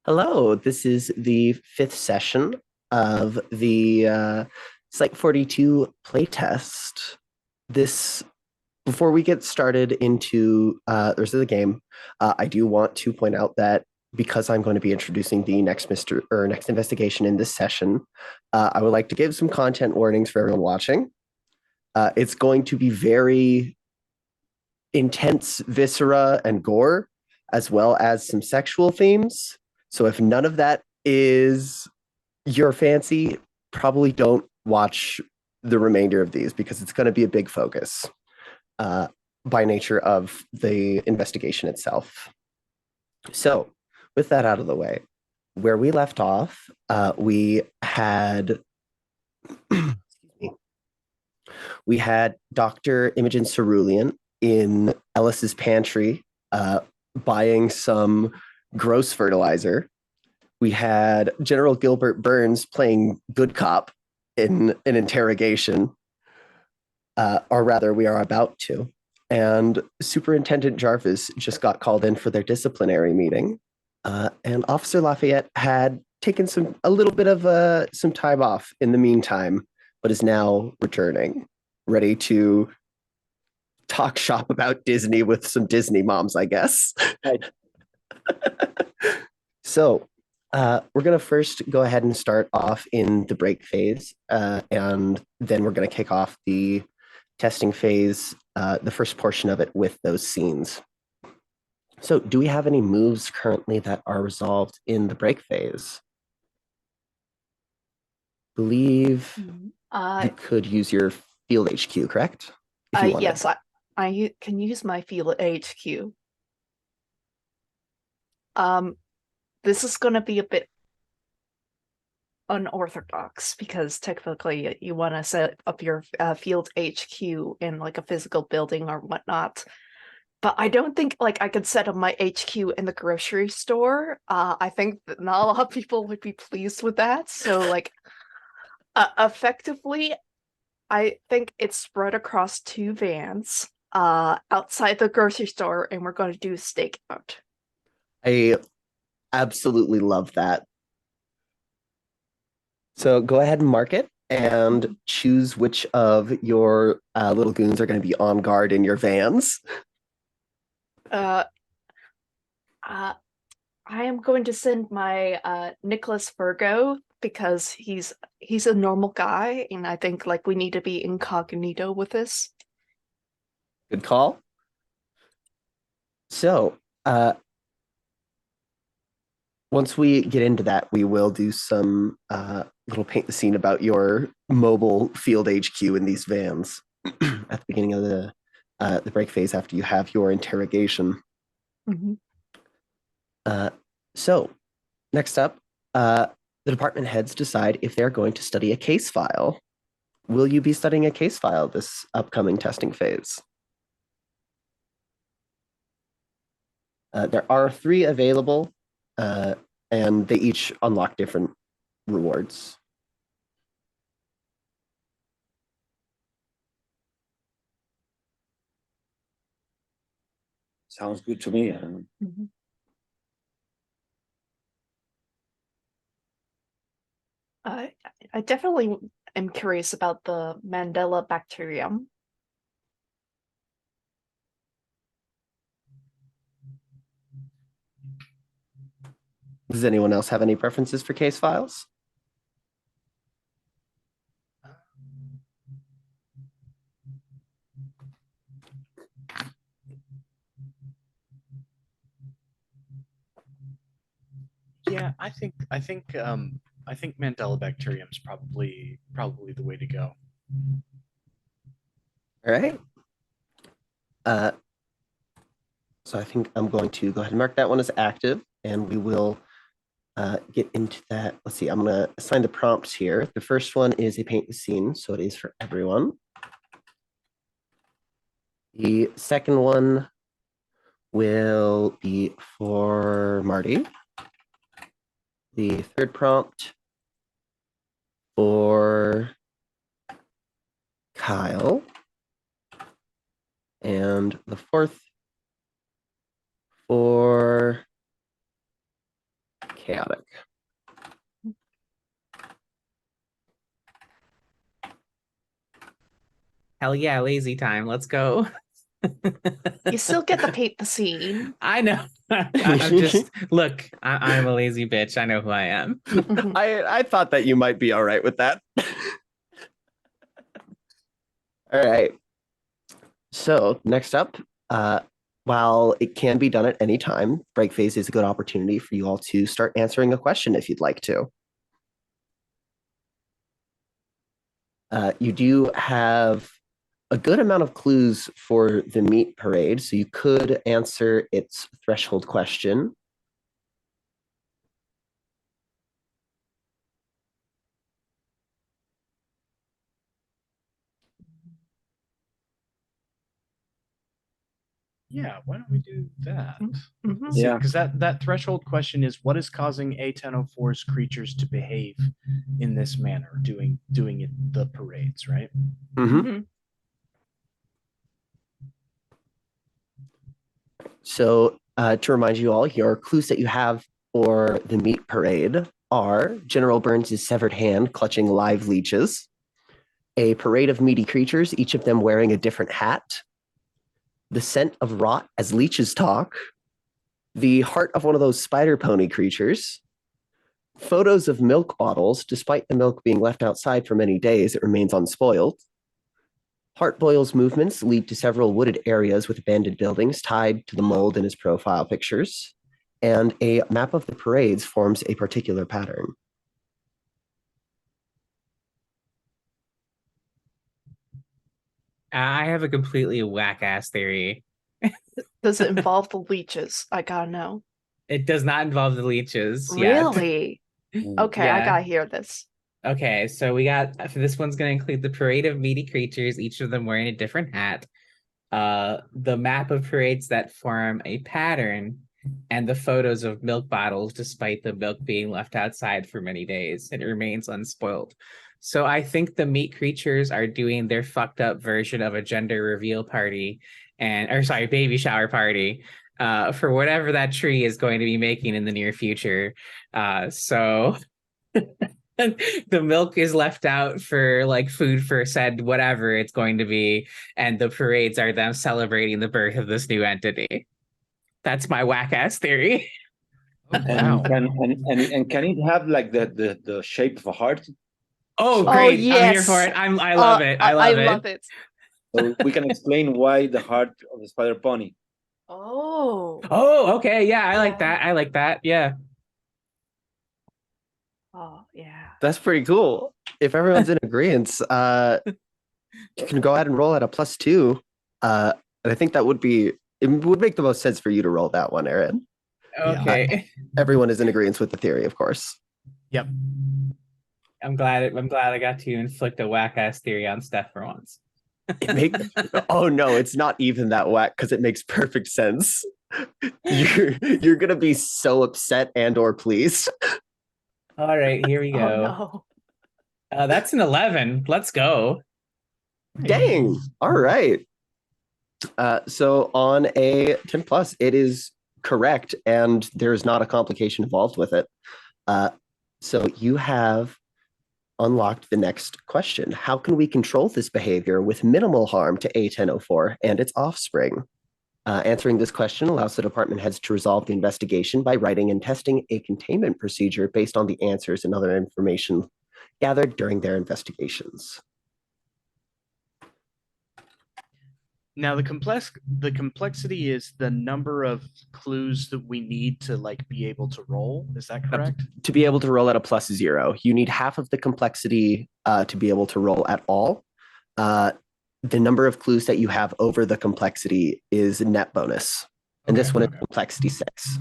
Hello, this is the fifth session of the Site 42 playtest. This, before we get started into the rest of the game, I do want to point out that because I'm going to be introducing the next investigation in this session, I would like to give some content warnings for everyone watching. It's going to be very intense viscera and gore, as well as some sexual themes. So if none of that is your fancy, probably don't watch the remainder of these because it's going to be a big focus by nature of the investigation itself. So, with that out of the way, where we left off, we had we had Dr. Imogen Cerulean in Ellis's pantry buying some gross fertilizer. We had General Gilbert Burns playing good cop in an interrogation, or rather, we are about to. And Superintendent Jarvis just got called in for their disciplinary meeting. And Officer Lafayette had taken a little bit of some time off in the meantime, but is now returning, ready to talk shop about Disney with some Disney moms, I guess. So we're going to first go ahead and start off in the break phase, and then we're going to kick off the testing phase, the first portion of it with those scenes. So do we have any moves currently that are resolved in the break phase? Believe you could use your field HQ, correct? If you yes, I can use my field HQ. This is going to be a bit unorthodox because technically you want to set up your field HQ in like a physical building or whatnot. But I don't think I could set up my HQ in the grocery store. I think that not a lot of people would be pleased with that. So effectively, I think it's spread across two vans outside the grocery store, and we're going to do a stakeout. I absolutely love that. So go ahead and mark it and choose which of your little goons are going to be on guard in your vans. I am going to send my Nicholas Virgo because he's a normal guy, and I think we need to be incognito with this. Good call. So once we get into that, we will do some little paint the scene about your mobile field HQ in these vans at the beginning of the break phase after you have your interrogation. Mm-hmm. So next up, the department heads decide if they're going to study a case file. Will you be studying a case file this upcoming testing phase? There are 3 available, and they each unlock different rewards. Sounds good to me. Mm-hmm. I definitely am curious about the Mandela bacterium. Does anyone else have any preferences for case files? Yeah, I think Mandela bacterium is probably the way to go. All right. So I think I'm going to go ahead and mark that one as active, and we will get into that. Let's see, I'm going to assign the prompts here. The first one is a paint the scene, so it is for everyone. The second one will be for Marty. The third prompt for Kyle. And the fourth for chaotic. Hell yeah, lazy time. Let's go. You still get to paint the scene. I know. I'm just look. I'm a lazy bitch. I know who I am. I thought that you might be all right with that. All right. So next up, while it can be done at any time, break phase is a good opportunity for you all to start answering a question if you'd like to. You do have a good amount of clues for the meat parade, so you could answer its threshold question. Yeah, why don't we do that? Mhm. Yeah. Because that threshold question is what is causing A-1004's creatures to behave in this manner, doing it the parades, right? Mm-hmm. Mhm. So to remind you all, your clues that you have for the meat parade are General Burns' severed hand clutching live leeches, a parade of meaty creatures, each of them wearing a different hat, the scent of rot as leeches talk, the heart of one of those spider pony creatures, photos of milk bottles, despite the milk being left outside for many days, it remains unspoiled. Heartboyle's movements lead to several wooded areas with abandoned buildings tied to the mold in his profile pictures, and a map of the parades forms a particular pattern. I have a completely whack ass theory. Does it involve the leeches? I gotta know. It does not involve the leeches. Yeah. Really? Okay, I Yeah. gotta hear this. Okay, so we got for this one's going to include the parade of meaty creatures, each of them wearing a different hat. The map of parades that form a pattern, and the photos of milk bottles, despite the milk being left outside for many days, it remains unspoiled. So I think the meat creatures are doing their fucked up version of a gender reveal party, baby shower party, for whatever that tree is going to be making in the near future. So the milk is left out for like food for said whatever it's going to be, and the parades are them celebrating the birth of this new entity. That's my whack ass theory. Oh, And wow. can it have like the shape of a heart? Oh, Oh, great! I'm here for yes. it. I love it. I love it. So we can explain why the heart of the spider pony. Oh. Oh, okay. Yeah, I like Yeah. that. I like that. Yeah. Oh, yeah. That's pretty cool. If everyone's in agreement, you can go ahead and roll at a +2. And I think it would make the most sense for you to roll that one, Aaron. Okay. Everyone is in agreement with the theory, of course. Yep. I'm glad I got to inflict a whack ass theory on Steph for once. Oh no, it's not even that whack because it makes perfect sense. You're gonna be so upset and or pleased. All right, here we Oh, go. no. That's an 11. Let's go. Dang. All right. So on a 10 plus, it is correct, and there's not a complication involved with it. So you have unlocked the next question. How can we control this behavior with minimal harm to A-1004 and its offspring? Answering this question allows the department heads to resolve the investigation by writing and testing a containment procedure based on the answers and other information gathered during their investigations. Now the complexity is the number of clues that we need to like be able to roll. Is that correct? To be able to roll at a +0, you need half of the complexity to be able to roll at all. The number of clues that you have over the complexity is a net bonus. And this one is complexity 6.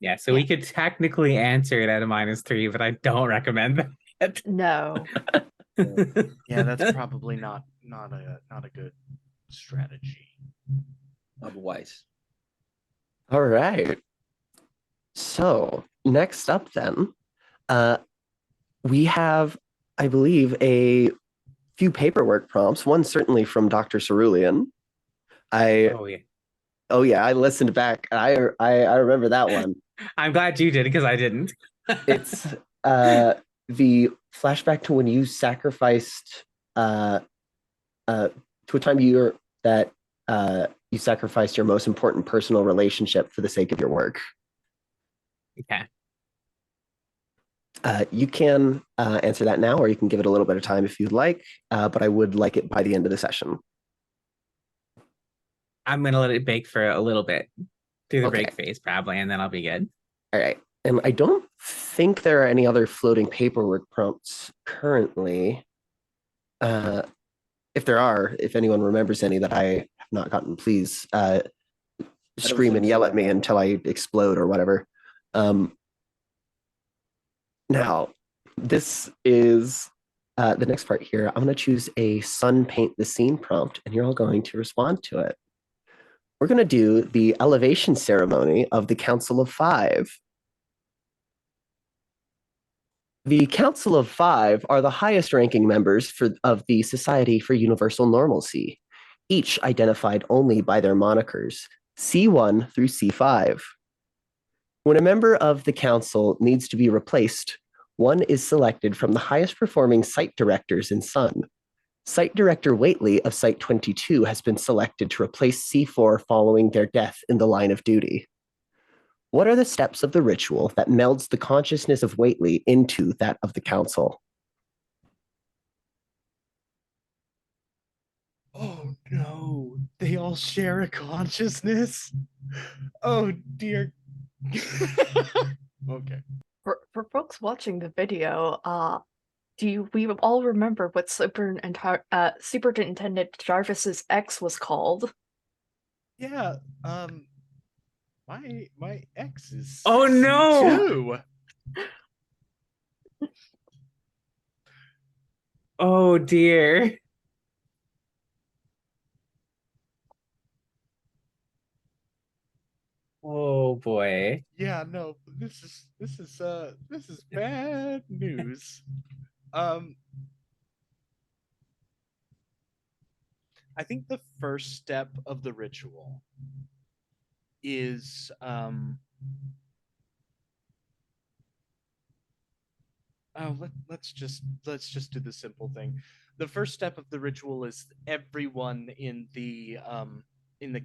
Yeah, so we could technically answer it at a -3, but I don't recommend that. No. Yeah, that's probably not a good strategy. Otherwise. All right. So next up then, we have, I believe, a few paperwork prompts, one certainly from Dr. Cerulean. Oh, yeah. Oh yeah, I listened back. I remember that one. I'm glad you did because I didn't. It's the flashback to when you sacrificed to a time that you sacrificed your most important personal relationship for the sake of your work. Okay. You can answer that now, or you can give it a little bit of time if you'd like, but I would like it by the end of the session. I'm gonna let it bake for a little bit through the Okay. break phase, probably, and then I'll be good. All right. And I don't think there are any other floating paperwork prompts currently. If there are, if anyone remembers any that I have not gotten, please scream and yell at me until I explode or whatever. Now, this is the next part here. I'm going to choose a sun paint the scene prompt, and you're all going to respond to it. We're going to do the elevation ceremony of the Council of Five. The Council of Five are the highest ranking members of the Society for Universal Normalcy, each identified only by their monikers, C1 through C5. When a member of the council needs to be replaced, one is selected from the highest performing site directors in Sun. Site Director Waitley of Site 22 has been selected to replace C4 following their death in the line of duty. What are the steps of the ritual that melds the consciousness of Waitley into that of the council? Oh no, they all share a consciousness. Oh dear. Okay. For folks watching the video, we all remember what Superintendent Jarvis's ex was called? Yeah. My ex is Oh, no! C2. Oh dear. Oh boy. Yeah, no, this is bad news. I think the first step of the ritual is let's just do the simple thing. The first step of the ritual is everyone in the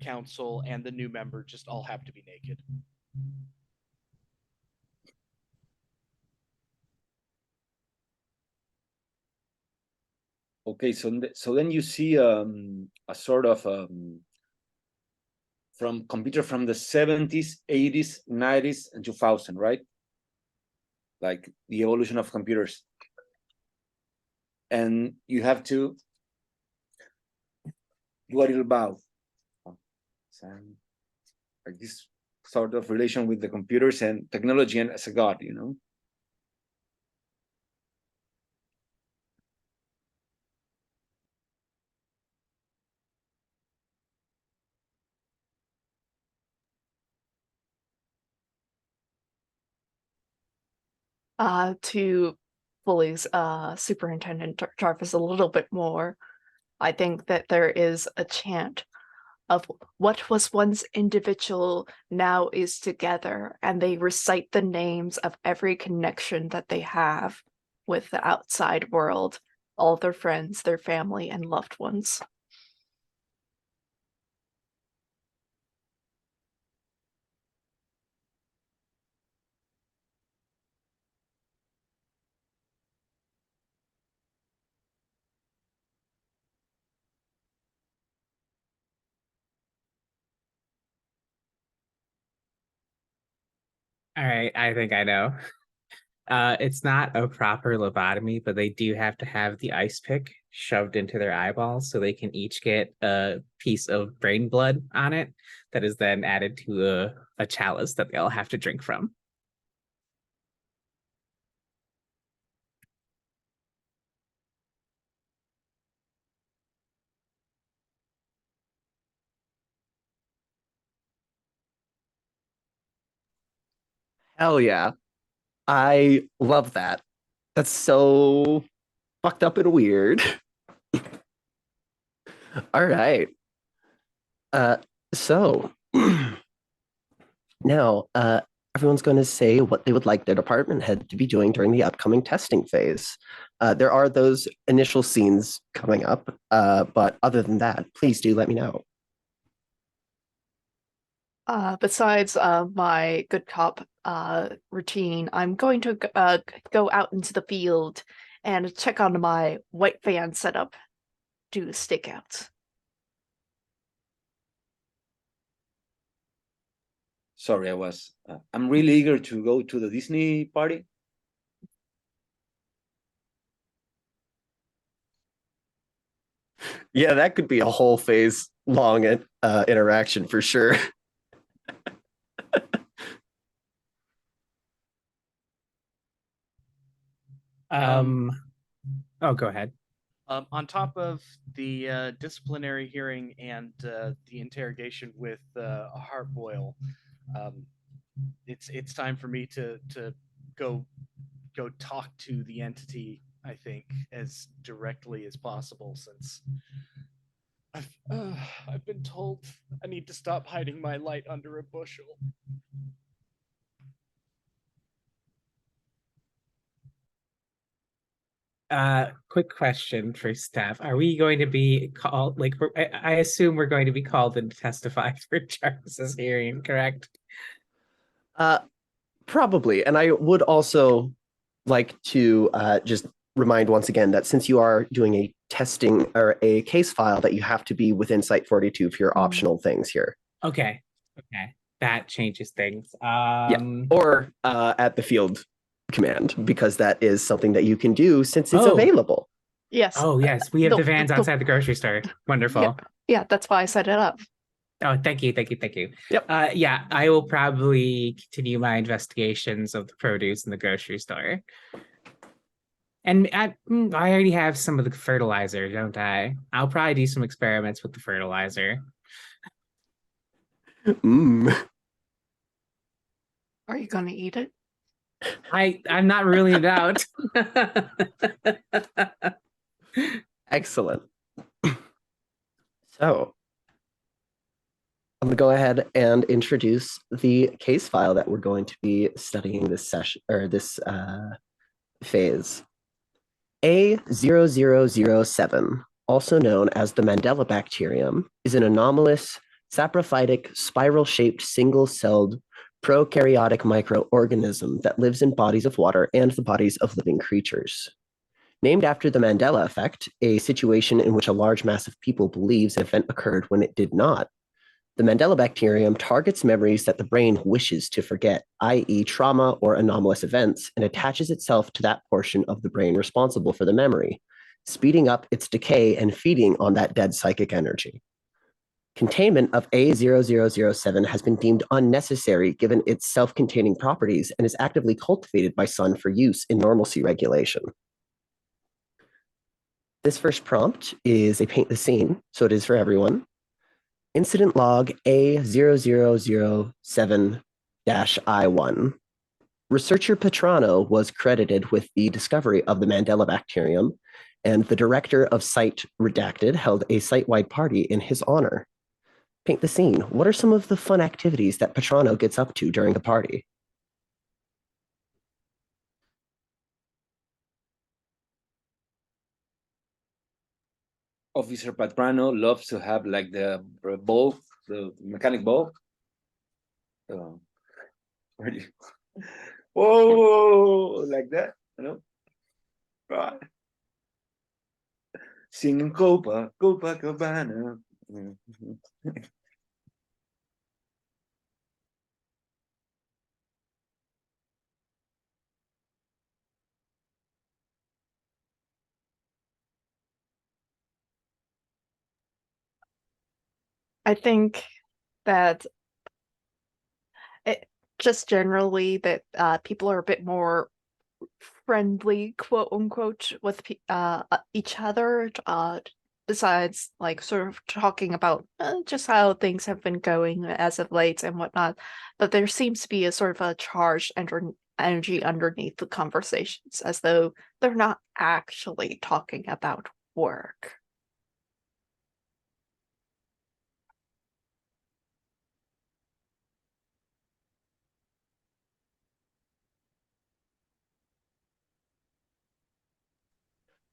council and the new member just all have to be naked. Okay, so then you see a sort of from computer from the 70s, 80s, 90s, and 2000, right? Like the evolution of computers. And you have to do a little bow. Like this sort of relation with the computers and technology and as a god, you know? To fully Superintendent Jarvis a little bit more, I think that there is a chant of what was once individual now is together, and they recite the names of every connection that they have with the outside world, all their friends, their family, and loved ones. All right, I think I know. It's not a proper lobotomy, but they do have to have the ice pick shoved into their eyeballs so they can each get a piece of brain blood on it that is then added to a chalice that they all have to drink from. Hell yeah. I love that. That's so fucked up and weird. All right. So Now, everyone's going to say what they would like their department head to be doing during the upcoming testing phase. There are those initial scenes coming up, but other than that, please do let me know. Besides my good cop routine, I'm going to go out into the field and check on my white van setup, do stakeouts. Sorry, I'm really eager to go to the Disney party. Yeah, that could be a whole phase long interaction for sure. Oh, go ahead. On top of the disciplinary hearing and the interrogation with a heart boil, it's time for me to go talk to the entity, I think, as directly as possible, since I've been told I need to stop hiding my light under a bushel. Quick question for Steph. Are we going to be called, like, I assume we're going to be called in to testify for Charles's hearing, correct? Probably. And I would also like to just remind once again that since you are doing a testing or a case file, that you have to be within Site 42 for your optional things here. Okay. That changes things. Or at the field command, because that is something that you can do since it's available. Yes. Oh, yes. We have the vans outside the grocery store. Wonderful. Yeah, that's why I set it up. Oh, thank you. Yep. Yeah, I will probably continue my investigations of the produce in the grocery store. And I already have some of the fertilizer, don't I? I'll probably do some experiments with the fertilizer. Are you going to eat it? I'm not ruling it out. Excellent. So I'm going to go ahead and introduce the case file that we're going to be studying this session or this phase. A-0007, also known as the Mandela bacterium, is an anomalous, saprophytic, spiral-shaped, single-celled, prokaryotic microorganism that lives in bodies of water and the bodies of living creatures. Named after the Mandela effect, a situation in which a large mass of people believes an event occurred when it did not, the Mandela bacterium targets memories that the brain wishes to forget, i.e. trauma or anomalous events, and attaches itself to that portion of the brain responsible for the memory, speeding up its decay and feeding on that dead psychic energy. Containment of A-0007 has been deemed unnecessary given its self-containing properties and is actively cultivated by Sun for use in normalcy regulation. This first prompt is a paint the scene, so it is for everyone. Incident log A0007-I1. Researcher Petrano was credited with the discovery of the Mandela bacterium, and the director of Site Redacted held a site-wide party in his honor. Paint the scene. What are some of the fun activities that Petrano gets up to during the party? Officer Patrano loves to have like the ball, the mechanic ball. Whoa, like that, you know? Right. Singing Copacabana. I think that just generally that people are a bit more friendly, quote unquote, with each other. Besides, like, sort of talking about just how things have been going as of late and whatnot, but there seems to be a sort of a charged energy underneath the conversations, as though they're not actually talking about work.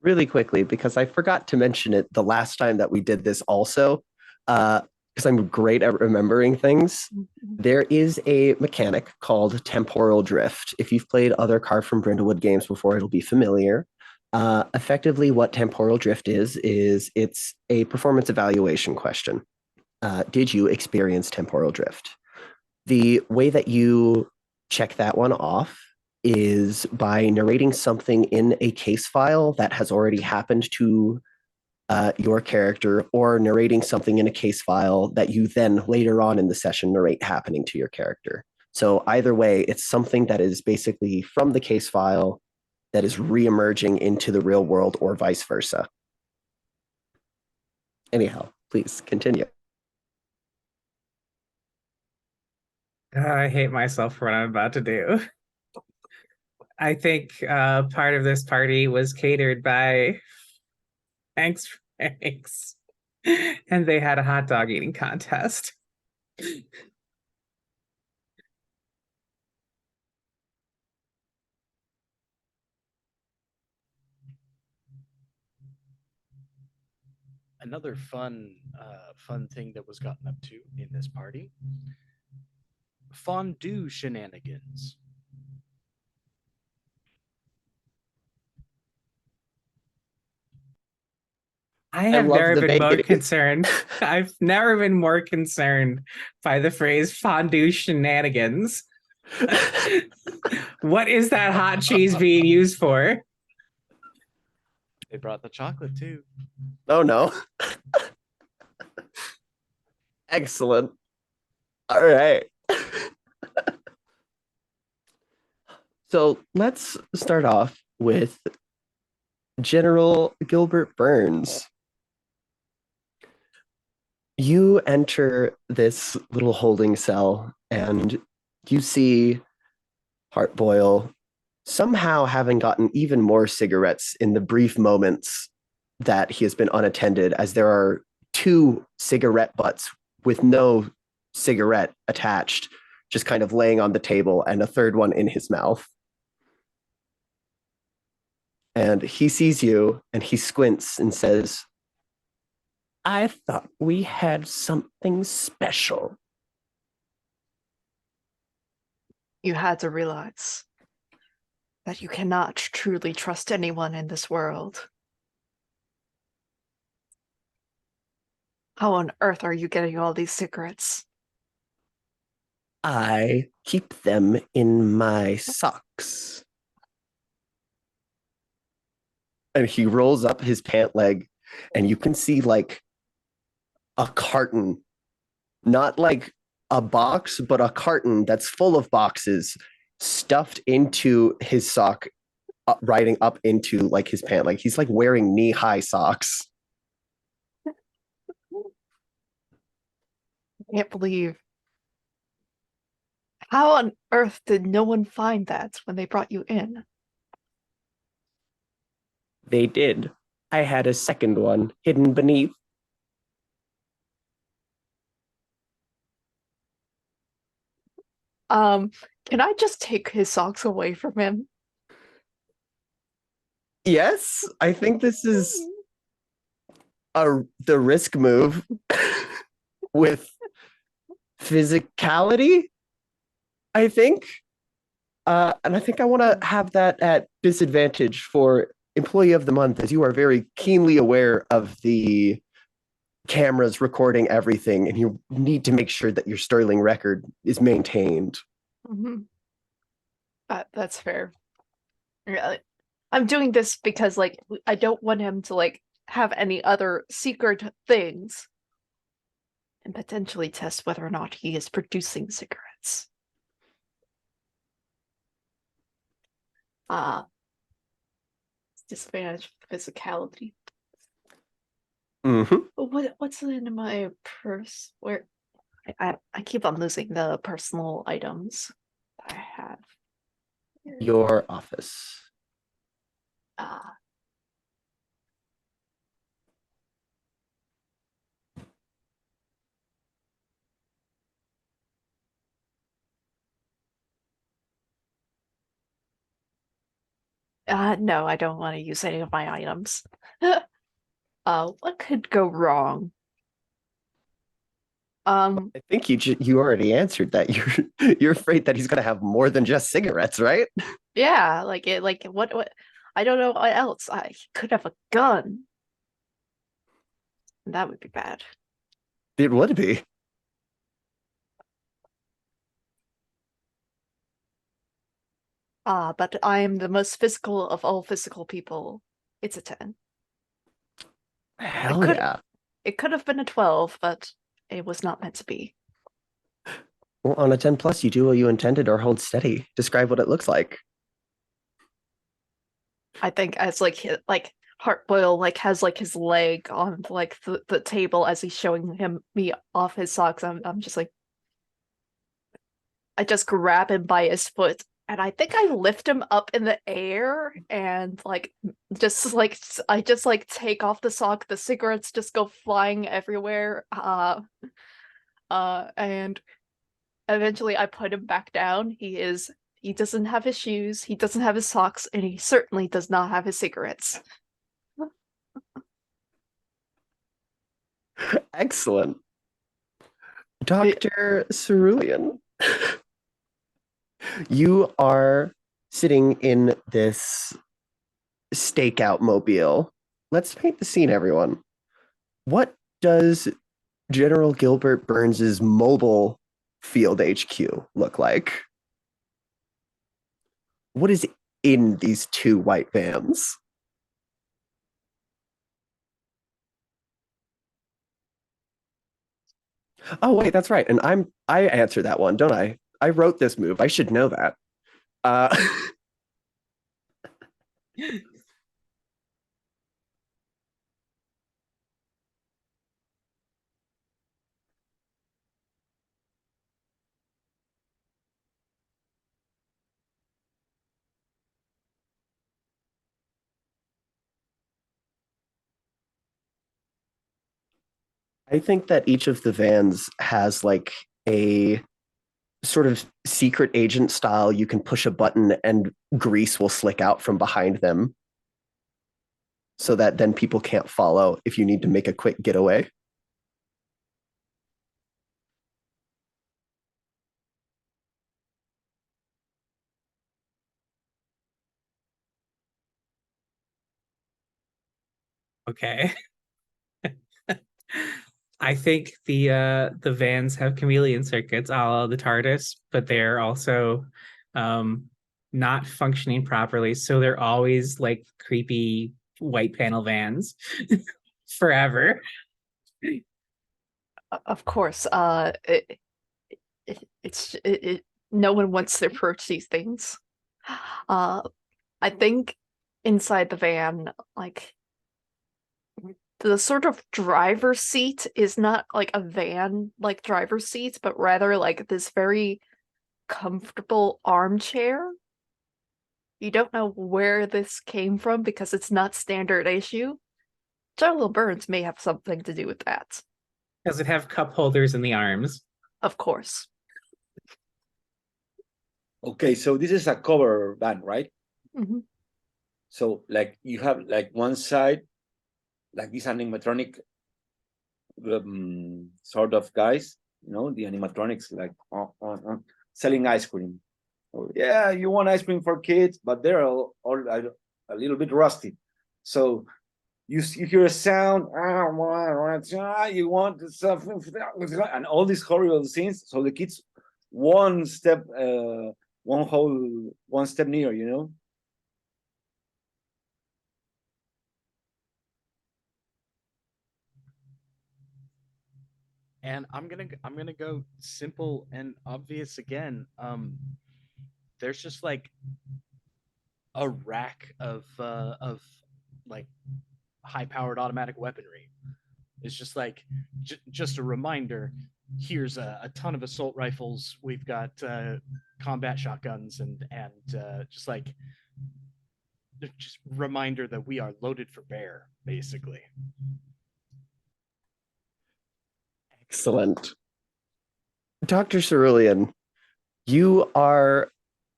really quickly, because I forgot to mention it the last time that we did this also, because I'm great at remembering things. There is a mechanic called temporal drift. If you've played other Carve from Brindlewood games before, it'll be familiar. Effectively, what temporal drift is it's a performance evaluation question. Did you experience temporal drift? The way that you check that one off is by narrating something in a case file that has already happened to your character, or narrating something in a case file that you then later on in the session narrate happening to your character. So either way, it's something that is basically from the case file that is re-emerging into the real world, or vice versa. Anyhow, please continue. I hate myself for what I'm about to do. I think part of this party was catered by Thanks Franks, and they had a hot dog eating contest. Another fun thing that was gotten up to in this party: fondue shenanigans. I have love never the been more bacon. concerned. I've never been more concerned by the phrase fondue shenanigans. What is that hot cheese being used for? They brought the chocolate too. Oh no. Excellent. All right. So let's start off with General Gilbert Burns. You enter this little holding cell and you see Heartboil somehow having gotten even more cigarettes in the brief moments that he has been unattended, as there are 2 cigarette butts with no cigarette attached, just kind of laying on the table, and a third one in his mouth. And he sees you and he squints and says, I thought we had something special. You had to realize that you cannot truly trust anyone in this world. How on earth are you getting all these cigarettes? I keep them in my socks. And he rolls up his pant leg, and you can see like a carton, not like a box, but a carton that's full of boxes stuffed into his sock, riding up into like his pant leg. He's like wearing knee-high socks. I can't believe. How on earth did no one find that when they brought you in? They did. I had a second one hidden beneath. Can I just take his socks away from him? Yes, I think this is the risk move with physicality, I think. And I think I want to have that at disadvantage for Employee of the Month, as you are very keenly aware of the cameras recording everything, and you need to make sure that your sterling record is maintained. Mm-hmm. That's fair. Yeah, I'm doing this because, like, I don't want him to, like, have any other secret things and potentially test whether or not he is producing cigarettes. Disadvantage physicality. Mm-hmm. What's in my purse? Where I keep on losing the personal items I have. Your office. Ah. No, I don't want to use any of my items. What could go wrong? I think you already answered that. You're afraid that he's gonna have more than just cigarettes, right? Yeah, what I don't know what else. I could have a gun. That would be bad. It would be. But I am the most physical of all physical people. It's a 10. Hell could- yeah. It could have been a 12, but it was not meant to be. Well, on a 10 plus, you do what you intended or hold steady. Describe what it looks like. I think as Heartboil has like his leg on like the table as he's showing me off his socks. I'm just like, I just grab him by his foot and I think I lift him up in the air and I just like take off the sock. The cigarettes just go flying everywhere. And eventually I put him back down. He doesn't have his shoes, he doesn't have his socks, and he certainly does not have his cigarettes. Excellent. Dr. Cerulean, you are sitting in this stakeout mobile. Let's paint the scene, everyone. What does General Gilbert Burns's mobile field HQ look like? What is in these two white vans? Oh, wait, that's right. And I answer that one, don't I? I wrote this move. I should know that. Uh, I think that each of the vans has like a sort of secret agent style. You can push a button and grease will slick out from behind them so that then people can't follow if you need to make a quick getaway. Okay. I think the vans have chameleon circuits a la the TARDIS, but they're also not functioning properly. So they're always like creepy white panel vans forever. Of course, no one wants to approach these things. I think inside the van, like the sort of driver's seat is not like a van like driver's seat, but rather like this very comfortable armchair. You don't know where this came from because it's not standard issue. General Burns may have something to do with that. Does it have cup holders in the arms? Of course. Okay, so this is a cover band, right? Mm-hmm. So like you have like one side, like these animatronic sort of guys, you know, the animatronics like selling ice cream. Oh, yeah, you want ice cream for kids, but they're all a little bit rusty. So you hear a sound, you want something, and all these horrible scenes. So the kids one step near, you know. And I'm gonna go simple and obvious again. There's just like a rack of like high-powered automatic weaponry. It's just like just a reminder. Here's a ton of assault rifles. We've got combat shotguns and just like just reminder that we are loaded for bear, basically. Excellent. Dr. Cerulean, you are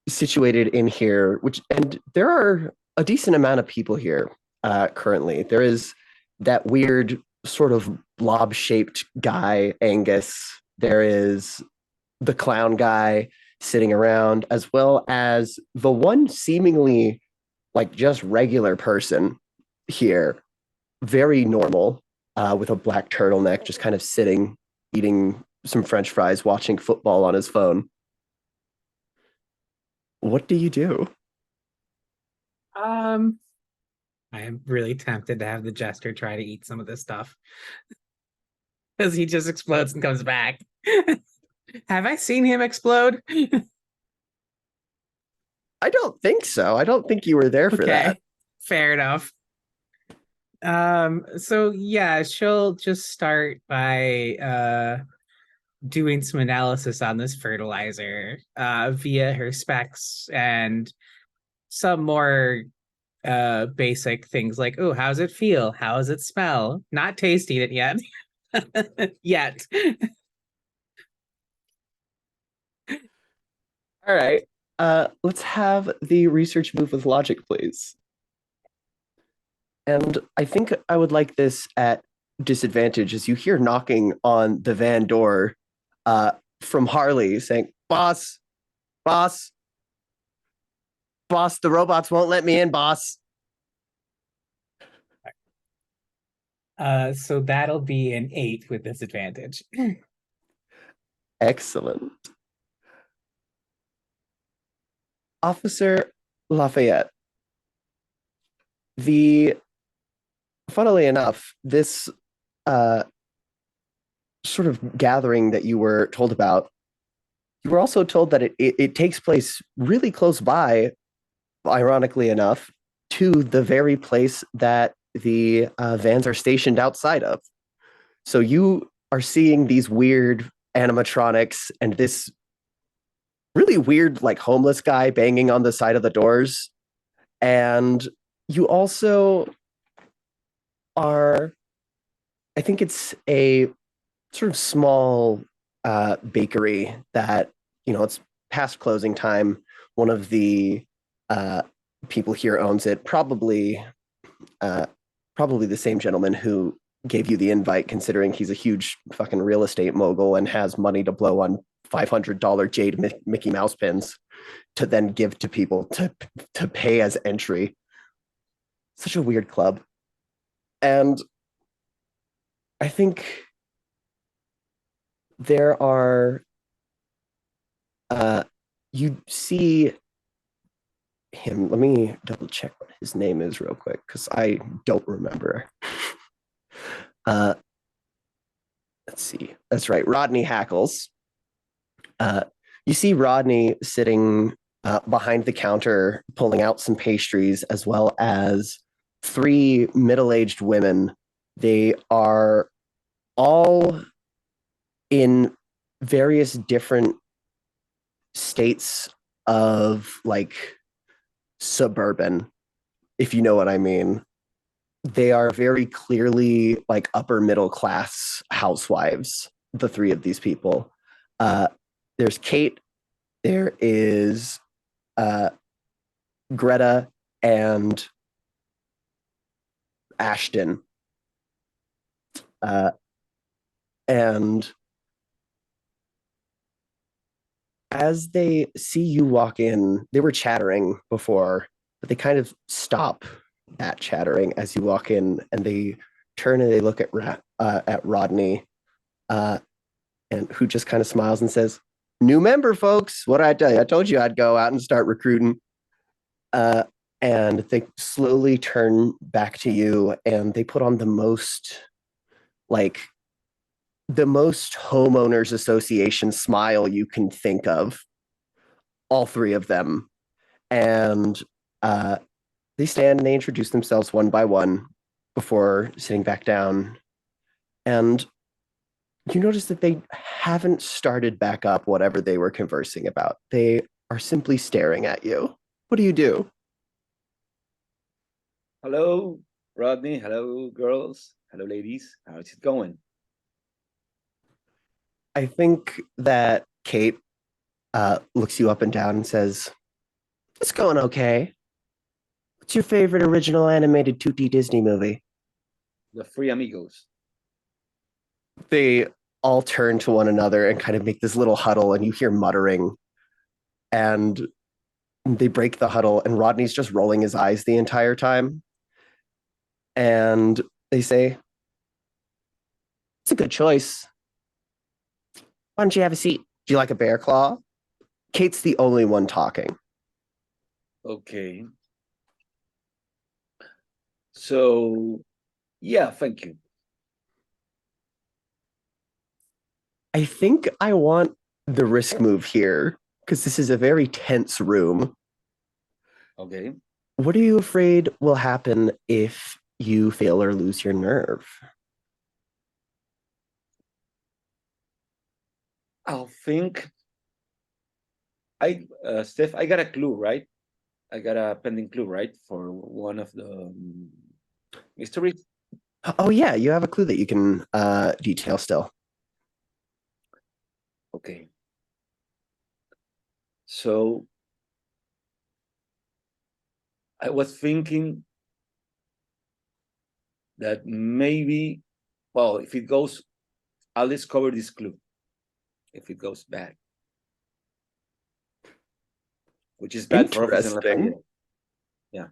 situated in here, and there are a decent amount of people here currently. There is that weird sort of blob-shaped guy, Angus. There is the clown guy sitting around, as well as the one seemingly like just regular person here, very normal, with a black turtleneck, just kind of sitting, eating some French fries, watching football on his phone. What do you do? I am really tempted to have the jester try to eat some of this stuff because he just explodes and comes back. Have I seen him explode? I don't think so. I don't think you were there for that. Fair enough. So yeah, she'll just start by doing some analysis on this fertilizer via her specs and some more basic things like, oh, how's it feel? How does it smell? Not tasting it yet. Yet. All right. Let's have the research move with logic, please. And I think I would like this at disadvantage as you hear knocking on the van door from Harley saying, boss, boss, boss, the robots won't let me in, boss. So that'll be an 8 with disadvantage. Excellent. Officer Lafayette. Funnily enough, this sort of gathering that you were told about, you were also told that it takes place really close by, ironically enough, to the very place that the vans are stationed outside of. So you are seeing these weird animatronics and this really weird, like, homeless guy banging on the side of the doors. And you also are, I think it's a sort of small bakery that, it's past closing time. One of the people here owns it, probably the same gentleman who gave you the invite, considering he's a huge fucking real estate mogul and has money to blow on $500 jade Mickey Mouse pins to then give to people to pay as entry. Such a weird club. And I think there are you see him. Let me double check what his name is real quick because I don't remember. Let's see. That's right, Rodney Hackles. You see Rodney sitting behind the counter, pulling out some pastries, as well as 3 middle-aged women. They are all in various different states of, like, suburban, if you know what I mean. They are very clearly like upper middle class housewives, the 3 of these people. There's Kate, there is Greta, and Ashton. And as they see you walk in, they were chattering before, but they kind of stop that chattering as you walk in, and they turn and they look at Rodney, and who just kind of smiles and says, "New member, folks. What did I tell you? I told you I'd go out and start recruiting." And they slowly turn back to you, and they put on the most homeowners association smile you can think of, all 3 of them. And they stand and they introduce themselves one by one before sitting back down. And you notice that they haven't started back up whatever they were conversing about. They are simply staring at you. What do you do? Hello, Rodney. Hello, girls. Hello, ladies. How's it going? I think that Kate looks you up and down and says, "It's going okay. What's your favorite original animated 2D Disney movie? The Free Amigos. They all turn to one another and kind of make this little huddle, and you hear muttering, and they break the huddle, and Rodney's just rolling his eyes the entire time. And they say, it's a good choice. Why don't you have a seat? Do you like a bear claw? Kate's the only one talking. Okay. So, yeah, thank you. I think I want the risk move here because this is a very tense room. Okay. What are you afraid will happen if you fail or lose your nerve? I'll think. Steph, I got a clue, right? I got a pending clue, right, for one of the mysteries. Oh yeah, you have a clue that you can detail still. Okay. So I was thinking that maybe, well, if it goes, I'll discover this clue. If it goes bad, which is bad for Office in Interesting. Lafayette. Yeah.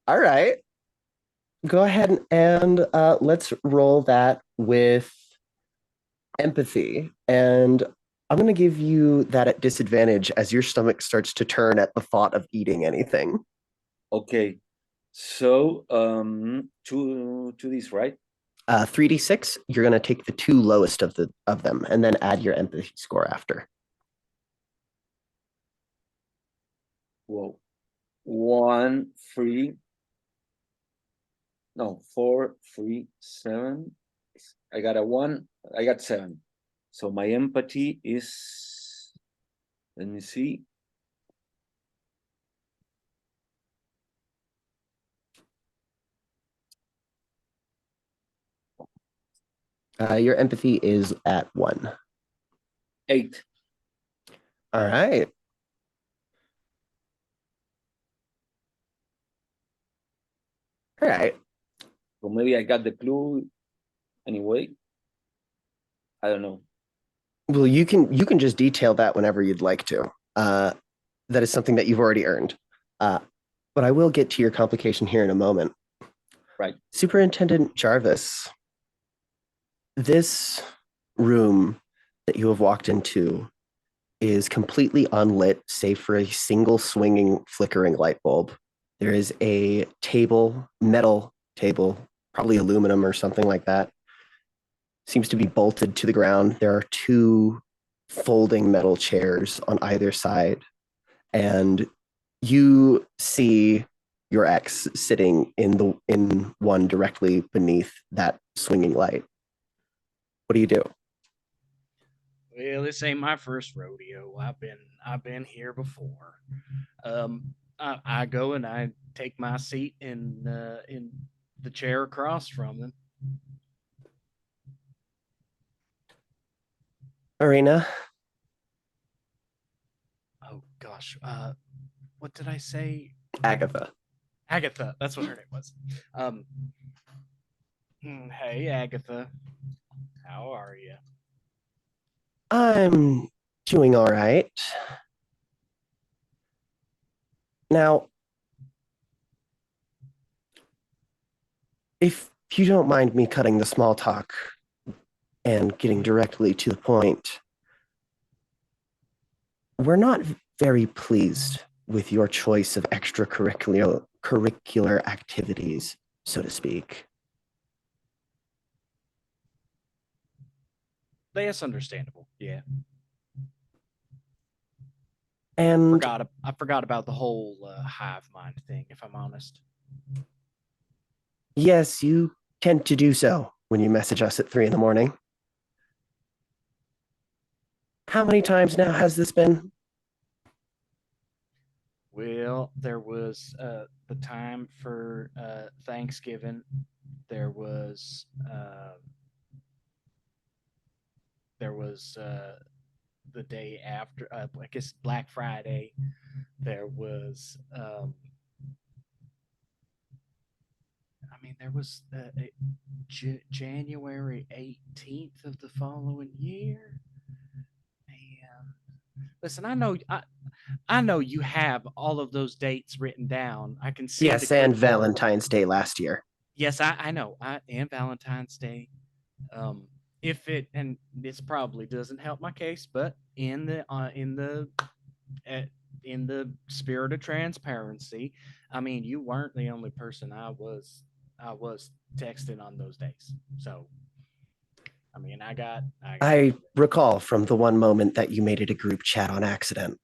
All right. Go ahead and let's roll that with empathy. And I'm going to give you that at disadvantage as your stomach starts to turn at the thought of eating anything. Okay. So to this, right? 3d6, you're going to take the two lowest of them and then add your empathy score after. Whoa. 1, 3. No, 4, 3, 7. I got a 1. I got 7. So my empathy is, let me see. Your empathy is at 1. 8. All right. All right. So maybe I got the clue anyway. I don't know. Well, you can just detail that whenever you'd like to. That is something that you've already earned. But I will get to your complication here in a moment. Right. Superintendent Jarvis, this room that you have walked into is completely unlit, save for a single swinging, flickering light bulb. There is a table, metal table, probably aluminum or something like that. Seems to be bolted to the ground. There are two folding metal chairs on either side. And you see your ex sitting in one directly beneath that swinging light. What do you do? Well, this ain't my first rodeo. I've been here before. I go and I take my seat in the chair across from them. Arena? Oh gosh, what did I say? Agatha. Agatha. That's what her name was. Hey Agatha, how are you? I'm doing all right. Now, if you don't mind me cutting the small talk and getting directly to the point, we're not very pleased with your choice of extracurricular activities, so to speak. That's understandable. Yeah. And I forgot about the whole hive mind thing. If I'm honest. yes, you tend to do so when you message us at 3 in the morning. How many times now has this been? Well, there was the time for Thanksgiving. There was the day after, I guess Black Friday, there was there was January 18th of the following year. And listen, I know you have all of those dates written down. I can see Yes, the and clipboard. Valentine's Day last year. Yes, I know. And Valentine's Day. If it, and this probably doesn't help my case, but in the spirit of transparency, I mean, you weren't the only person I was texting on those days. So, I mean, I recall from the one moment that you made it a group chat on accident.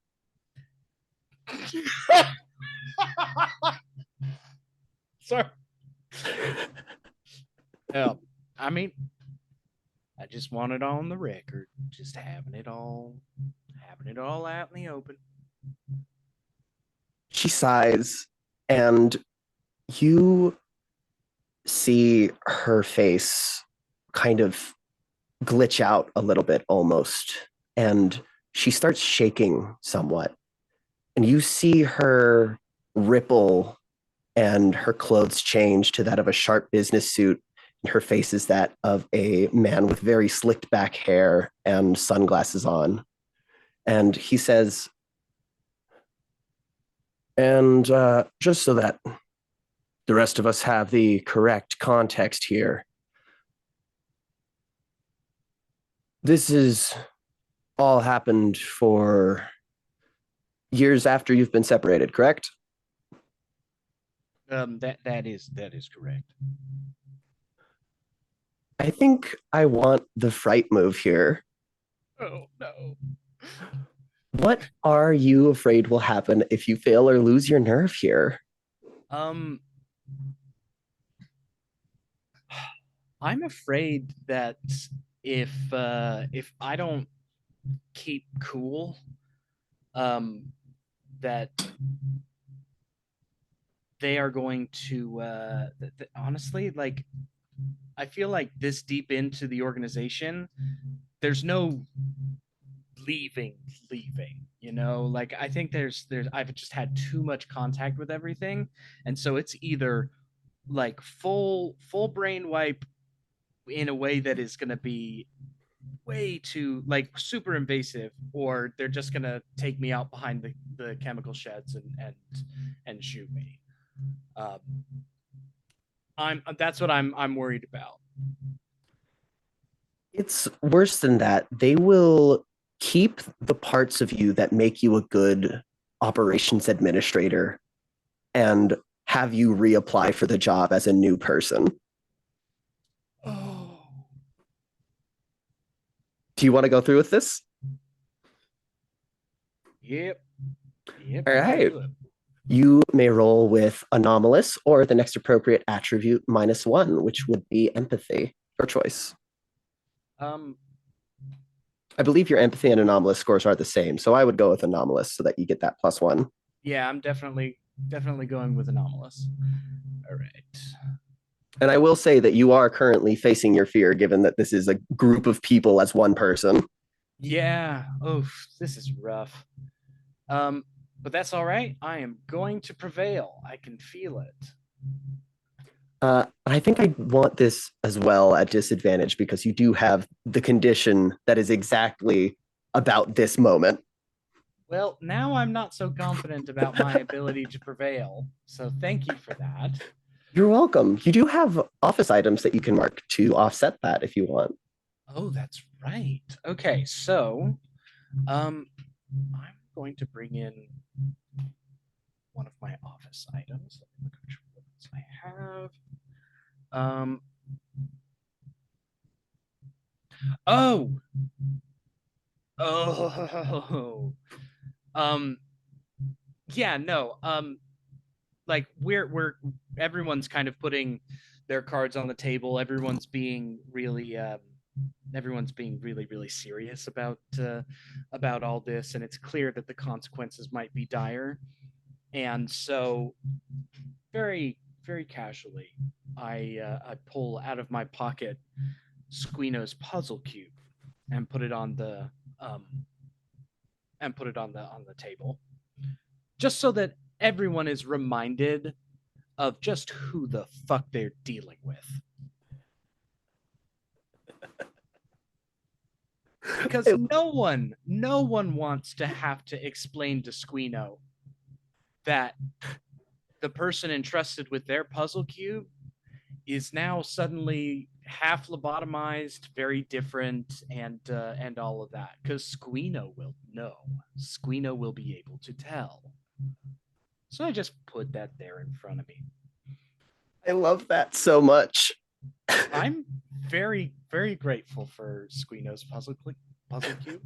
Sorry. Well, I mean, I just want it on the record, just having it all out in the open. She sighs, and you see her face kind of glitch out a little bit almost, and she starts shaking somewhat. And you see her ripple and her clothes change to that of a sharp business suit. And her face is that of a man with very slicked back hair and sunglasses on. And he says, and just so that the rest of us have the correct context here, this is all happened for years after you've been separated, correct? That is correct. I think I want the fright move here. Oh no. What are you afraid will happen if you fail or lose your nerve here? I'm afraid that if I don't keep cool, that they are going to honestly, like, I feel like this deep into the organization, there's no leaving, you know, like I think there's I've just had too much contact with everything, and so it's either like full brain wipe in a way that is going to be way too like super invasive, or they're just going to take me out behind the chemical sheds and shoot me. That's what I'm worried about. It's worse than that. They will keep the parts of you that make you a good operations administrator and have you reapply for the job as a new person. Oh. Do you want to go through with this? Yep. All right. You may roll with anomalous or the next appropriate attribute -1, which would be empathy. Your choice. I believe your empathy and anomalous scores are the same, so I would go with anomalous so that you get that +1. Yeah, I'm definitely going with anomalous. All right. And I will say that you are currently facing your fear, given that this is a group of people as one person. Yeah. Oh, this is rough. But that's all right. I am going to prevail. I can feel it. I think I want this as well at disadvantage because you do have the condition that is exactly about this moment. Well, now I'm not so confident about my ability to prevail. So thank you for that. You're welcome. You do have office items that you can mark to offset that if you want. Oh, that's right. Okay, so I'm going to bring in one of my office items. Let me look which ones I have. Oh. Yeah, no. Like we're everyone's kind of putting their cards on the table. Everyone's being really really serious about all this, and it's clear that the consequences might be dire. And so very casually, I pull out of my pocket Squino's puzzle cube and put it on the and put it on the table, just so that everyone is reminded of just who the fuck they're dealing with. Because no one wants to have to explain to Squino that the person entrusted with their puzzle cube is now suddenly half lobotomized, very different, and all of that. Because Squino will know. Squino will be able to tell. So I just put that there in front of me. I love that so much. I'm very, very grateful for Squino's puzzle cube.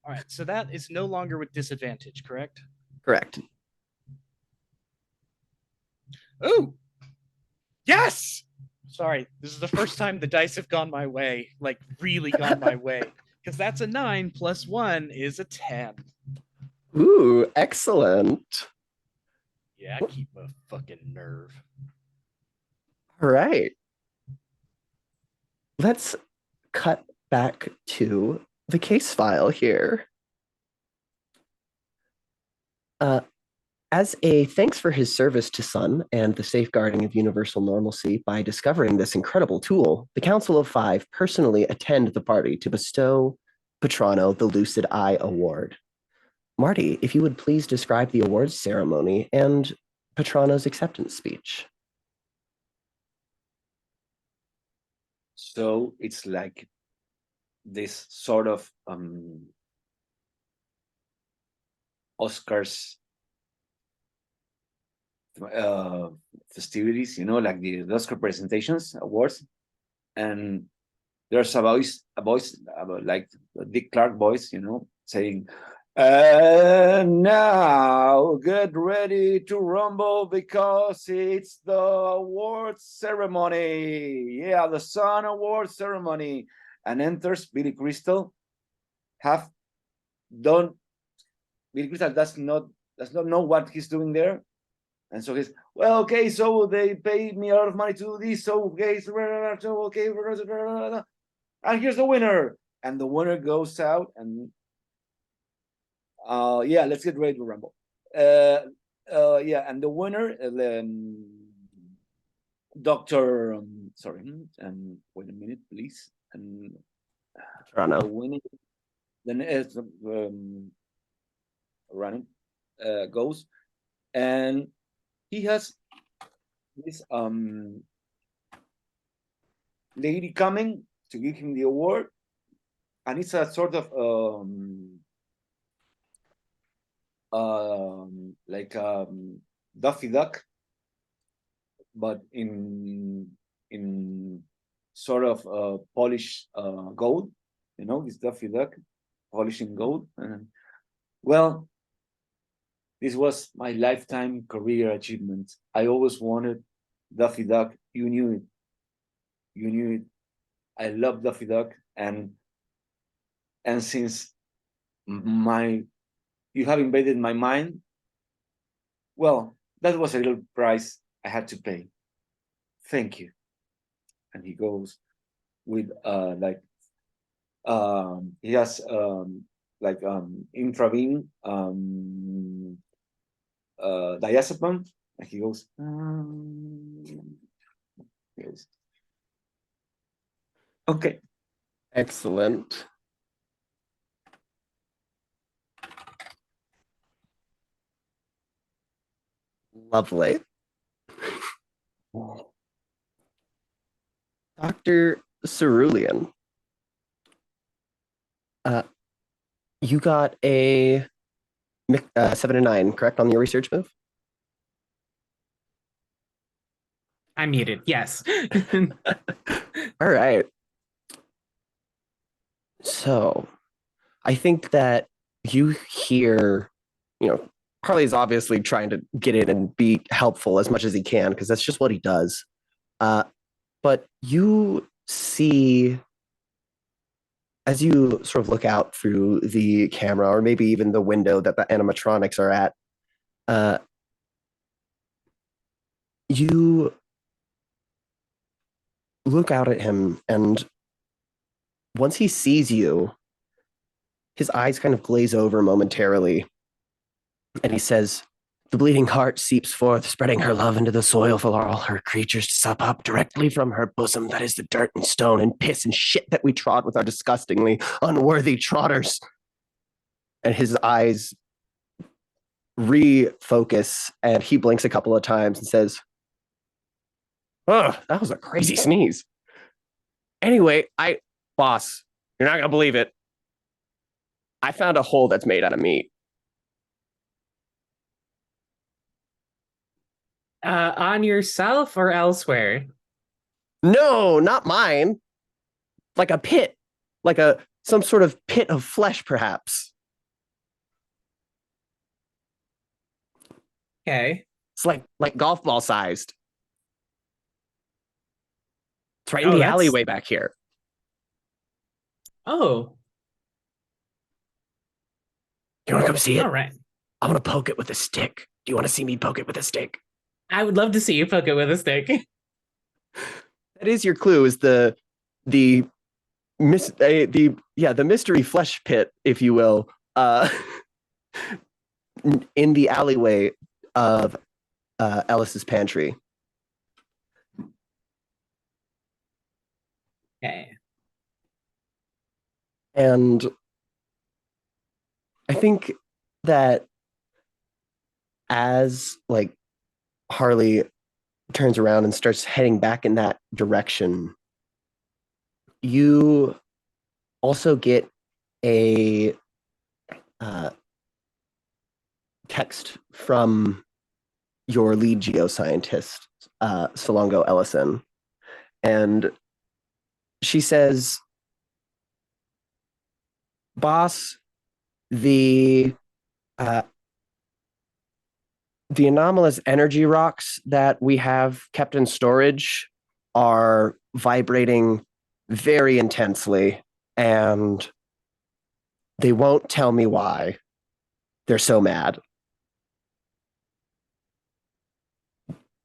All right, so that is no longer with disadvantage, correct? Correct. Ooh! Yes! Sorry, this is the first time the dice have gone my way, like really gone my way. Because that's a 9 plus 1 is a 10. Ooh, excellent. Yeah, keep a fucking nerve. All right. Let's cut back to the case file here. As a thanks for his service to Sun and the safeguarding of universal normalcy by discovering this incredible tool, the Council of Five personally attend the party to bestow Petrano the Lucid Eye Award. Marty, if you would please describe the awards ceremony and Petrano's acceptance speech. So it's like this sort of Oscars festivities, you know, like the Oscar presentations, awards, and there's a voice about like the Dick Clark voice, you know, saying, now get ready to rumble because it's the awards ceremony. Yeah, the Sun Awards ceremony. And enters Billy Crystal. Billy Crystal does not know what he's doing there. And so he's, well, okay, so they paid me a lot of money to do this, so okay, and here's the winner. And the winner goes out and yeah, let's get ready to rumble. Yeah, and the winner, Dr. Wait a minute, please. And Toronto. the winning, then as running goes, and he has this lady coming to give him the award, and it's a sort of like Daffy Duck, but in sort of polished gold. You know, this Daffy Duck polished in gold. Well, this was my lifetime career achievement. I always wanted Daffy Duck. You knew it. You knew it. I love Daffy Duck, and since you have invaded my mind, well, that was a little price I had to pay. Thank you. And he goes with he has intravene diazepam, and he goes, yes. Okay. Excellent. Lovely. Dr. Cerulean, you got a 7 and 9, correct, on your research move? I'm muted. Yes. All right. So I think that you hear, Harley's obviously trying to get in and be helpful as much as he can, because that's just what he does. But you see, as you sort of look out through the camera, or maybe even the window that the animatronics are at, you look out at him, and once he sees you, his eyes kind of glaze over momentarily, and he says, "The bleeding heart seeps forth, spreading her love into the soil for all her creatures to sup up directly from her bosom. That is the dirt and stone and piss and shit that we trod with our disgustingly unworthy trotters." And his eyes refocus, and he blinks a couple of times and says, "Oh, that was a crazy sneeze. Anyway, boss, you're not gonna believe it. I found a hole that's made out of meat." On yourself or elsewhere? No, not mine. Like a pit, like some sort of pit of flesh, perhaps. Okay. It's like golf ball sized. It's right in Oh, the that's- alleyway back here. Oh, You want to come see it? all right. I'm gonna poke it with a stick. Do you want to see me poke it with a stick? I would love to see you poke it with a stick. That is your clue. Is the mystery flesh pit, if you will, in the alleyway of Ellis's pantry. Okay. And I think that as like Harley turns around and starts heading back in that direction, you also get a text from your lead geoscientist, Solongo Ellison. And she says, "Boss, the anomalous energy rocks that we have kept in storage are vibrating very intensely, and they won't tell me why. They're so mad.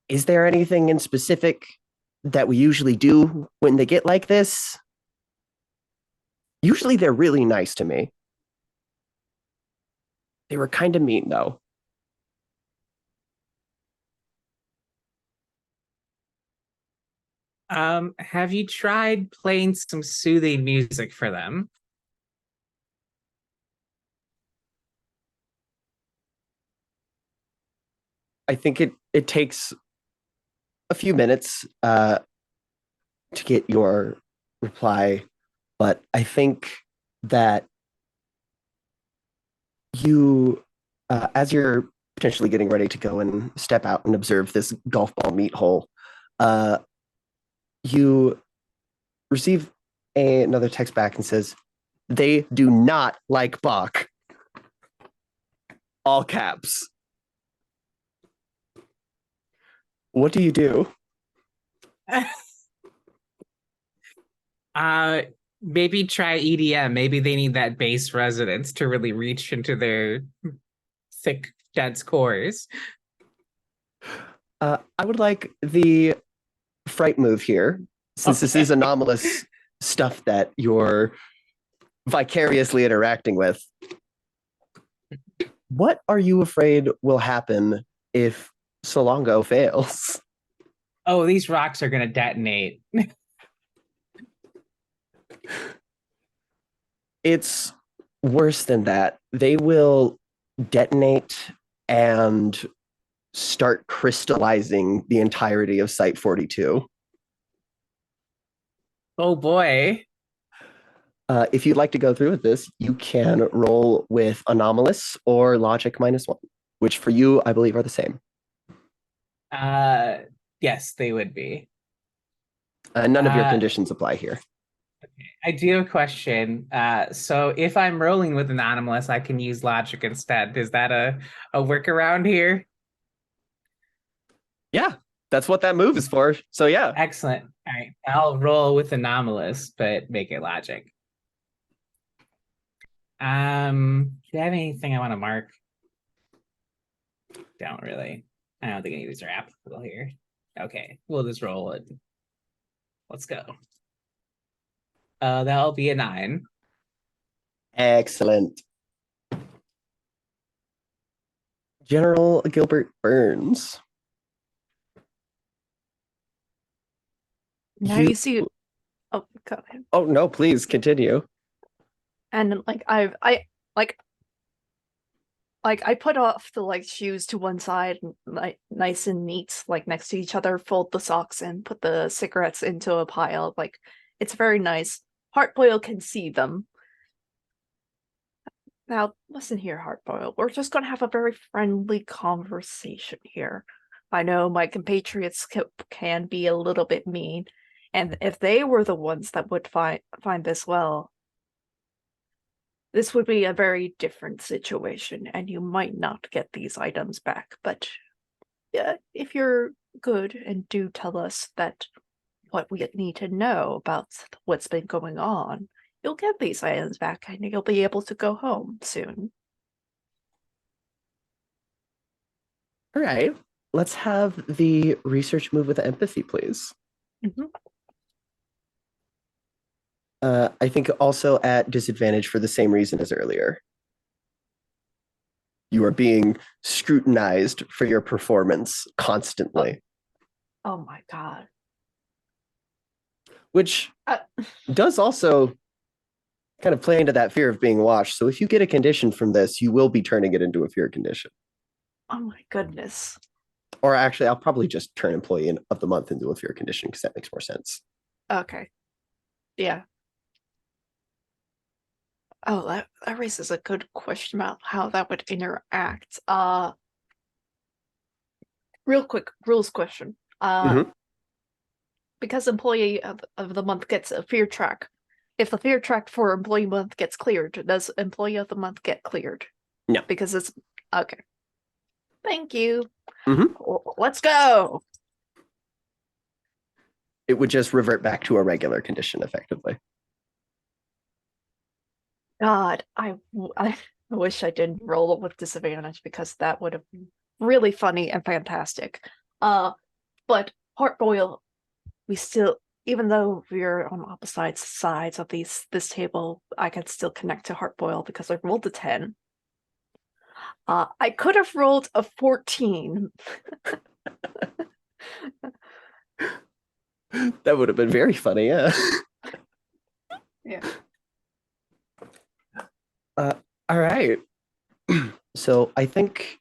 Is there anything in specific that we usually do when they get like this? Usually they're really nice to me. They were kind of mean, though." Have you tried playing some soothing music for them? I think it takes a few minutes to get your reply, but I think that you, as you're potentially getting ready to go and step out and observe this golf ball meat hole, you receive another text back and says, "They do not like Bach." All caps. What do you do? Maybe try EDM. Maybe they need that bass resonance to really reach into their thick, dense cores. I would like the fright move here, since this is Okay. anomalous stuff that you're vicariously interacting with. What are you afraid will happen if Solongo fails? Oh, these rocks are gonna detonate. It's worse than that. They will detonate and start crystallizing the entirety of Site 42. Oh boy. If you'd like to go through with this, you can roll with anomalous or logic -1, which for you, I believe, are the same. Yes, they would be. None of your conditions apply here. I do have a question. So if I'm rolling with an anomalous, I can use logic instead. Is that a workaround here? Yeah, that's what that move is for. So yeah. Excellent. All right. I'll roll with anomalous, but make it logic. Do you have anything I want to mark? Don't really. I don't think any of these are applicable here. Okay, we'll just roll it. Let's go. That'll be a 9. Excellent. General Gilbert Burns. Now you see. Oh, go ahead. Oh no, please continue. And like I put off the like shoes to one side, and, like nice and neat, like next to each other. Fold the socks and put the cigarettes into a pile. Like it's very nice. Heartboil can see them. Now listen here, Heartboil. We're just gonna have a very friendly conversation here. I know my compatriots can be a little bit mean, and if they were the ones that would find this, well, this would be a very different situation, and you might not get these items back. But yeah, if you're good and do tell us that what we need to know about what's been going on, you'll get these items back, and you'll be able to go home soon. All right. Let's have the research move with empathy, please. Mhm. I think also at disadvantage for the same reason as earlier. You are being scrutinized for your performance constantly, Oh my god. which Uh, does also kind of play into that fear of being watched. So if you get a condition from this, you will be turning it into a fear condition. oh my goodness. Or actually, I'll probably just turn employee of the month into a fear condition because that makes more sense. Okay. Yeah. Oh, that raises a good question about how that would interact. Real quick, rules question. Mhm. Because employee of the month gets a fear track, if the fear track for employee month gets cleared, does employee of the month get cleared? No. Because it's okay. Thank you. Mhm. Let's go. It would just revert back to a regular condition effectively. God, I wish I didn't roll with disadvantage because that would have been really funny and fantastic. But Heartboil, we still, even though we're on opposite sides of this table, I can still connect to Heartboil because I rolled a 10. I could have rolled a 14. That would have been very funny, yeah. Yeah. All right. So I think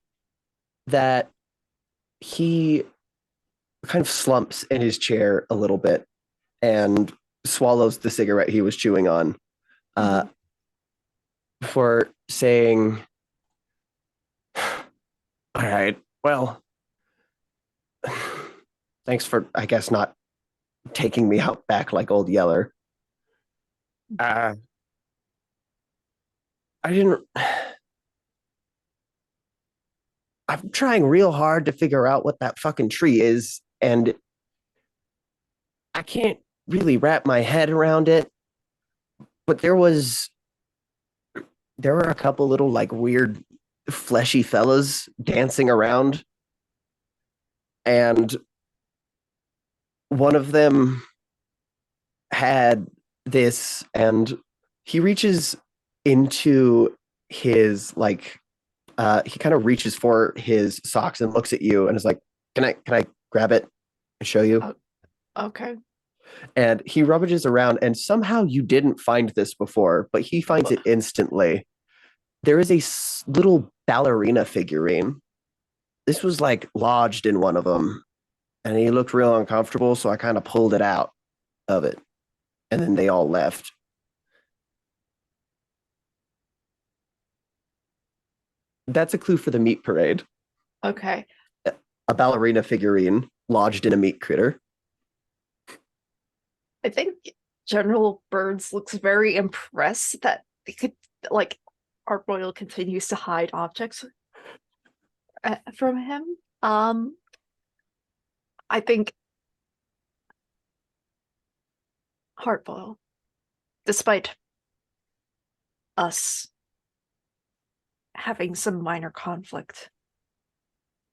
that he kind of slumps in his chair a little bit and swallows the cigarette he was chewing on before saying, all right, well, thanks for, I guess, not taking me out back like old Yeller. I didn't. I'm trying real hard to figure out what that fucking tree is, and I can't really wrap my head around it. But there were a couple little like weird fleshy fellas dancing around, and one of them had this, and he reaches into his like he kind of reaches for his socks and looks at you and is like, can I grab it and show you? Okay. And he rummages around, and somehow you didn't find this before, but he finds it instantly. There is a little ballerina figurine. This was like lodged in one of them, and he looked real uncomfortable, so I kind of pulled it out of it, and then they all left. That's a clue for the meat parade. Okay. A ballerina figurine lodged in a meat critter. I think General Burns looks very impressed that he could, like, Heartboil continues to hide objects from him. I think Heartboil, despite us having some minor conflict,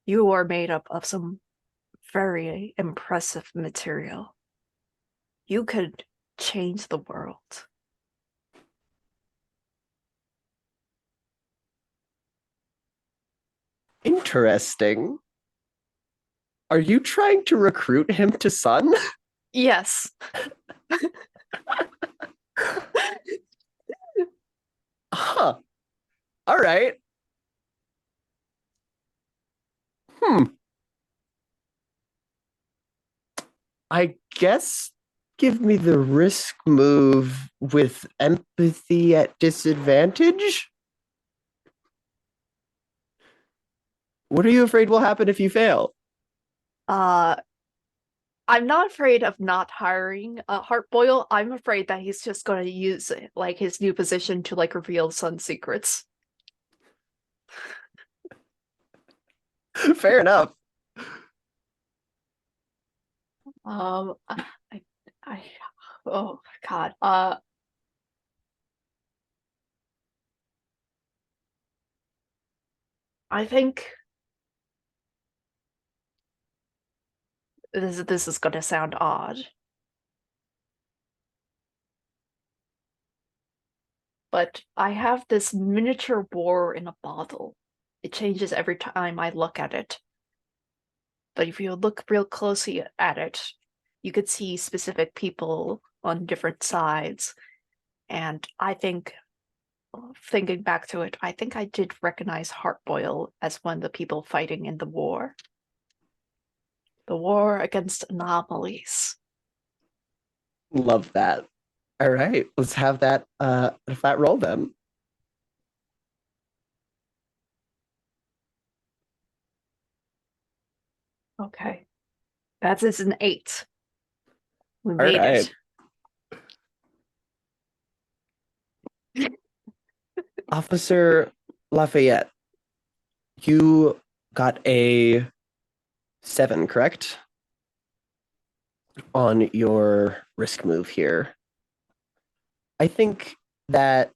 you are made up of some very impressive material. You could change the world. Interesting. Are you trying to recruit him to Sun? Yes. Huh. All right. I guess give me the risk move with empathy at disadvantage. What are you afraid will happen if you fail? I'm not afraid of not hiring Heartboil. I'm afraid that he's just going to use it, like his new position to like reveal Sun secrets. Fair enough. I oh God. I think this is going to sound odd, but I have this miniature war in a bottle. It changes every time I look at it. But if you look real closely at it, you could see specific people on different sides. And I think, thinking back to it, I think I did recognize Heartboil as one of the people fighting in the war. The war against anomalies. Love that. All right, let's have that flat roll then. Okay. That is an 8. We All made right. it. Officer Lafayette, you got a 7, correct? On your risk move here. I think that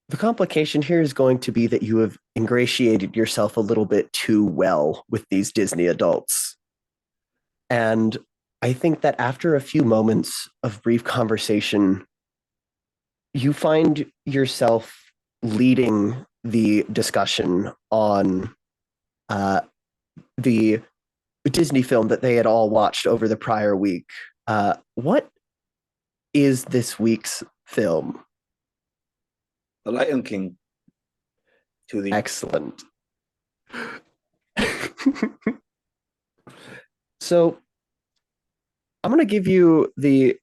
the complication here is going to be that you have ingratiated yourself a little bit too well with these Disney adults. And I think that after a few moments of brief conversation, you find yourself leading the discussion on the Disney film that they had all watched over the prior week. What is this week's film? The Lion King. To the Excellent. So I'm going to give you the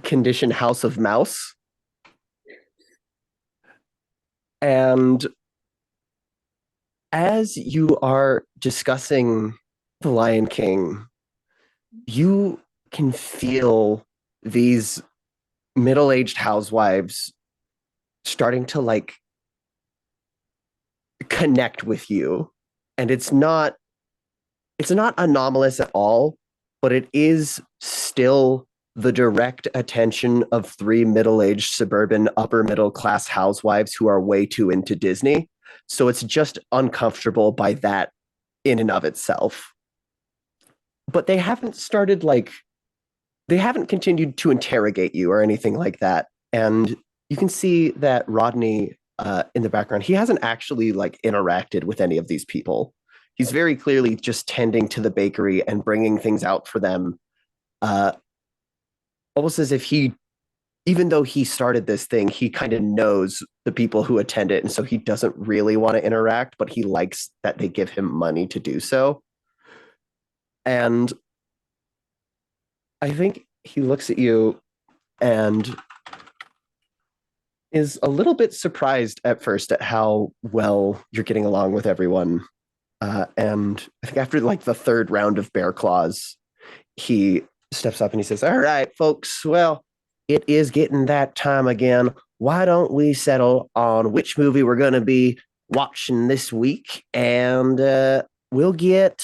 condition House of Mouse. And as you are discussing The Lion King, you can feel these middle-aged housewives starting to like connect with you. And it's not anomalous at all, but it is still the direct attention of 3 middle-aged suburban upper middle class housewives who are way too into Disney. So it's just uncomfortable by that in and of itself. But they haven't continued to interrogate you or anything like that. And you can see that Rodney in the background, he hasn't actually like interacted with any of these people. He's very clearly just tending to the bakery and bringing things out for them, almost as if even though he started this thing, he kind of knows the people who attend it. And so he doesn't really want to interact, but he likes that they give him money to do so. And I think he looks at you and is a little bit surprised at first at how well you're getting along with everyone. And I think after like the 3rd round of bear claws, he steps up and he says, "All right, folks, well, it is getting that time again. Why don't we settle on which movie we're going to be watching this week? And we'll get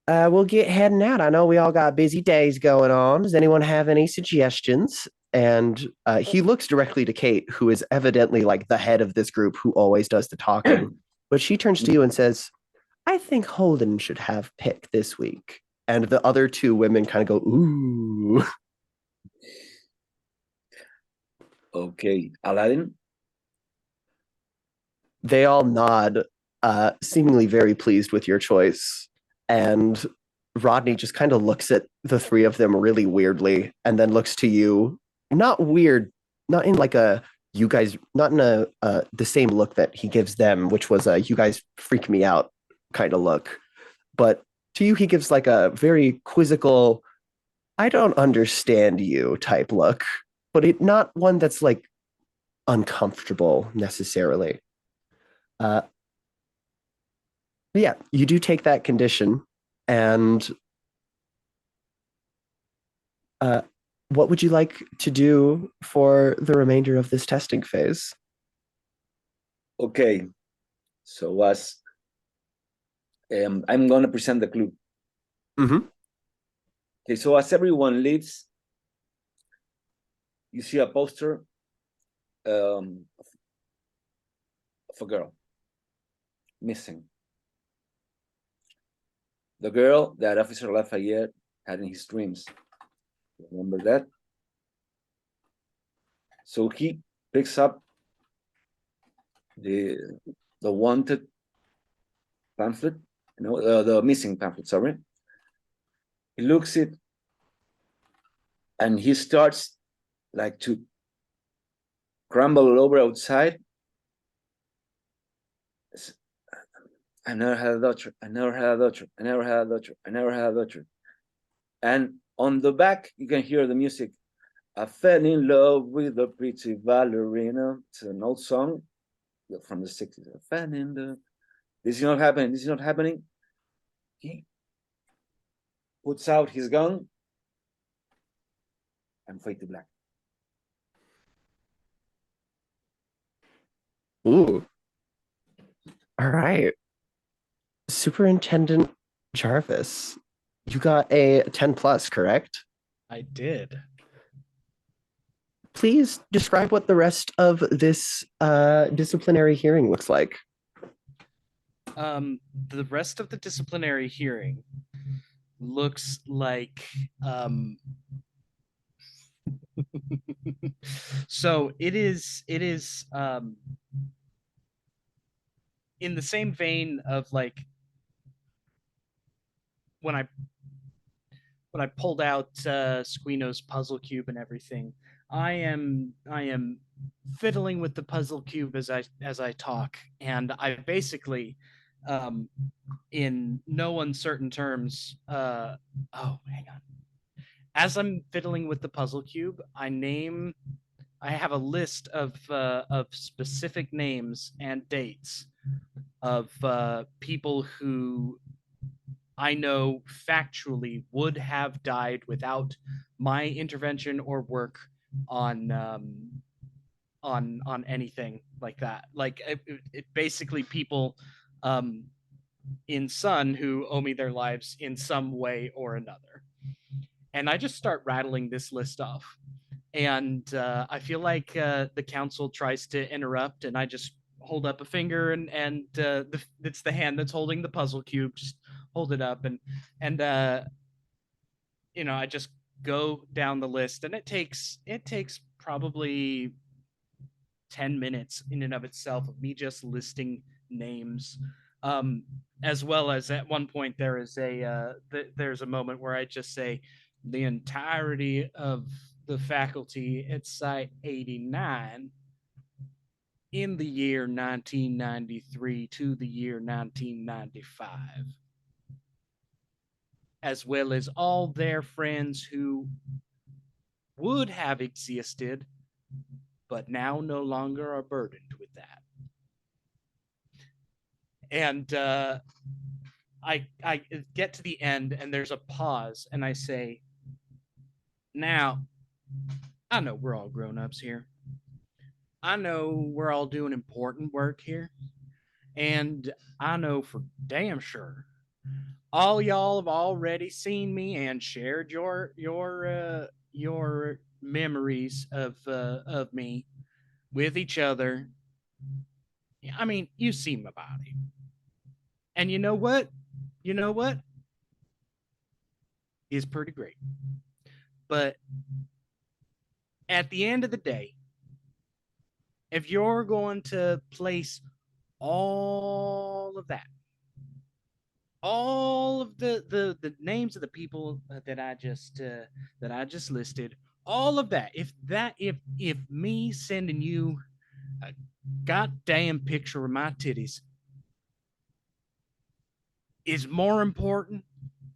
heading out. I know we all got busy days going on. Does anyone have any suggestions?" And he looks directly to Kate, who is evidently like the head of this group who always does the talking. But she turns to you and says, "I think Holden should have pick this week." And the other 2 women kind of go, "Ooh." Okay, Aladdin. They all nod, seemingly very pleased with your choice. And Rodney just kind of looks at the three of them really weirdly and then looks to you. Not weird, not in like a you guys, not in a the same look that he gives them, which was a you guys freak me out kind of look. But to you, he gives like a very quizzical, I don't understand you type look, but not one that's like uncomfortable necessarily. Uh, yeah, you do take that condition, and what would you like to do for the remainder of this testing phase? Okay, so as I'm gonna present the clue. Mm-hmm. Okay, so as everyone leaves, you see a poster of a girl missing. The girl that Officer Lafayette had in his dreams. Remember that? So he picks up the wanted pamphlet, the missing pamphlet, sorry. He looks it and he starts like to crumble over outside. I never had a daughter. I never had a daughter. I never had a daughter. I never had a daughter. And on the back, you can hear the music. I fell in love with a pretty ballerina. It's an old song from the 60s. I fell in love. This is not happening. This is not happening. He puts out his gun and fade to black. Ooh. All right. Superintendent Jarvis, you got a 10 plus, correct? I did. Please describe what the rest of this disciplinary hearing looks like. The rest of the disciplinary hearing looks like so it is in the same vein of like when I pulled out Squino's puzzle cube and everything. I am fiddling with the puzzle cube as I talk, and I basically in no uncertain terms oh, hang on. As I'm fiddling with the puzzle cube, I have a list of specific names and dates of people who I know factually would have died without my intervention or work on anything like that. Like it basically people in Sun who owe me their lives in some way or another. And I just start rattling this list off. And I feel like the council tries to interrupt, and I just hold up a finger, and it's the hand that's holding the puzzle cube. Just hold it up, and I just go down the list, and it takes probably 10 minutes in and of itself of me just listing names. As well as at one point there's a moment where I just say the entirety of the faculty at Site 89 in the year 1993 to the year 1995, as well as all their friends who would have existed, but now no longer are burdened with that. And I get to the end, and there's a pause, and I say, now, I know we're all grown-ups here. I know we're all doing important work here. And I know for damn sure all y'all have already seen me and shared your memories of me with each other. I mean, you see my body. And you know what? You know what? It's pretty great. But at the end of the day, if you're going to place all of that, all of the names of the people that I just listed, all of that, if me sending you a goddamn picture of my titties is more important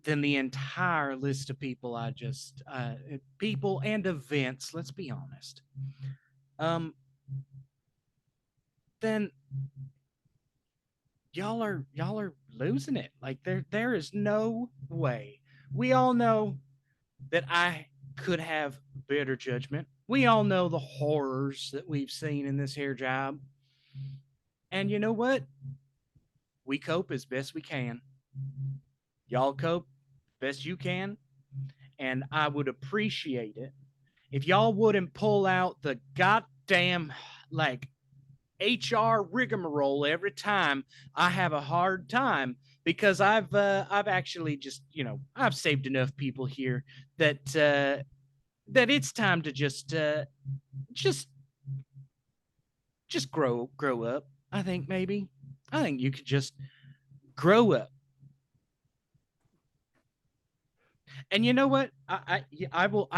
than the entire list of people people and events, let's be honest, then y'all are losing it. Like there is no way. We all know that I could have better judgment. We all know the horrors that we've seen in this here job. And you know what? We cope as best we can. Y'all cope best you can. And I would appreciate it if y'all wouldn't pull out the goddamn like HR rigmarole every time I have a hard time, because I've actually just, I've saved enough people here that that it's time to just grow up. I think you could just grow up. And you know what? I will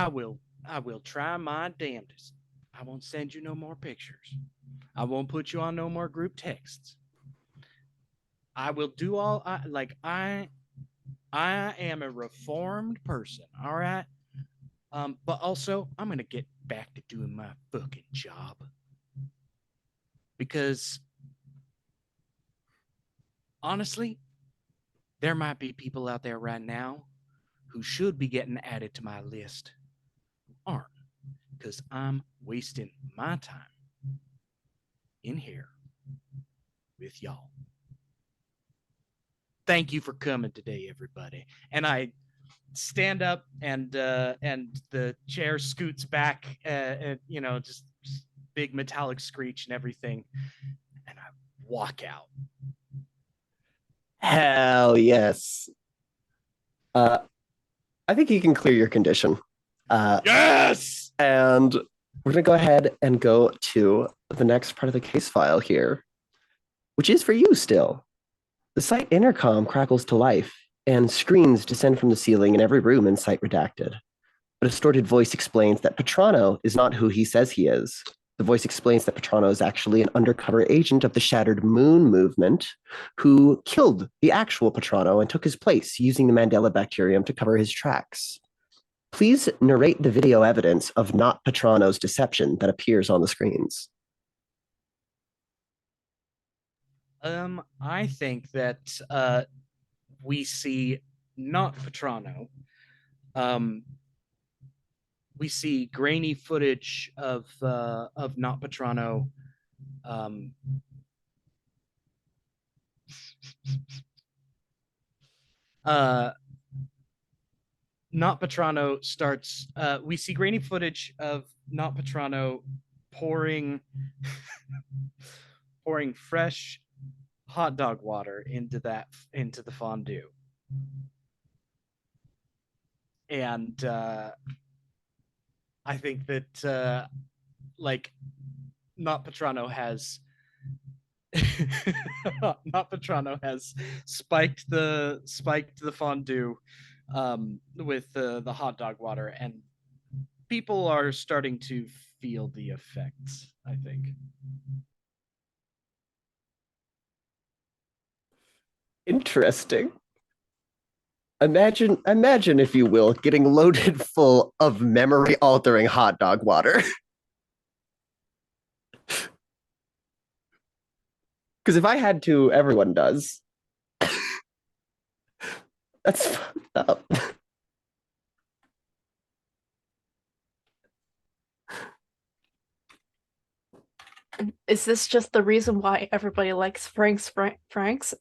try my damnedest. I won't send you no more pictures. I won't put you on no more group texts. I will do all I am a reformed person, all right? But also I'm gonna get back to doing my fucking job. Because honestly, there might be people out there right now who should be getting added to my list who aren't, because I'm wasting my time in here with y'all. Thank you for coming today, everybody. And I stand up, and the chair scoots back, just big metallic screech and everything, and I walk out. Hell yes. I think you can clear your condition. Yes! And we're going to go ahead and go to the next part of the case file here, which is for you still. The site intercom crackles to life, and screens descend from the ceiling in every room in Site Redacted. A distorted voice explains that Petrano is not who he says he is. The voice explains that Petrano is actually an undercover agent of the Shattered Moon movement who killed the actual Petrano and took his place using the Mandela bacterium to cover his tracks. Please narrate the video evidence of not Petrano's deception that appears on the screens. I think that we see not Petrano. We see grainy footage of not Petrano. Not Petrano starts. We see grainy footage of not Petrano pouring fresh hot dog water into the fondue, and I think that not Petrano has not Petrano has spiked the fondue with the hot dog water, and people are starting to feel the effects, I think. Interesting. Imagine, if you will, getting loaded full of memory-altering hot dog water. Because if I had to, everyone does. That's fucked up. Is this just the reason why everybody likes Frank's?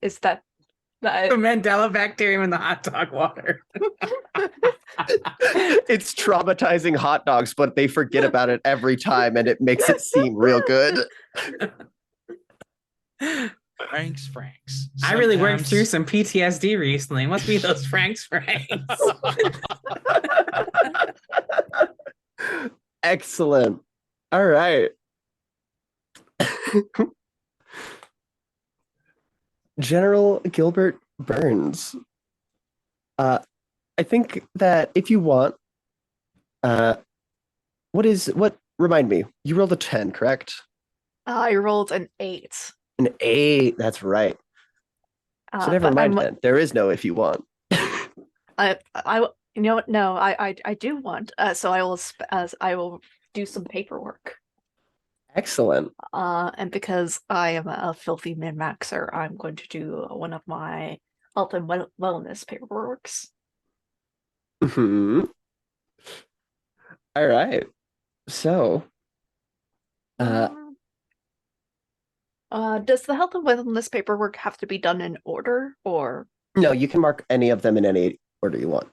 Is that The Mandela bacterium in the hot dog water. It's traumatizing hot dogs, but they forget about it every time, and it makes it seem real good. Franks. I really worked Sometimes- through some PTSD recently. Must be those Franks. Excellent. All right. General Gilbert Burns. I think that if you want, what? Remind me, you rolled a 10, correct? I rolled an 8. An 8. That's right. So never But mind then. There is no if you want. you know what? No, I do want. So I will do some paperwork. Excellent. And because I am a filthy min-maxer, I'm going to do one of my health and wellness paperworks. Hmm. All right. So, does the health and wellness paperwork have to be done in order, or no, you can mark any of them in any order you want.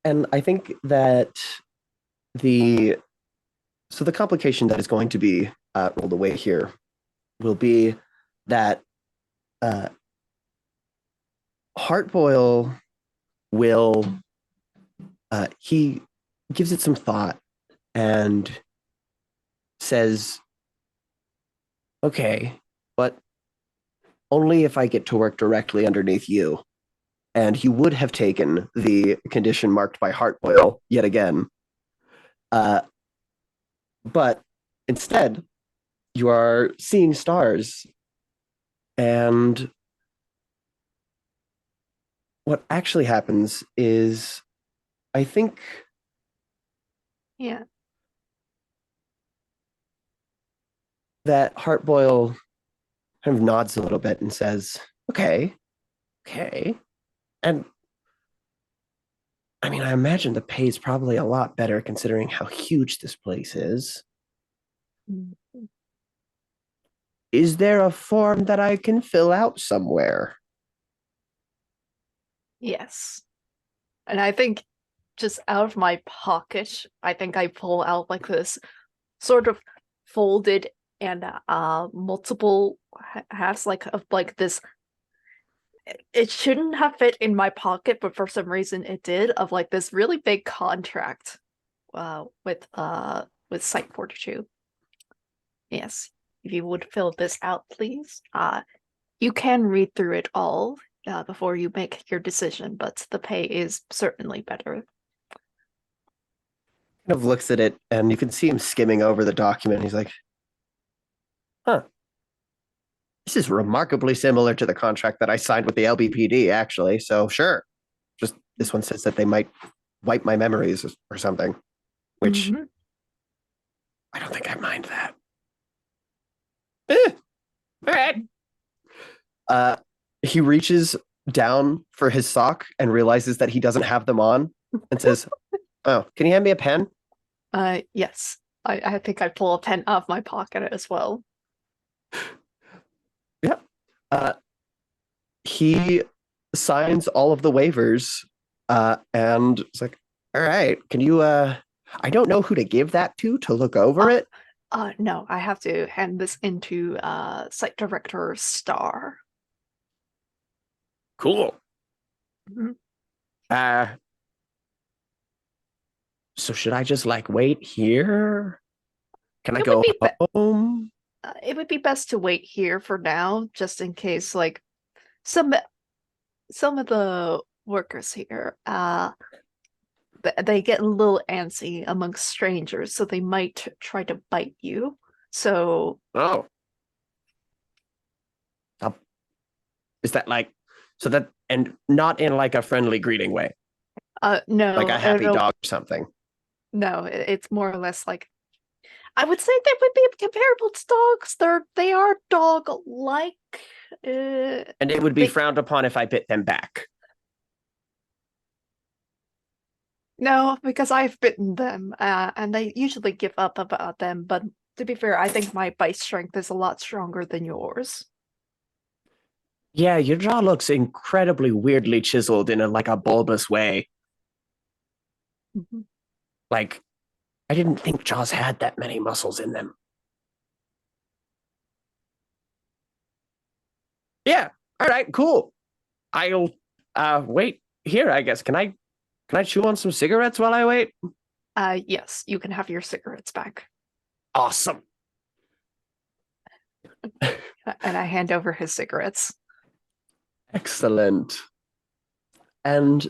And I think that the complication that is going to be rolled away here will be that Heartboil will he gives it some thought and says, okay, but only if I get to work directly underneath you. And he would have taken the condition marked by Heartboil yet again. But instead, you are seeing stars. And what actually happens is, I think... Yeah. That Heartboil kind of nods a little bit and says, okay. And I mean, I imagine the pay is probably a lot better considering how huge this place is. Mm-hmm. Is there a form that I can fill out somewhere? Yes. And I think just out of my pocket, I think I pull out like this sort of folded and multiple has like this. It shouldn't have fit in my pocket, but for some reason it did, of like this really big contract with Site 42. Yes, if you would fill this out, please. You can read through it all before you make your decision, but the pay is certainly better. Kind of looks at it, and you can see him skimming over the document. He's like, huh. This is remarkably similar to the contract that I signed with the LBPD, actually. So sure. Just this one says that they might wipe my memories or something, which I don't think I mind that. All right. He reaches down for his sock and realizes that he doesn't have them on and says, oh, can you hand me a pen? Yes. I think I pull a pen out of my pocket as well. Yeah. He signs all of the waivers and it's like, all right, can you I don't know who to give that to look over it. No, I have to hand this into Site Director Star. Cool. Mm-hmm. So should I just like wait here? Can I go home? It would be best to wait here for now, just in case like some of the workers here they get a little antsy amongst strangers, so they might try to bite you. So is that like so that, and not in like a friendly greeting way? No, like a happy dog or something? No, it's more or less like, I would say they would be comparable to dogs. They are dog-like. And it would be frowned upon if I bit them back. No, because I've bitten them, and they usually give up about them. But to be fair, I think my bite strength is a lot stronger than yours. Yeah, your jaw looks incredibly weirdly chiseled in like a bulbous way. Mm-hmm. Like, I didn't think jaws had that many muscles in them. Yeah. All right, cool. I'll wait here, I guess. Can I chew on some cigarettes while I wait? Yes, you can have your cigarettes back. Awesome. And I hand over his cigarettes. Excellent. And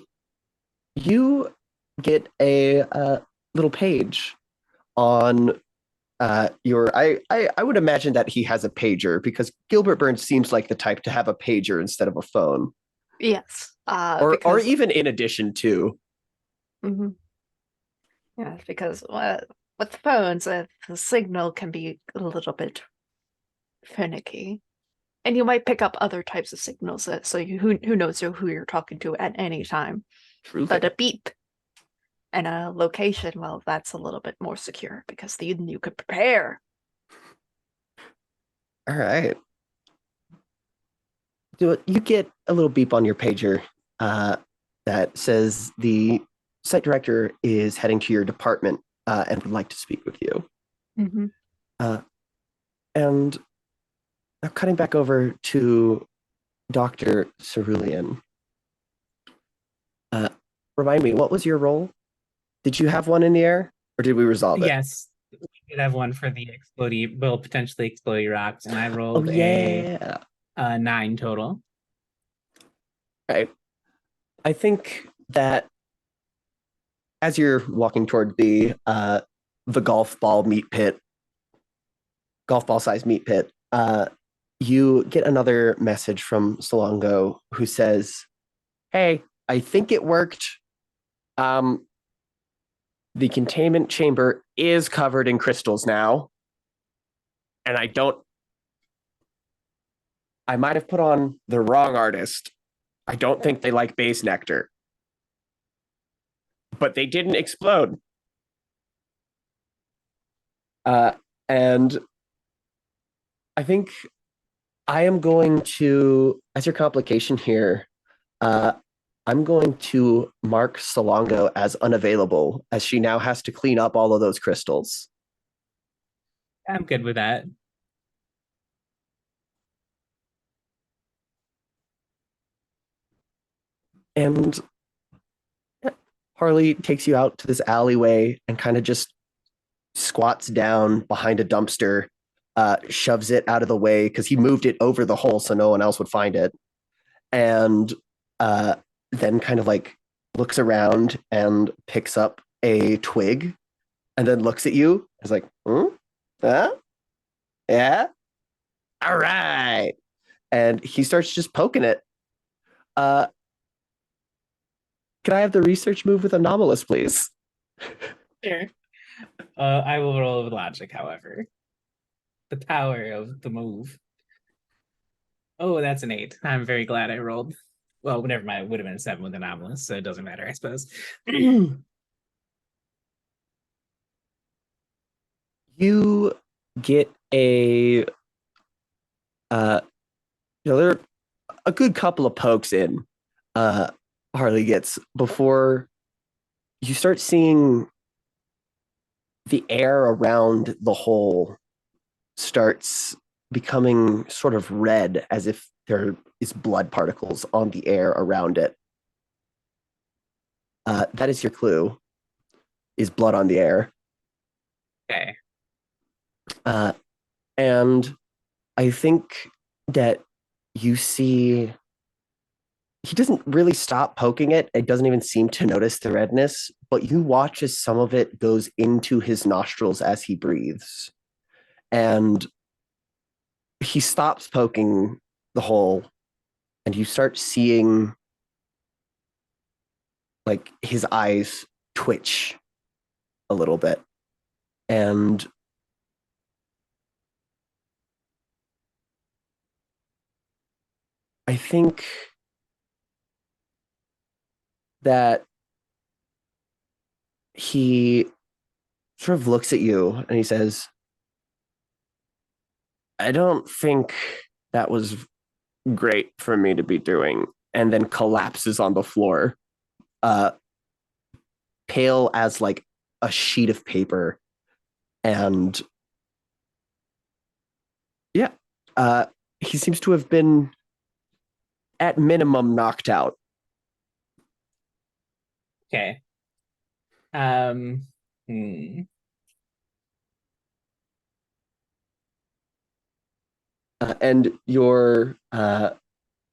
you get a little page on your I would imagine that he has a pager because Gilbert Burns seems like the type to have a pager instead of a phone. Yes. Or Because, even in addition to. Mhm. Yeah, because with phones, the signal can be a little bit finicky. And you might pick up other types of signals, so who knows who you're talking to at any time. Truly. But a beep and a location, well, that's a little bit more secure because then you could prepare. All right. You get a little beep on your pager that says the site director is heading to your department and would like to speak with you. Mm-hmm. And now cutting back over to Dr. Cerulean. Remind me, what was your role? Did you have one in the air, or did we resolve it? Yes, we did have one for the explodey, well, potentially explodey rocks, and I Oh rolled yeah. a 9 total. Right. I think that as you're walking toward the golf ball sized meat pit, you get another message from Solongo who says, "Hey, I think it worked. The containment chamber is covered in crystals now, and I might have put on the wrong artist. I don't think they like base nectar, but they didn't explode." And I think I am going to, as your complication here, I'm going to mark Solongo as unavailable, as she now has to clean up all of those crystals. I'm good with that. And Harley takes you out to this alleyway and kind of just squats down behind a dumpster, shoves it out of the way because he moved it over the hole so no one else would find it. And then kind of like looks around and picks up a twig and then looks at you. It's like, yeah, all right. And he starts just poking it. Can I have the research move with anomalous, please? Sure. I will roll with logic, however. The power of the move. Oh, that's an 8. I'm very glad I rolled. Well, never mind. It would have been a 7 with anomalous, so it doesn't matter, I suppose. You get a there are a good couple of pokes in Harley gets before you start seeing the air around the hole starts becoming sort of red, as if there is blood particles on the air around it. That is your clue, is blood on the air. Okay. And I think that you see he doesn't really stop poking it. It doesn't even seem to notice the redness, but you watch as some of it goes into his nostrils as he breathes. And he stops poking the hole, and you start seeing like his eyes twitch a little bit. And I think that he sort of looks at you and he says, "I don't think that was great for me to be doing," and then collapses on the floor, uh, pale as like a sheet of paper. And yeah, he seems to have been at minimum knocked out. Okay. Hmm. And your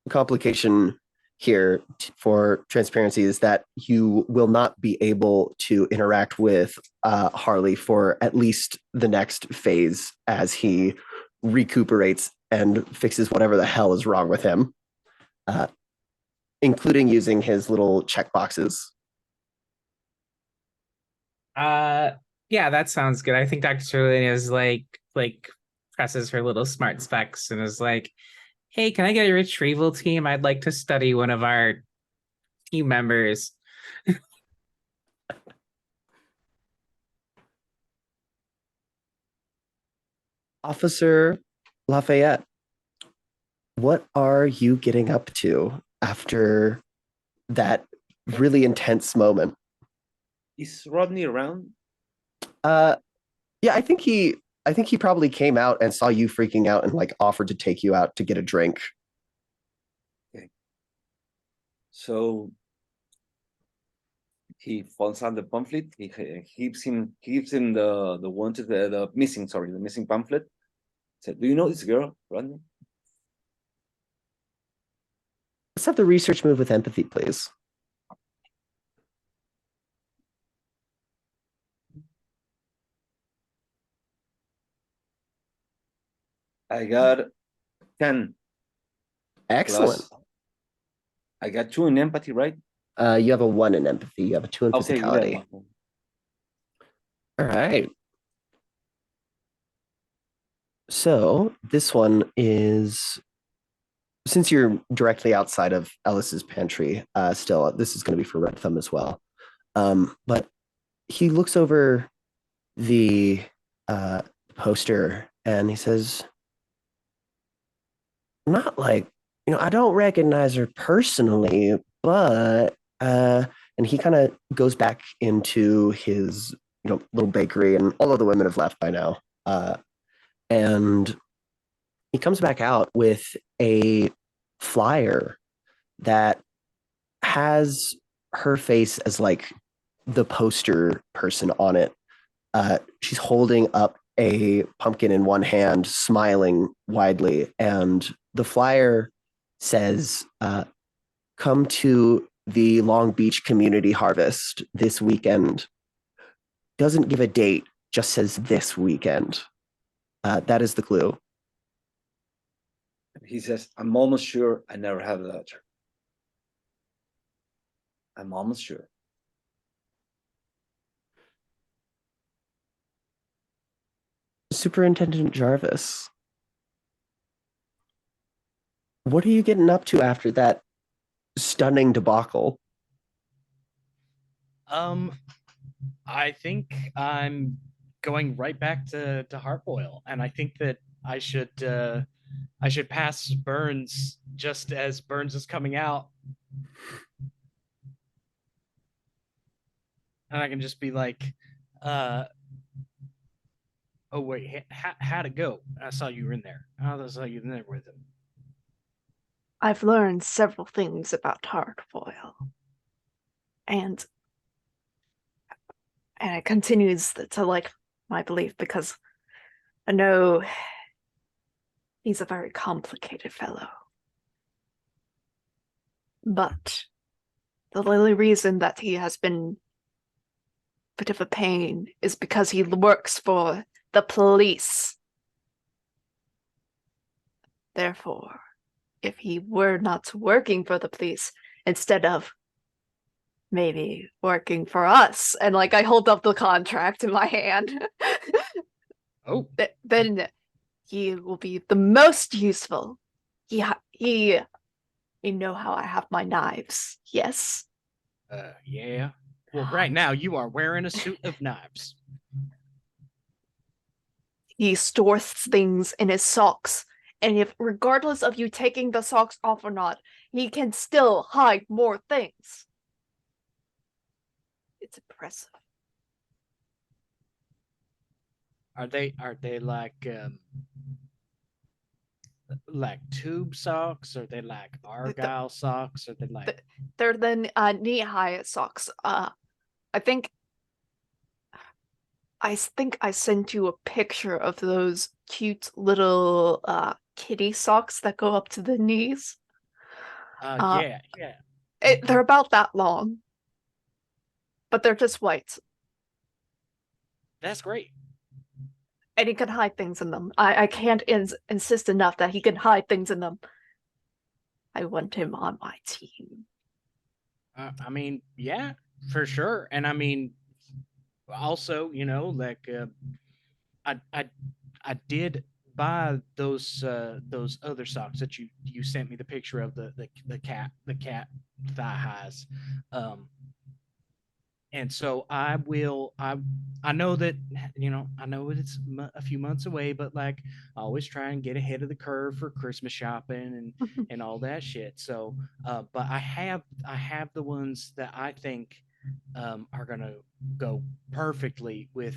complication here for transparency is that you will not be able to interact with Harley for at least the next phase as he recuperates and fixes whatever the hell is wrong with him, including using his little checkboxes. Yeah, that sounds good. I think Dr. Sterling is like presses her little smart specs and is like, hey, can I get a retrieval team? I'd like to study one of our team members. Officer Lafayette, what are you getting up to after that really intense moment? Is Rodney around? Yeah, I think he probably came out and saw you freaking out and like offered to take you out to get a drink. Okay. So he falls on the pamphlet. He gives him the wanted the missing pamphlet. Said, "Do you know this girl, Rodney?" Let's have the research move with empathy, please. I got 10. Excellent. Plus, I got 2 in empathy, right? You have a 1 in empathy. You have a 2 in Okay, physicality. yeah. All right. So this one is, since you're directly outside of Ellis's pantry, still, this is going to be for Red Thumb as well. But he looks over the poster and he says, not like, I don't recognize her personally, but and he kind of goes back into his little bakery, and all of the women have left by now. And he comes back out with a flyer that has her face as like the poster person on it. She's holding up a pumpkin in one hand, smiling widely, and the flyer says, come to the Long Beach Community Harvest this weekend. Doesn't give a date, just says this weekend. That is the clue. He says, "I'm almost sure I never had a letter. I'm almost sure." Superintendent Jarvis, what are you getting up to after that stunning debacle? I think I'm going right back to Heartboil, and I think that I should pass Burns just as Burns is coming out, and I can just be like, "Oh wait, how'd it go? I saw you were in there. I saw you in there with him." I've learned several things about Hardfoil. And it continues to like my belief, because I know he's a very complicated fellow. But the only reason that he has been a bit of a pain is because he works for the police. Therefore, if he were not working for the police, instead of maybe working for us, and like I hold up the contract in my hand, Oh, then he will be the most useful. You know how I have my knives, yes? yeah. Well, right now you are wearing a suit of knives. He stores things in his socks, and if, regardless of you taking the socks off or not, he can still hide more things. It's impressive. Are they like tube socks? Are they like argyle socks? Are they like They're the knee-high socks. I think I sent you a picture of those cute little kitty socks that go up to the knees. Yeah. They're about that long, but they're just white. That's great. And he can hide things in them. I can't insist enough that he can hide things in them. I want him on my team. I mean, yeah, for sure. And I mean, also, like I did buy those other socks that you sent me the picture of the cat thigh highs. And so I know that I know it's a few months away, but like I always try and get ahead of the curve for Christmas shopping and all that shit. So but I have the ones that I think are gonna go perfectly with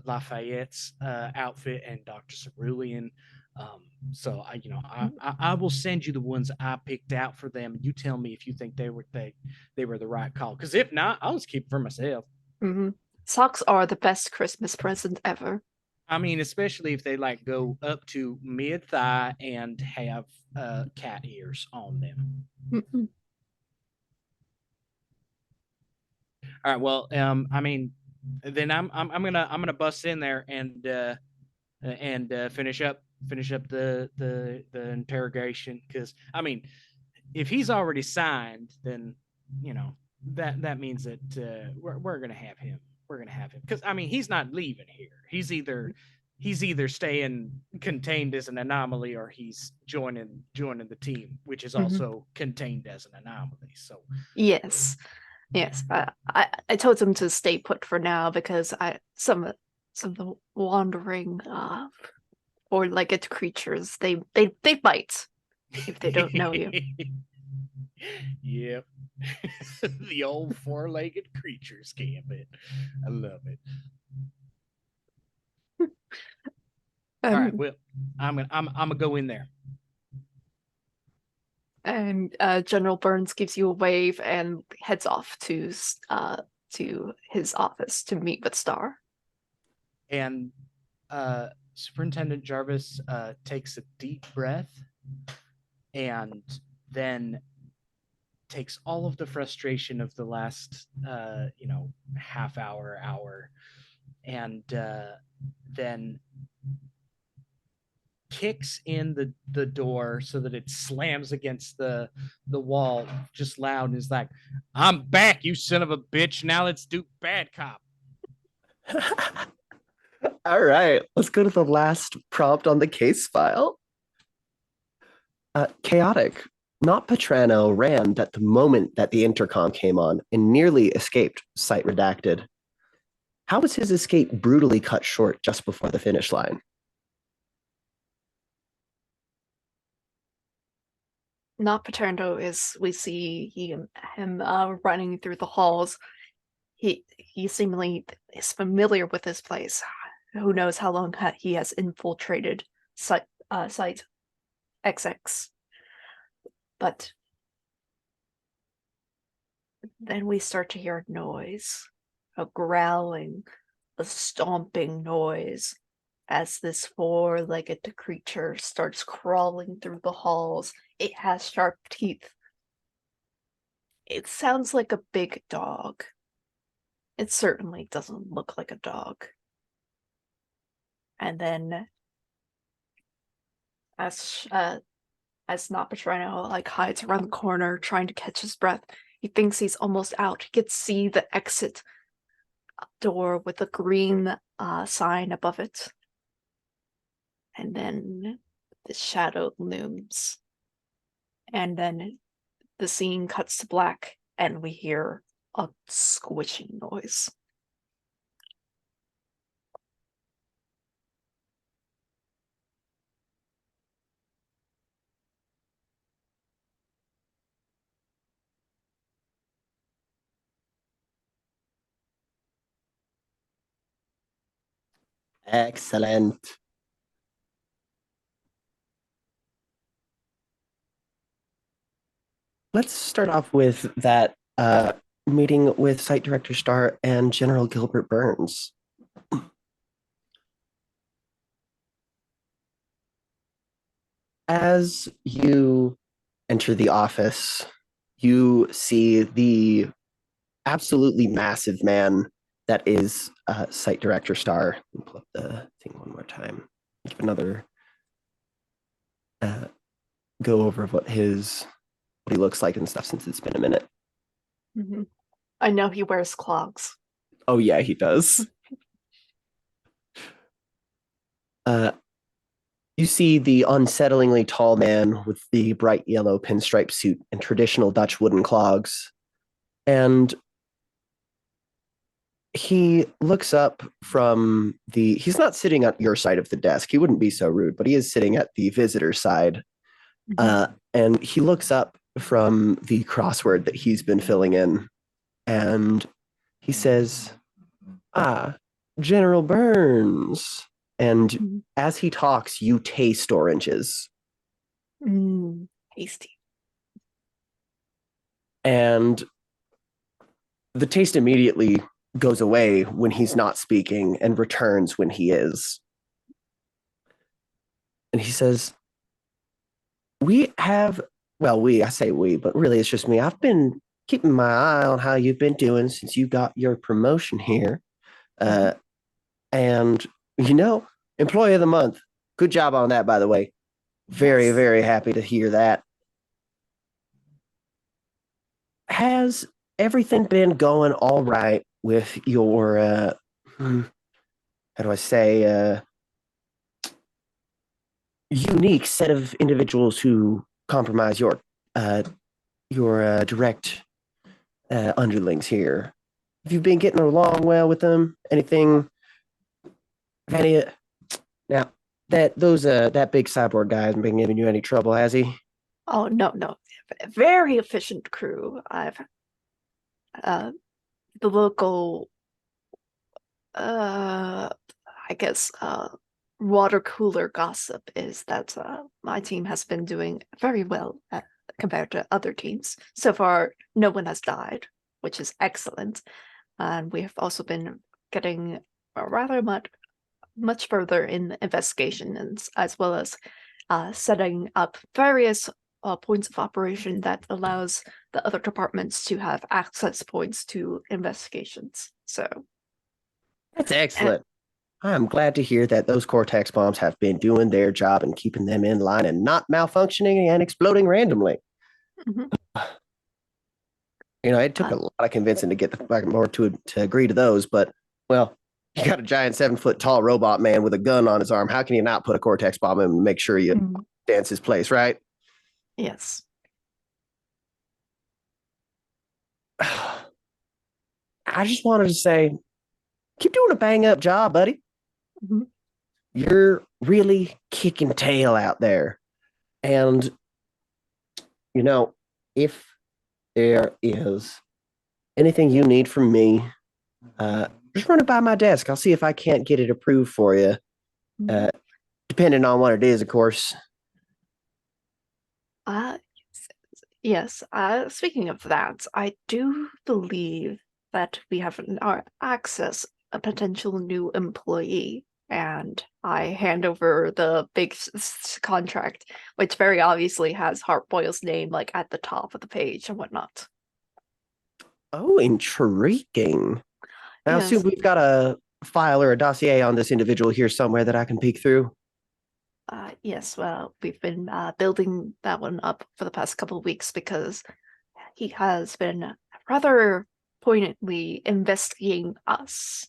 Lafayette's outfit and Dr. Cerulean. So I will send you the ones I picked out for them. You tell me if you think they were the right call. Because if not, I'll just keep it for myself. Mm-hmm. Socks are the best Christmas present ever. I mean, especially if they like go up to mid thigh and have cat ears on them. Mm-hmm. All right. Well, I mean, then I'm gonna bust in there and finish up the interrogation, because I mean, if he's already signed, then that means that we're gonna have him. We're gonna have him, because I mean, he's not leaving here. He's either staying contained as an anomaly, or he's joining the team, which is also contained as an anomaly. So yes. I told him to stay put for now, because some of the wandering four-legged creatures, they bite if they don't know you. Yep. The old four-legged creatures gambit. I love it. All right, well, I'm gonna go in there. And General Burns gives you a wave and heads off to his office to meet with Star. And Superintendent Jarvis takes a deep breath and then takes all of the frustration of the last half hour, and then kicks in the door so that it slams against the wall just loud, and is like, "I'm back, you son of a bitch. Now let's do bad cop." All right, let's go to the last prompt on the case file. Chaotic. Not Petrano ran at the moment that the intercom came on and nearly escaped, site redacted. How was his escape brutally cut short just before the finish line? Not Paterno is, we see him running through the halls. He seemingly is familiar with this place. Who knows how long he has infiltrated site XX. But then we start to hear noise, a growling, a stomping noise, as this four-legged creature starts crawling through the halls. It has sharp teeth. It sounds like a big dog. It certainly doesn't look like a dog. And then, as Not Petrino hides around the corner trying to catch his breath, he thinks he's almost out. He can see the exit door with a green sign above it. And then the shadow looms. And then the scene cuts to black, and we hear a squishing noise. Excellent. Let's start off with that meeting with Site Director Starr and General Gilbert Burns. As you enter the office, you see the absolutely massive man that is Site Director Star. Let me pull up the thing one more time. Give another go over what he looks like and stuff since it's been a minute. Mm-hmm. I know he wears clogs. Oh yeah, he does. You see the unsettlingly tall man with the bright yellow pinstripe suit and traditional Dutch wooden clogs. And he looks up from he's not sitting at your side of the desk. He wouldn't be so rude, but he is sitting at the visitor side. And he looks up from the crossword that he's been filling in. And he says, General Burns. And as he talks, you taste oranges. Tasty. And the taste immediately goes away when he's not speaking and returns when he is. And he says, I say we, but really it's just me. I've been keeping my eye on how you've been doing since you got your promotion here. And, Employee of the Month. Good job on that, by the way. Very, very happy to hear that. Has everything been going all right with your, unique set of individuals who compromise your direct underlings here? Have you been getting along well with them? Anything? Now that big cyborg guy hasn't been giving you any trouble, has he? Oh no, very efficient crew. I've the local, I guess, water cooler gossip is that my team has been doing very well compared to other teams. So far, no one has died, which is excellent. And we have also been getting rather much further in the investigation, as well as setting up various points of operation that allows the other departments to have access points to investigations. So that's excellent. I'm glad to hear that those Cortex bombs have been doing their job and keeping them in line and not malfunctioning and exploding randomly. It took a lot of convincing to get the fucking board to agree to those, but, well, you got a giant 7-foot tall robot man with a gun on his arm. How can you not put a Cortex bomb in and make sure you dance his place, right? Yes. I just wanted to say, keep doing a bang up job, buddy. You're really kicking tail out there. And, if there is anything you need from me, just run it by my desk. I'll see if I can't get it approved for you. Depending on what it is, of course. Yes. Speaking of that, I do believe that we have access a potential new employee, and I hand over the big contract, which very obviously has Heartboil's name like at the top of the page and whatnot. Oh, intriguing. Now, Yes. I assume we've got a file or a dossier on this individual here somewhere that I can peek through. Yes, well, we've been building that one up for the past couple of weeks because he has been rather poignantly investigating us.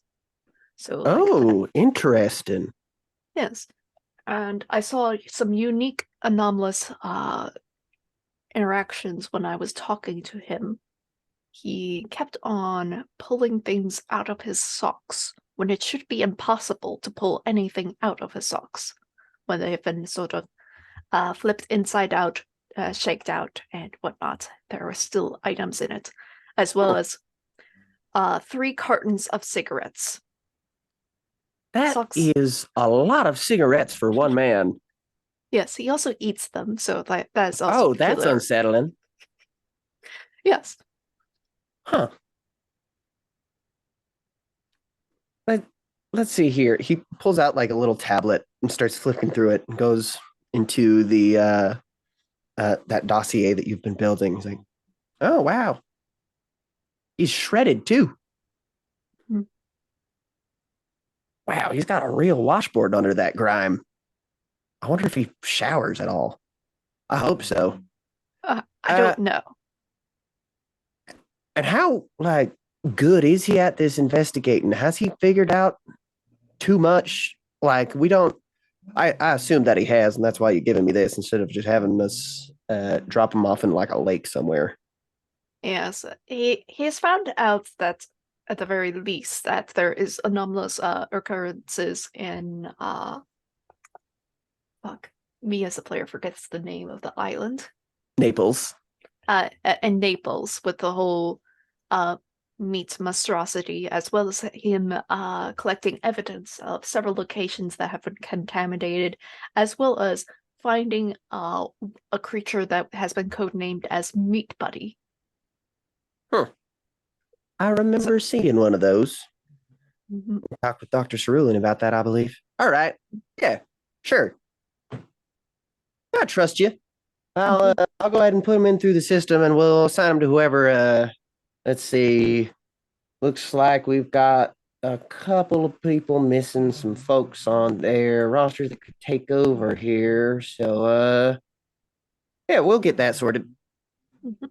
So, interesting. Yes, and I saw some unique anomalous interactions when I was talking to him. He kept on pulling things out of his socks when it should be impossible to pull anything out of his socks, when they have been sort of flipped inside out, shaked out, and whatnot. There are still items in it, as well as 3 cartons of cigarettes. That is a lot of cigarettes for one man. Yes, he also eats them, so that is also that's peculiar. unsettling. Yes. Huh. Let's see here. He pulls out like a little tablet and starts flipping through it and goes, into the that dossier that you've been building. He's like, oh wow, he's shredded too. Hmm. Wow, he's got a real washboard under that grime. I wonder if he showers at all. I hope so. I Uh, don't know. And how like good is he at this investigating? Has he figured out too much? Like we don't. I assume that he has, and that's why you're giving me this instead of just having us drop him off in like a lake somewhere. Yes, he's found out that at the very least that there is anomalous occurrences in fuck, me as a player forgets the name of the island. Naples. In Naples with the whole meat monstrosity, as well as him collecting evidence of several locations that have been contaminated, as well as finding a creature that has been codenamed as Meat Buddy. I remember seeing one of those. Mhm. Talked with Dr. Cerulin about that, I believe. All right. Yeah, sure. I trust you. I'll go ahead and put him in through the system and we'll assign him to whoever let's see. Looks like we've got a couple of people missing, some folks on their roster that could take over here. So yeah, we'll get that sorted. Mhm.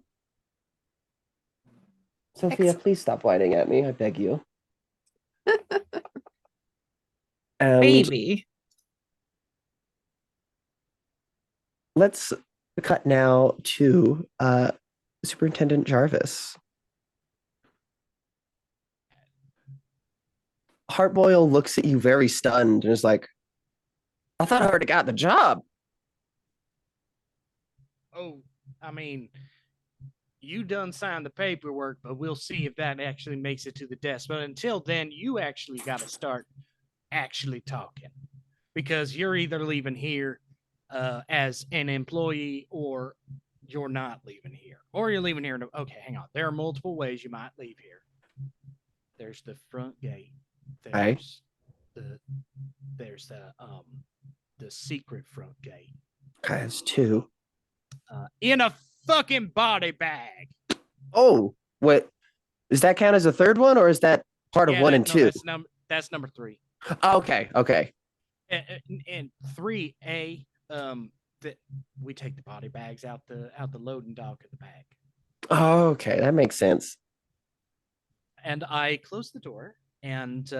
Sophia, please stop whining at me. I beg you. And Baby. let's cut now to Superintendent Jarvis. Heartboil looks at you very stunned and is like, I thought I already got the job. Oh, I mean, you done signed the paperwork, but we'll see if that actually makes it to the desk. But until then, you actually got to start actually talking, because you're either leaving here as an employee, or you're not leaving here, or you're leaving here. Okay, hang on. There are multiple ways you might leave here. There's the front gate. There's there's the secret front gate. Guys, two. In a fucking body bag. Oh, what? Does that count as a third one, or is that part of one and two? That's number 3. Okay, okay. And 3A, that we take the body bags out the loading dock of the bag. Okay, that makes sense. And I close the door, and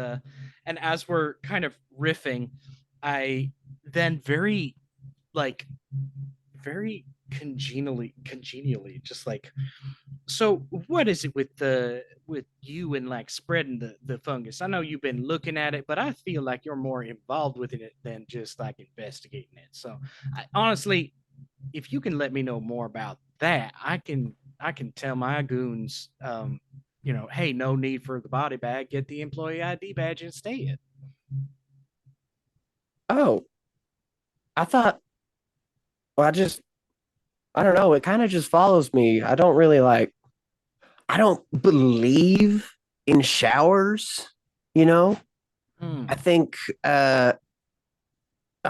as we're kind of riffing, I then very congenially just like, so what is it with you and like spreading the fungus? I know you've been looking at it, but I feel like you're more involved with it than just like investigating it. So honestly, if you can let me know more about that, I can tell my goons, hey, no need for the body bag, get the employee ID badge and stay it. Oh, I thought, well, I don't know. It kind of just follows me. I don't really I don't believe in showers, you know? I think I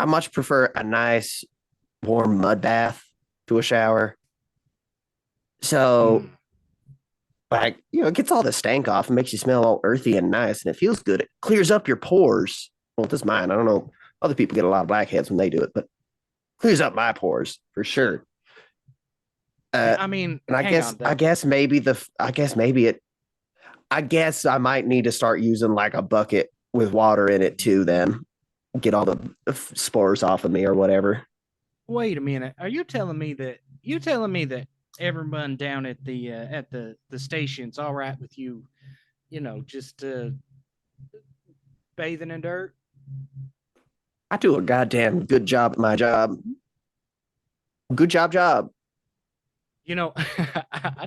much prefer a nice warm mud bath to a shower. So, it gets all the stank off and makes you smell all earthy and nice, and it feels good. It clears up your pores. Well, this is mine. I don't know. Other people get a lot of blackheads when they do it, but clears up my pores for sure. I mean, and I guess I might need to start using like a bucket with water in it too. Then get all the spores off of me or whatever. Wait a minute. Are you telling me that everyone down at the station's all right with you, just bathing in dirt? I do a goddamn good job at my job. Good job. I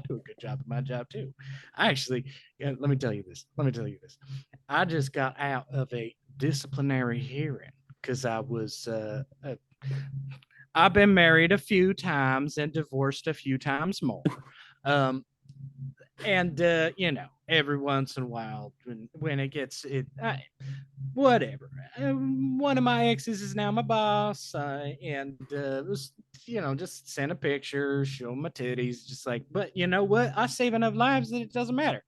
do a good job at my job too. I actually, let me tell you this. I just got out of a disciplinary hearing because I was I've been married a few times and divorced a few times more. Every once in a while when it gets whatever. One of my exes is now my boss, and was, just send a picture, show my titties, just like. But you know what? I save enough lives that it doesn't matter.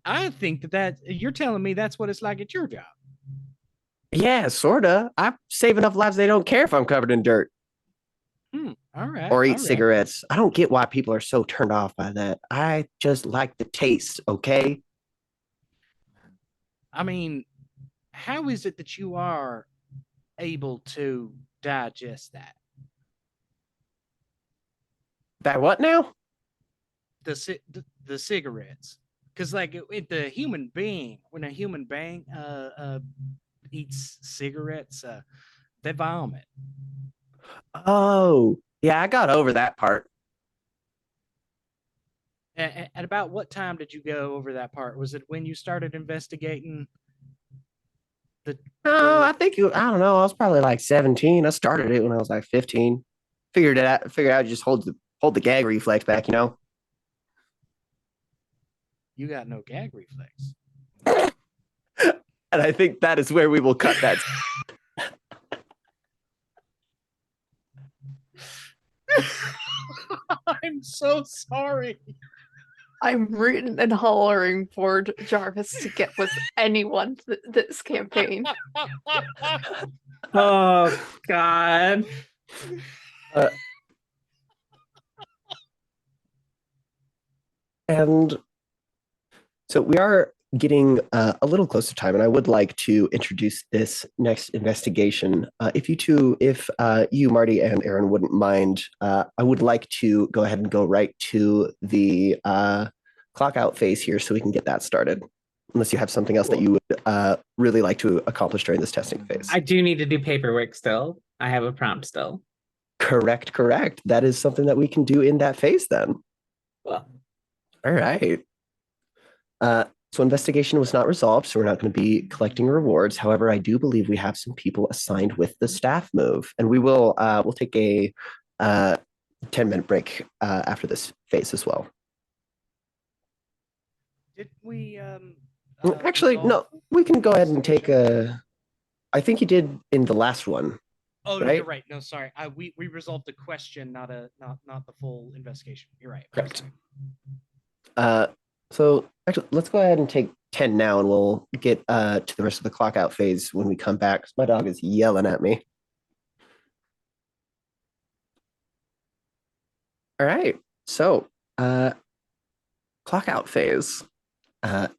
I think that you're telling me that's what it's like at your job. Yeah, sorta. I save enough lives they don't care if I'm covered in dirt All right. or all eat right. cigarettes. I don't get why people are so turned off by that. I just like the taste, okay? I mean, how is it that you are able to digest that? That what now? The cigarettes, because like the human being, when a human being eats cigarettes, they vomit. Oh, yeah, I got over that part. At about what time did you go over that part? Was it when you started investigating the? Oh, I think I don't know. I was probably like 17. I started it when I was like 15. Figured it out. Figured out just hold the gag reflex back, you know. You got no gag reflex. And I think that is where we will cut that. I'm so sorry. I'm rooting and hollering for Jarvis to get with anyone this campaign. Oh God. And so we are getting a little close to time, and I would like to introduce this next investigation. If you, Marty, and Aaron wouldn't mind, I would like to go ahead and go right to the clock out phase here so we can get that started. Unless you have something else that you would really like to accomplish during this testing phase. I do need to do paperwork still. I have a prompt still. Correct. That is something that we can do in that phase then. Well, all right. So investigation was not resolved, so we're not going to be collecting rewards. However, I do believe we have some people assigned with the staff move, and we'll take a 10-minute break after this phase as well. Did we? Actually, no. We can go ahead and take a. I think you did in the last one. Oh, no, right? you're right. No, sorry. We resolved the question, not the full investigation. You're right. Correct. So actually, let's go ahead and take 10 now, and we'll get to the rest of the clock out phase when we come back. My dog is yelling at me. All right. So clock out phase. An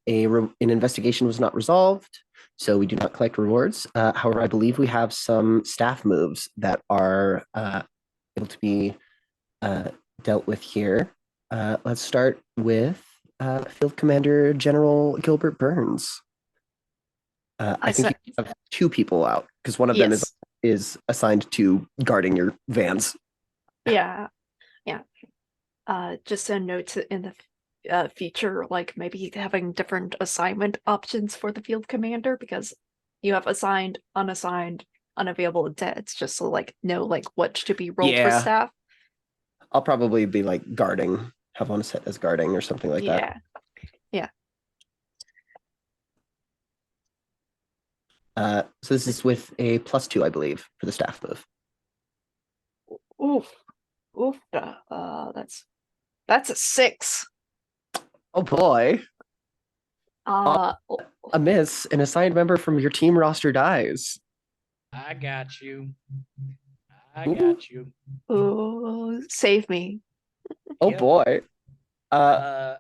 investigation was not resolved, so we do not collect rewards. However, I believe we have some staff moves that are able to be dealt with here. Let's start with Field Commander General Gilbert Burns. I think you have two people out because one of them is assigned to guarding your vans. Yeah. Just a note in the future, like maybe having different assignment options for the field commander, because you have assigned, unassigned, unavailable, and dead. It's just so like know like what to be rolled for staff. I'll probably be like guarding, have one set as guarding or something like that. Yeah. So this is with a +2, I believe, for the staff move. Oof. That's a 6. Oh boy. A miss. An assigned member from your team roster dies. I got you. Oh, save me. Oh boy. Yeah.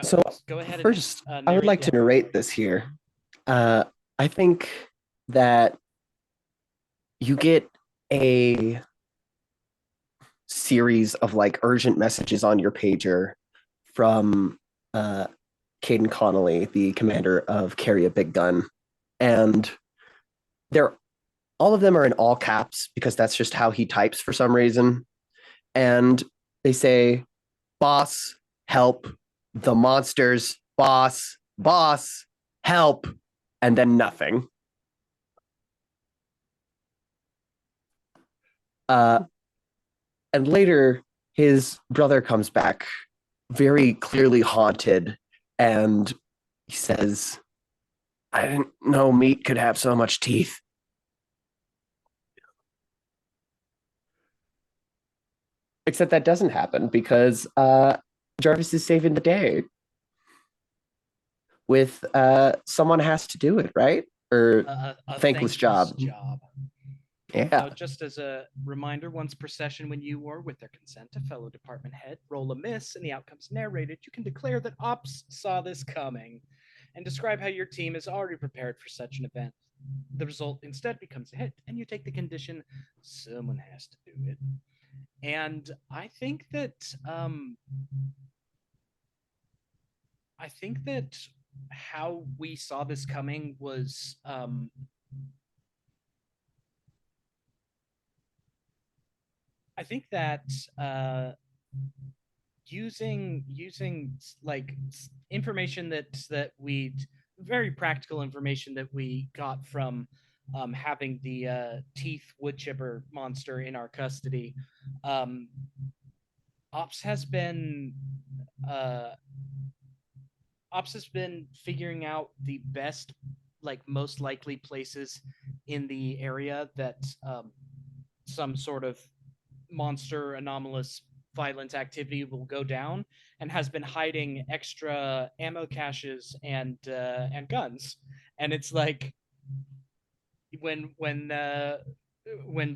So go ahead. First, I would like to narrate this here. I think that you get a series of like urgent messages on your pager from Caden Connolly, the commander of Carry a Big Gun. And all of them are in all caps because that's just how he types for some reason. And they say, "Boss, help, the monsters, boss, help," and then nothing. And later, his brother comes back very clearly haunted, and he says, I didn't know meat could have so much teeth. Except that doesn't happen because Jarvis is saving the day with someone has to do it, right? Or A thankless job. job. Yeah. Now, just as a reminder, once per session, when you or with their consent, a fellow department head roll a miss and the outcome's narrated, you can declare that Ops saw this coming and describe how your team is already prepared for such an event. The result instead becomes a hit, and you take the condition someone has to do it. And I think that how we saw this coming was I think that using like information that we very practical information that we got from having the teeth wood chipper monster in our custody. Ops has been figuring out the best, like most likely places in the area that some sort of monster anomalous violent activity will go down, and has been hiding extra ammo caches and guns. And it's like when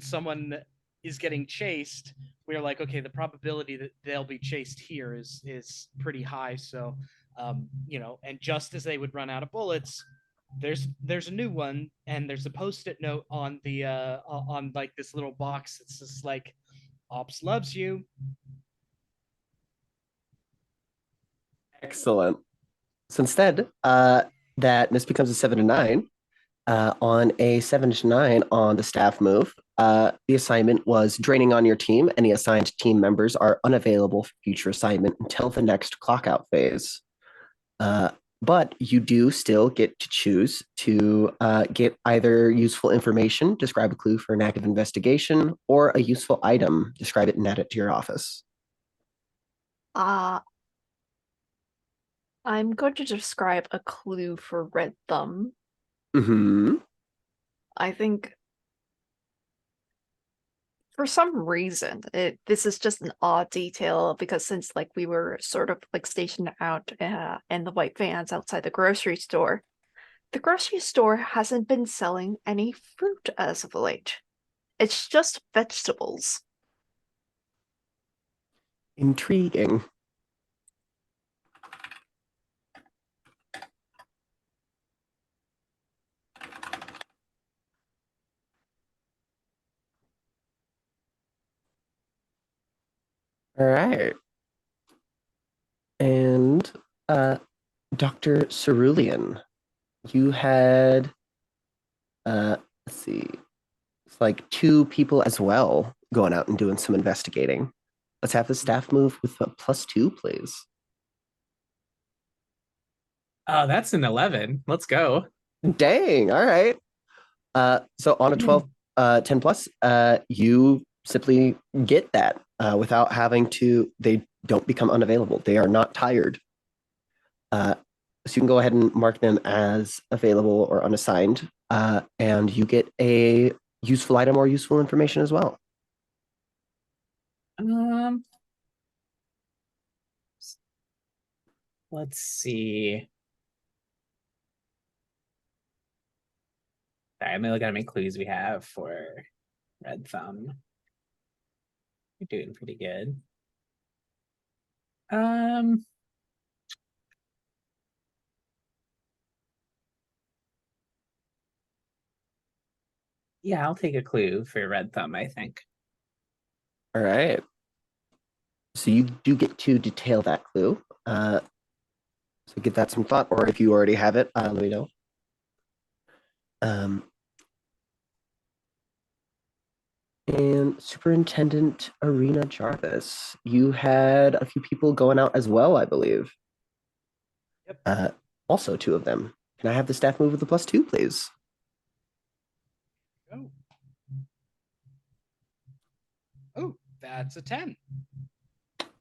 someone is getting chased, we're like, okay, the probability that they'll be chased here is pretty high. So and just as they would run out of bullets, there's a new one, and there's a post-it note on the on like this little box. It's just like, Ops loves you. Excellent. So instead, that this becomes a 7-9. On a 7-9 on the staff move, the assignment was draining on your team. Any assigned team members are unavailable for future assignment until the next clockout phase. But you do still get to choose to get either useful information, describe a clue for an active investigation, or a useful item, describe it and add it to your office. I'm going to describe a clue for Red Thumb. Mm-hmm. I think for some reason this is just an odd detail, because since like we were sort of like stationed out in the white vans outside the grocery store hasn't been selling any fruit as of late. It's just vegetables. Intriguing. All right. And Dr. Cerulean, you had let's see, it's like 2 people as well going out and doing some investigating. Let's have the staff move with a +2, please. Oh, that's an 11. Let's go. Dang, all right. So on a 12, 10 plus, you simply get that without having to, they don't become unavailable. They are not tired. So you can go ahead and mark them as available or unassigned, and you get a useful item or useful information as well. Let's see. Sorry, I'm gonna look at how many clues we have for Red Thumb. You're doing pretty good. Yeah, I'll take a clue for Red Thumb, I think. All right. So you do get to detail that clue. So give that some thought, or if you already have it, let me know. And Superintendent Arena Jarvis, you had a few people going out as well, I believe. Yep. Also 2 of them. Can I have the staff move with the +2, please? Oh. Oh, that's a 10.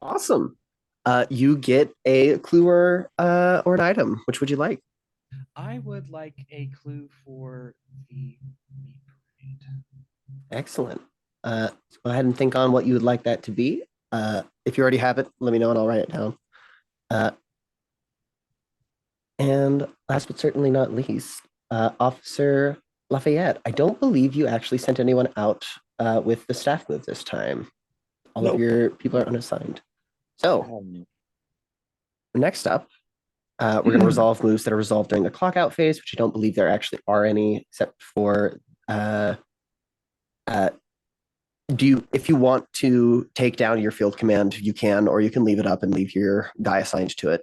Awesome. You get a clue or an item. Which would you like? I would like a clue for the meat parade. Excellent. Go ahead and think on what you would like that to be. If you already have it, let me know and I'll write it down. And last but certainly not least, Officer Lafayette, I don't believe you actually sent anyone out with the staff move this time. All Nope. of your people are unassigned. So next up, we're going to resolve moves that are resolved during the clock out phase, which I don't believe there actually are any, except for if you want to take down your field command, you can, or you can leave it up and leave your guy assigned to it.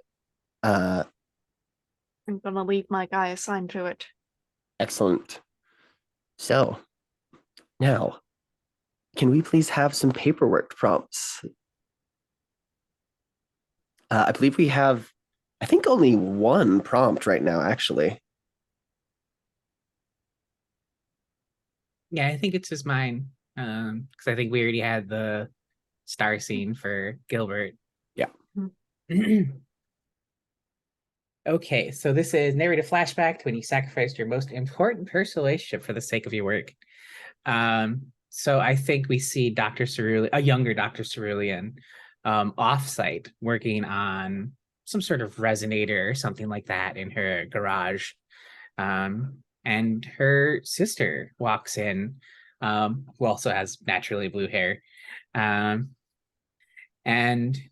I'm gonna leave my guy assigned to it. Excellent. So now, can we please have some paperwork prompts? I believe we have, I think, only one prompt right now, actually. Yeah, I think it's just mine. Because I think we already had the star scene for Gilbert. Yeah. Okay, so this is narrative flashback to when you sacrificed your most important personal relationship for the sake of your work. So I think we see Dr. Cerulean, a younger Dr. Cerulean, off-site working on some sort of resonator or something like that in her garage. And her sister walks in, who also has naturally blue hair. And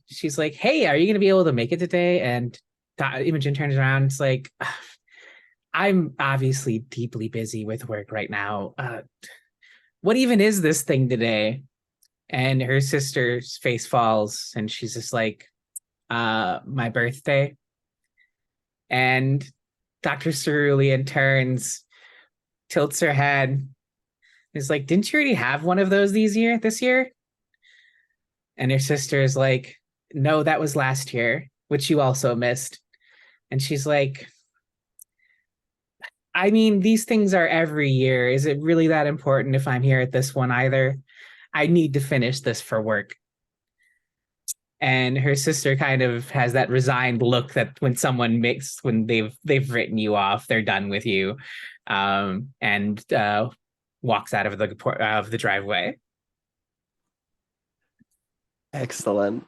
she's like, "Hey, are you going to be able to make it today?" And Imogen turns around. It's like, "I'm obviously deeply busy with work right now. What even is this thing today?" And her sister's face falls, and she's just like, "My birthday." And Dr. Cerulean turns, tilts her head, is like, "Didn't you already have one of those this year?" And her sister is like, "No, that was last year, which you also missed." And she's like, "I mean, these things are every year. Is it really that important if I'm here at this one either? I need to finish this for work." And her sister kind of has that resigned look that when someone makes, when they've written you off, they're done with you, and walks out of the driveway. Excellent.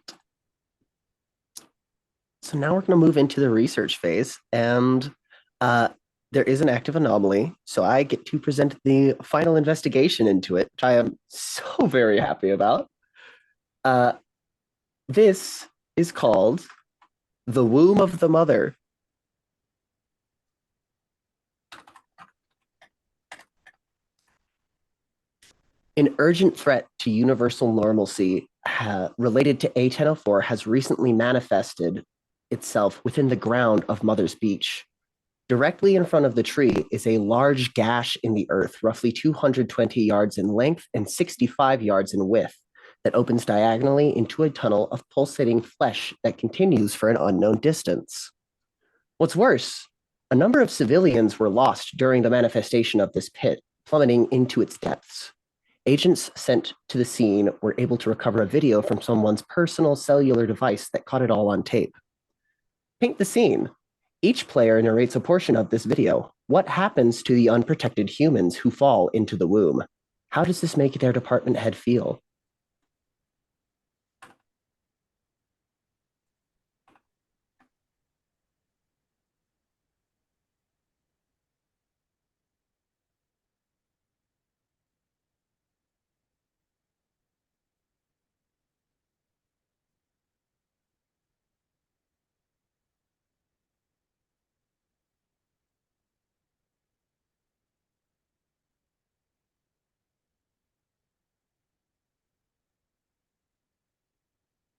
So now we're going to move into the research phase, and there is an active anomaly, so I get to present the final investigation into it, which I am so very happy about. This is called The Womb of the Mother. An urgent threat to universal normalcy related to A-1004 has recently manifested itself within the ground of Mother's Beach. Directly in front of the tree is a large gash in the earth, roughly 220 yards in length and 65 yards in width, that opens diagonally into a tunnel of pulsating flesh that continues for an unknown distance. What's worse, a number of civilians were lost during the manifestation of this pit, plummeting into its depths. Agents sent to the scene were able to recover a video from someone's personal cellular device that caught it all on tape. Paint the scene. Each player narrates a portion of this video. What happens to the unprotected humans who fall into the womb? How does this make their department head feel?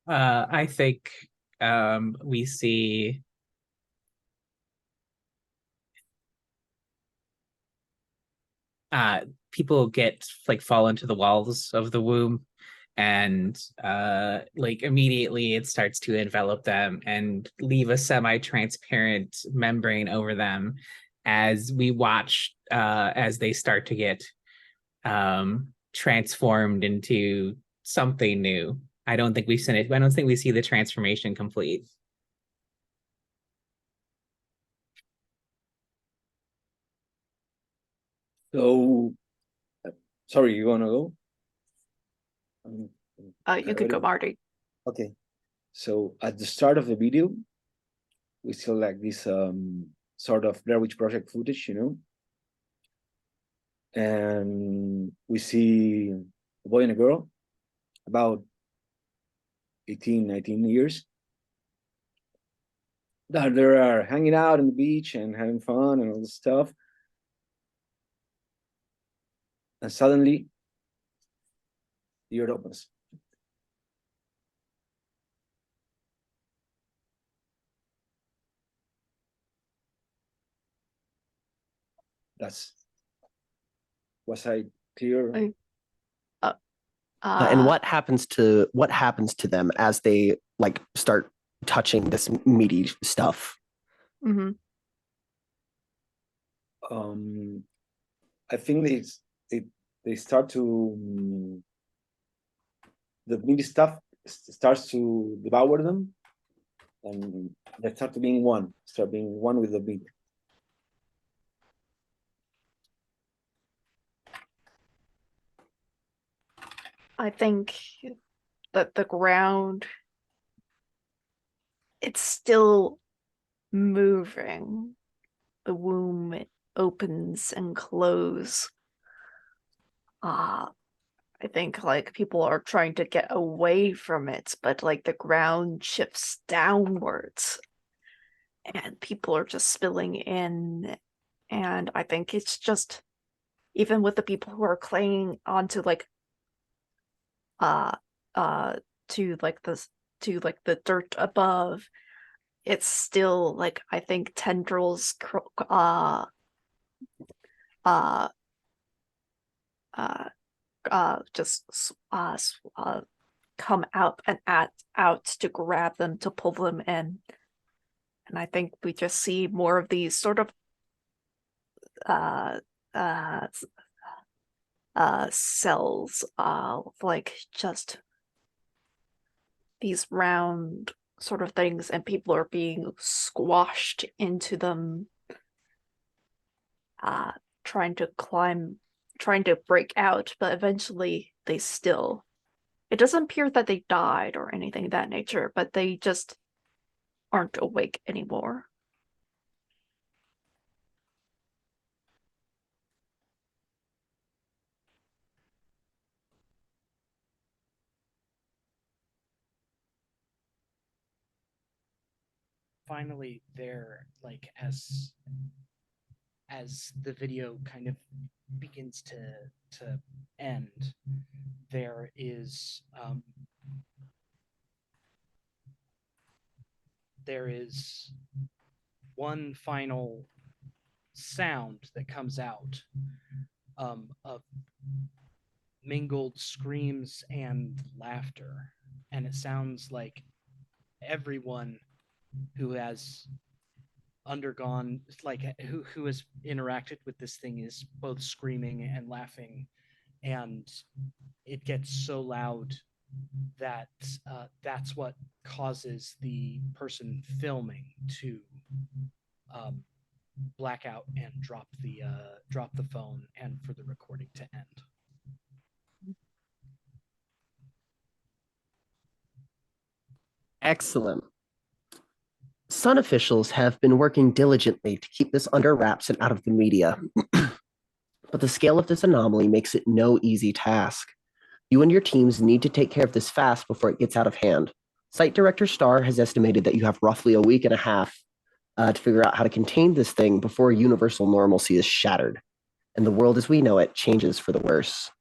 I think we see people get like fall into the walls of the womb, and like immediately it starts to envelop them and leave a semi-transparent membrane over them as we watch as they start to get transformed into something new. I don't think we've seen it. I don't think we see the transformation complete. So, sorry, you wanna go? You could go, Marty. Okay. So at the start of the video, we saw like this sort of Blair Witch Project footage, and we see a boy and a girl about 18, 19 years that they are hanging out on the beach and having fun and all this stuff. And suddenly, the earth opens. Was I clear? And what happens to them as they like start touching this meaty stuff? Mm-hmm. I think they start to the meaty stuff starts to devour them, and they start being one with the meat. I think that the ground, it's still moving. The womb opens and closes. I think like people are trying to get away from it, but like the ground shifts downwards and people are just spilling in. And I think it's just, even with the people who are clinging onto like to the dirt above, it's still like, I think tendrils just come out and out to grab them, to pull them in. And I think we just see more of these sort of cells, like just these round sort of things, and people are being squashed into them, trying to break out, but eventually they still, it doesn't appear that they died or anything of that nature, but they just aren't awake anymore. Finally, there, like, as the video kind of begins to end, there is one final sound that comes out of mingled screams and laughter, and it sounds like everyone who has undergone, like, who has interacted with this thing is both screaming and laughing, and it gets so loud that that's what causes the person filming to black out and drop the phone, and for the recording to end. Excellent. Sun officials have been working diligently to keep this under wraps and out of the media. But the scale of this anomaly makes it no easy task. You and your teams need to take care of this fast before it gets out of hand. Site Director Starr has estimated that you have roughly a week and a half to figure out how to contain this thing before universal normalcy is shattered, and the world as we know it changes for the worse.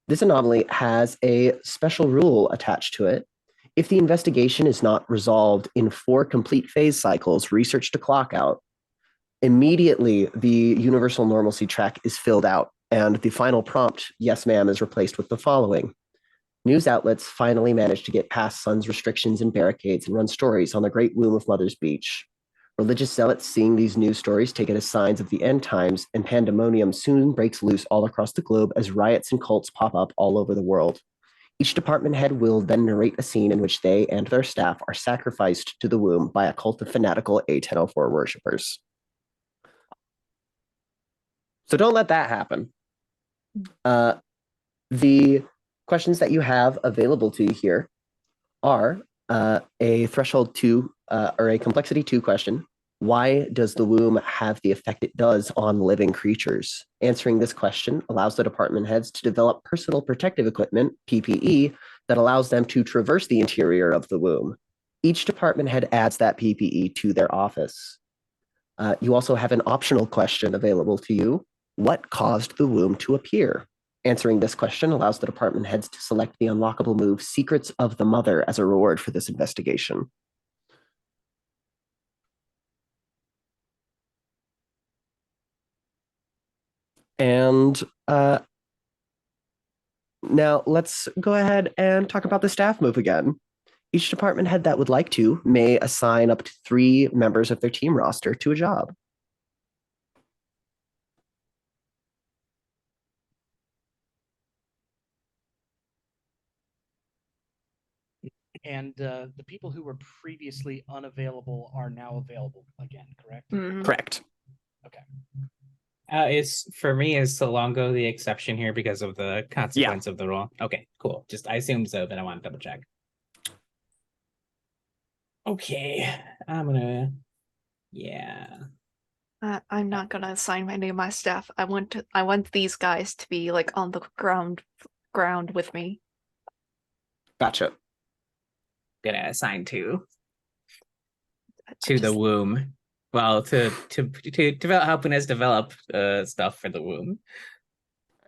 This anomaly has a special rule attached to it. If the investigation is not resolved in 4 complete phase cycles, research to clock out, immediately the universal normalcy track is filled out, and the final prompt, yes ma'am, is replaced with the following. News outlets finally managed to get past Sun's restrictions and barricades and run stories on the great womb of Mother's Beach. Religious zealots seeing these news stories take it as signs of the end times, and pandemonium soon breaks loose all across the globe as riots and cults pop up all over the world. Each department head will then narrate a scene in which they and their staff are sacrificed to the womb by a cult of fanatical A-1004 worshippers. So don't let that happen. The questions that you have available to you here are a threshold 2 or a complexity 2 question. Why does the womb have the effect it does on living creatures? Answering this question allows the department heads to develop personal protective equipment, PPE, that allows them to traverse the interior of the womb. Each department head adds that PPE to their office. You also have an optional question available to you. What caused the womb to appear? Answering this question allows the department heads to select the unlockable move Secrets of the Mother as a reward for this investigation. And now let's go ahead and talk about the staff move again. Each department head that would like to may assign up to 3 members of their team roster to a job. And the people who were previously unavailable are now available again, correct? Mhm. Correct. Okay. Is for me, is Solongo the exception here because of the consequence of the role? Okay, cool. Just I assumed so, but I want to double check. Okay, I'm gonna. Yeah. I'm not gonna assign any of my staff. I want these guys to be like on the ground with me. Gotcha. Gonna assign to I the just- womb. Well, to develop, helping us develop stuff for the womb.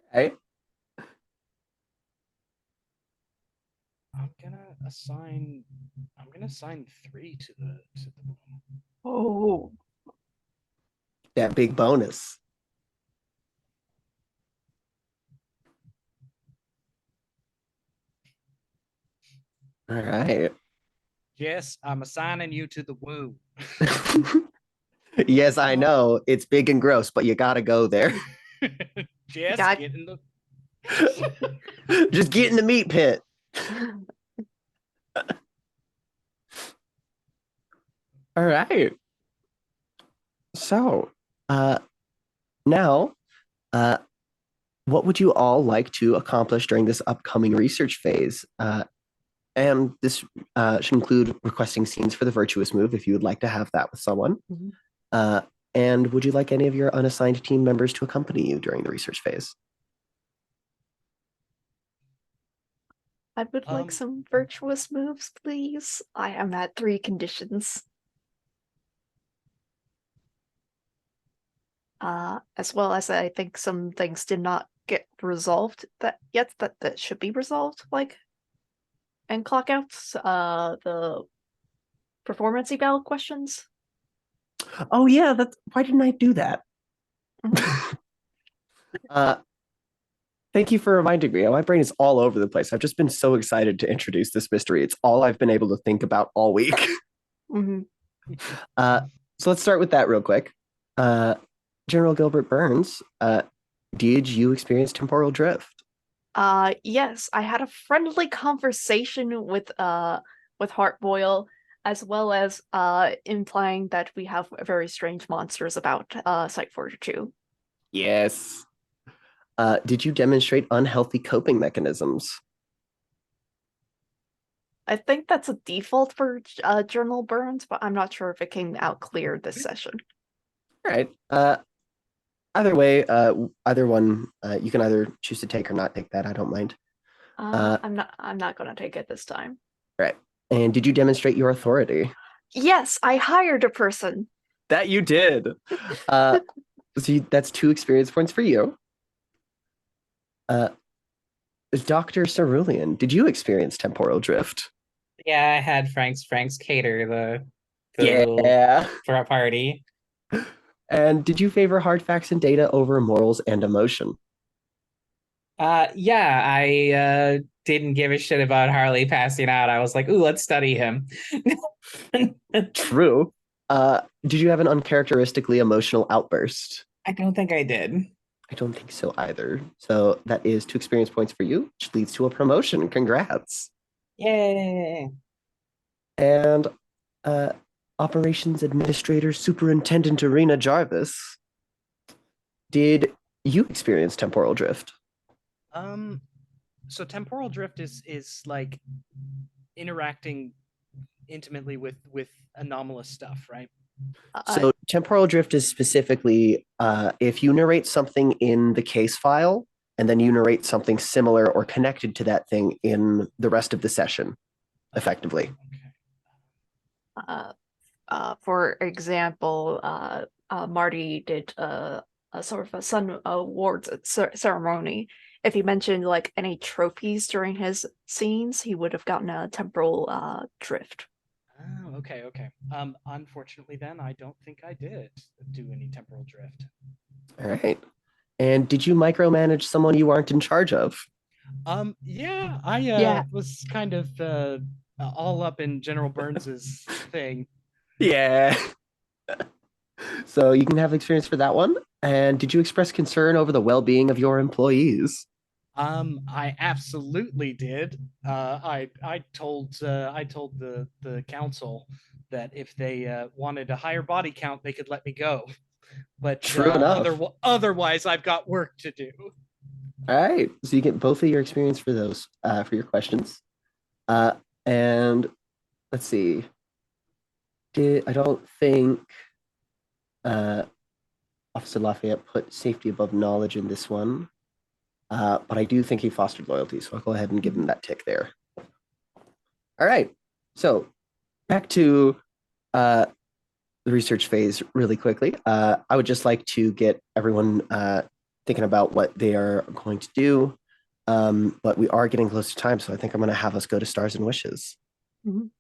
Okay. I'm gonna assign 3 to the womb. Oh, That big bonus. All right. Yes, I'm assigning you to the womb. Yes, I know. It's big and gross, but you gotta go there. Jess, God. get in the. Just get in the meat pit. All right. So, now, what would you all like to accomplish during this upcoming research phase? And this should include requesting scenes for the virtuous move if you would like to have that with someone. Mhm. And would you like any of your unassigned team members to accompany you during the research phase? I would like some virtuous moves, please. I am at 3 conditions. As well as I think some things did not get resolved that should be resolved, like and clock outs, the performance eval questions. Oh yeah, why didn't I do that? Thank you for reminding me. My brain is all over the place. I've just been so excited to introduce this mystery. It's all I've been able to think about all week. Mhm. So let's start with that real quick. General Gilbert Burns, did you experience temporal drift? Yes, I had a friendly conversation with Heartboil, as well as implying that we have very strange monsters about Site 42. Yes. Did you demonstrate unhealthy coping mechanisms? I think that's a default for Journal Burns, but I'm not sure if it came out clear this session. All right. Either way, either one, you can either choose to take or not take that. I don't mind. I'm not gonna take it this time. Right. And did you demonstrate your authority? Yes, I hired a person. That you did. That's 2 experience points for you. Dr. Cerulean, did you experience temporal drift? Yeah, I had Frank's cater the little Yeah. for a party. And did you favor hard facts and data over morals and emotion? Yeah, I didn't give a shit about Harley passing out. I was like, ooh, let's study him. True. Did you have an uncharacteristically emotional outburst? I don't think I did. I don't think so either. So that is 2 experience points for you, which leads to a promotion. Congrats. Yay. And Operations Administrator Superintendent Arena Jarvis, did you experience temporal drift. So temporal drift is like interacting intimately with anomalous stuff, right? So temporal drift is specifically if you narrate something in the case file and then you narrate something similar or connected to that thing in the rest of the session, effectively. For example, Marty did a sort of a Sun Awards ceremony. If he mentioned like any trophies during his scenes, he would have gotten a temporal drift. Oh, okay, okay. Unfortunately, then I don't think I did do any temporal drift. All right. And did you micromanage someone you aren't in charge of? Yeah, I Yeah. was kind of all up in General Burns's thing. Yeah. So you can have experience for that one. And did you express concern over the well-being of your employees? I absolutely did. I told the council that if they wanted a higher body count, they could let me go. But True enough. otherwise, I've got work to do. All right. So you get both of your experience for those for your questions. And let's see. I don't think Officer Lafayette put safety above knowledge in this one. But I do think he fostered loyalty, so I'll go ahead and give him that tick there. All right. So back to the research phase really quickly. I would just like to get everyone thinking about what they are going to do. But we are getting close to time, so I think I'm going to have us go to Stars and Wishes. Mhm.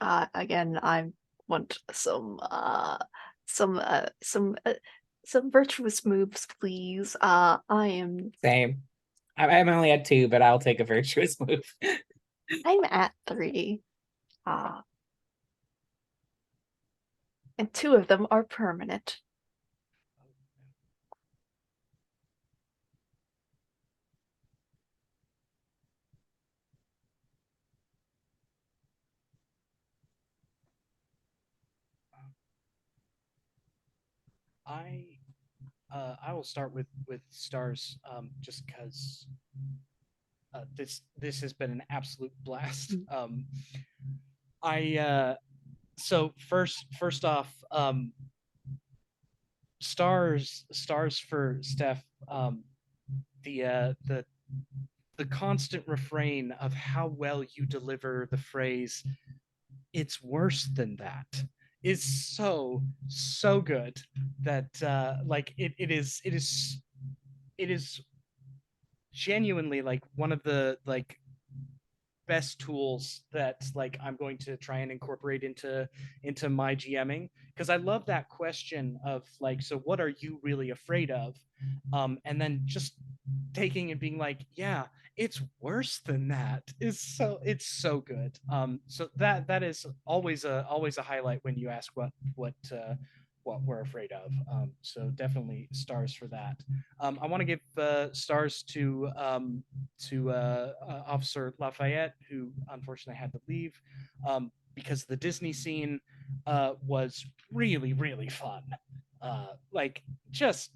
Again, I want some virtuous moves, please. I am Same. I'm only at 2, but I'll take a virtuous move. I'm at 3. And 2 of them are permanent. I will start with stars, just because this has been an absolute blast. So first off, stars for Steph. The constant refrain of how well you deliver the phrase "it's worse than that" is so good that like it is genuinely like one of the like best tools that like I'm going to try and incorporate into my GMing, because I love that question of like, so what are you really afraid of, and then just taking and being like, yeah, it's worse than that is it's so good. So that is always a highlight when you ask what we're afraid of. So definitely stars for that. I want to give stars to Officer Lafayette, who unfortunately had to leave, because the Disney scene was really fun. Like just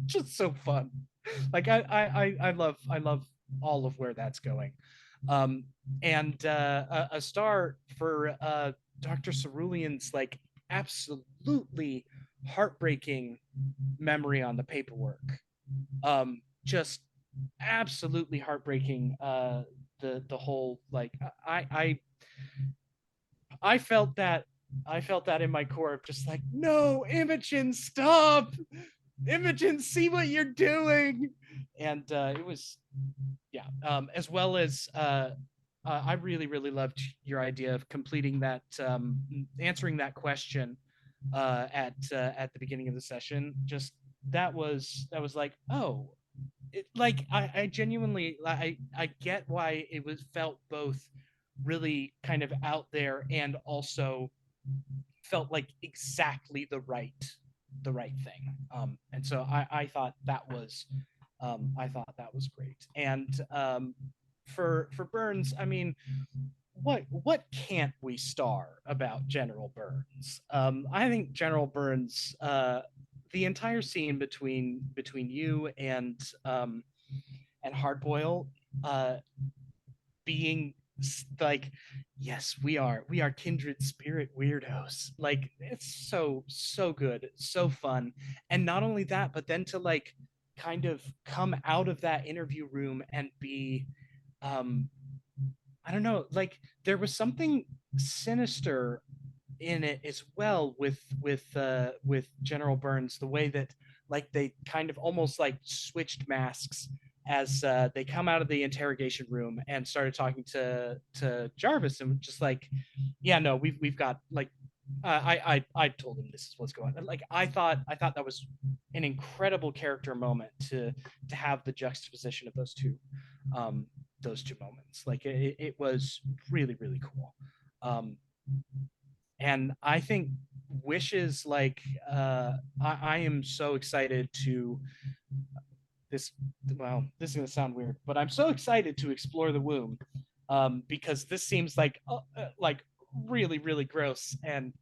just so fun. Like I love all of where that's going. And a star for Dr. Cerulean's like absolutely heartbreaking memory on the paperwork. Just absolutely heartbreaking. The whole like I felt that in my core of just like, no, Imogen, stop. Imogen, see what you're doing. And it was, yeah. As well as I really loved your idea of completing that, answering that question at the beginning of the session. Just that was like, oh, like I genuinely I get why it was felt both really kind of out there and also felt like exactly the right thing. And so I thought that was great. And for Burns, I mean, what can't we star about General Burns? I think General Burns the entire scene between you and Hardboil being like, yes, we are kindred spirit weirdos. Like, it's so good, so fun. And not only that, but then to like kind of come out of that interview room and be I don't know, like there was something sinister in it as well with General Burns, the way that like they kind of almost like switched masks as they come out of the interrogation room and started talking to Jarvis, and just like, yeah, no, we've got like I told him this is what's going on. Like I thought that was an incredible character moment to have the juxtaposition of those two moments. Like it was really cool. And I think Wishes, like I am so excited to this. Well, this is gonna sound weird, but I'm so excited to explore the womb, because this seems like really gross and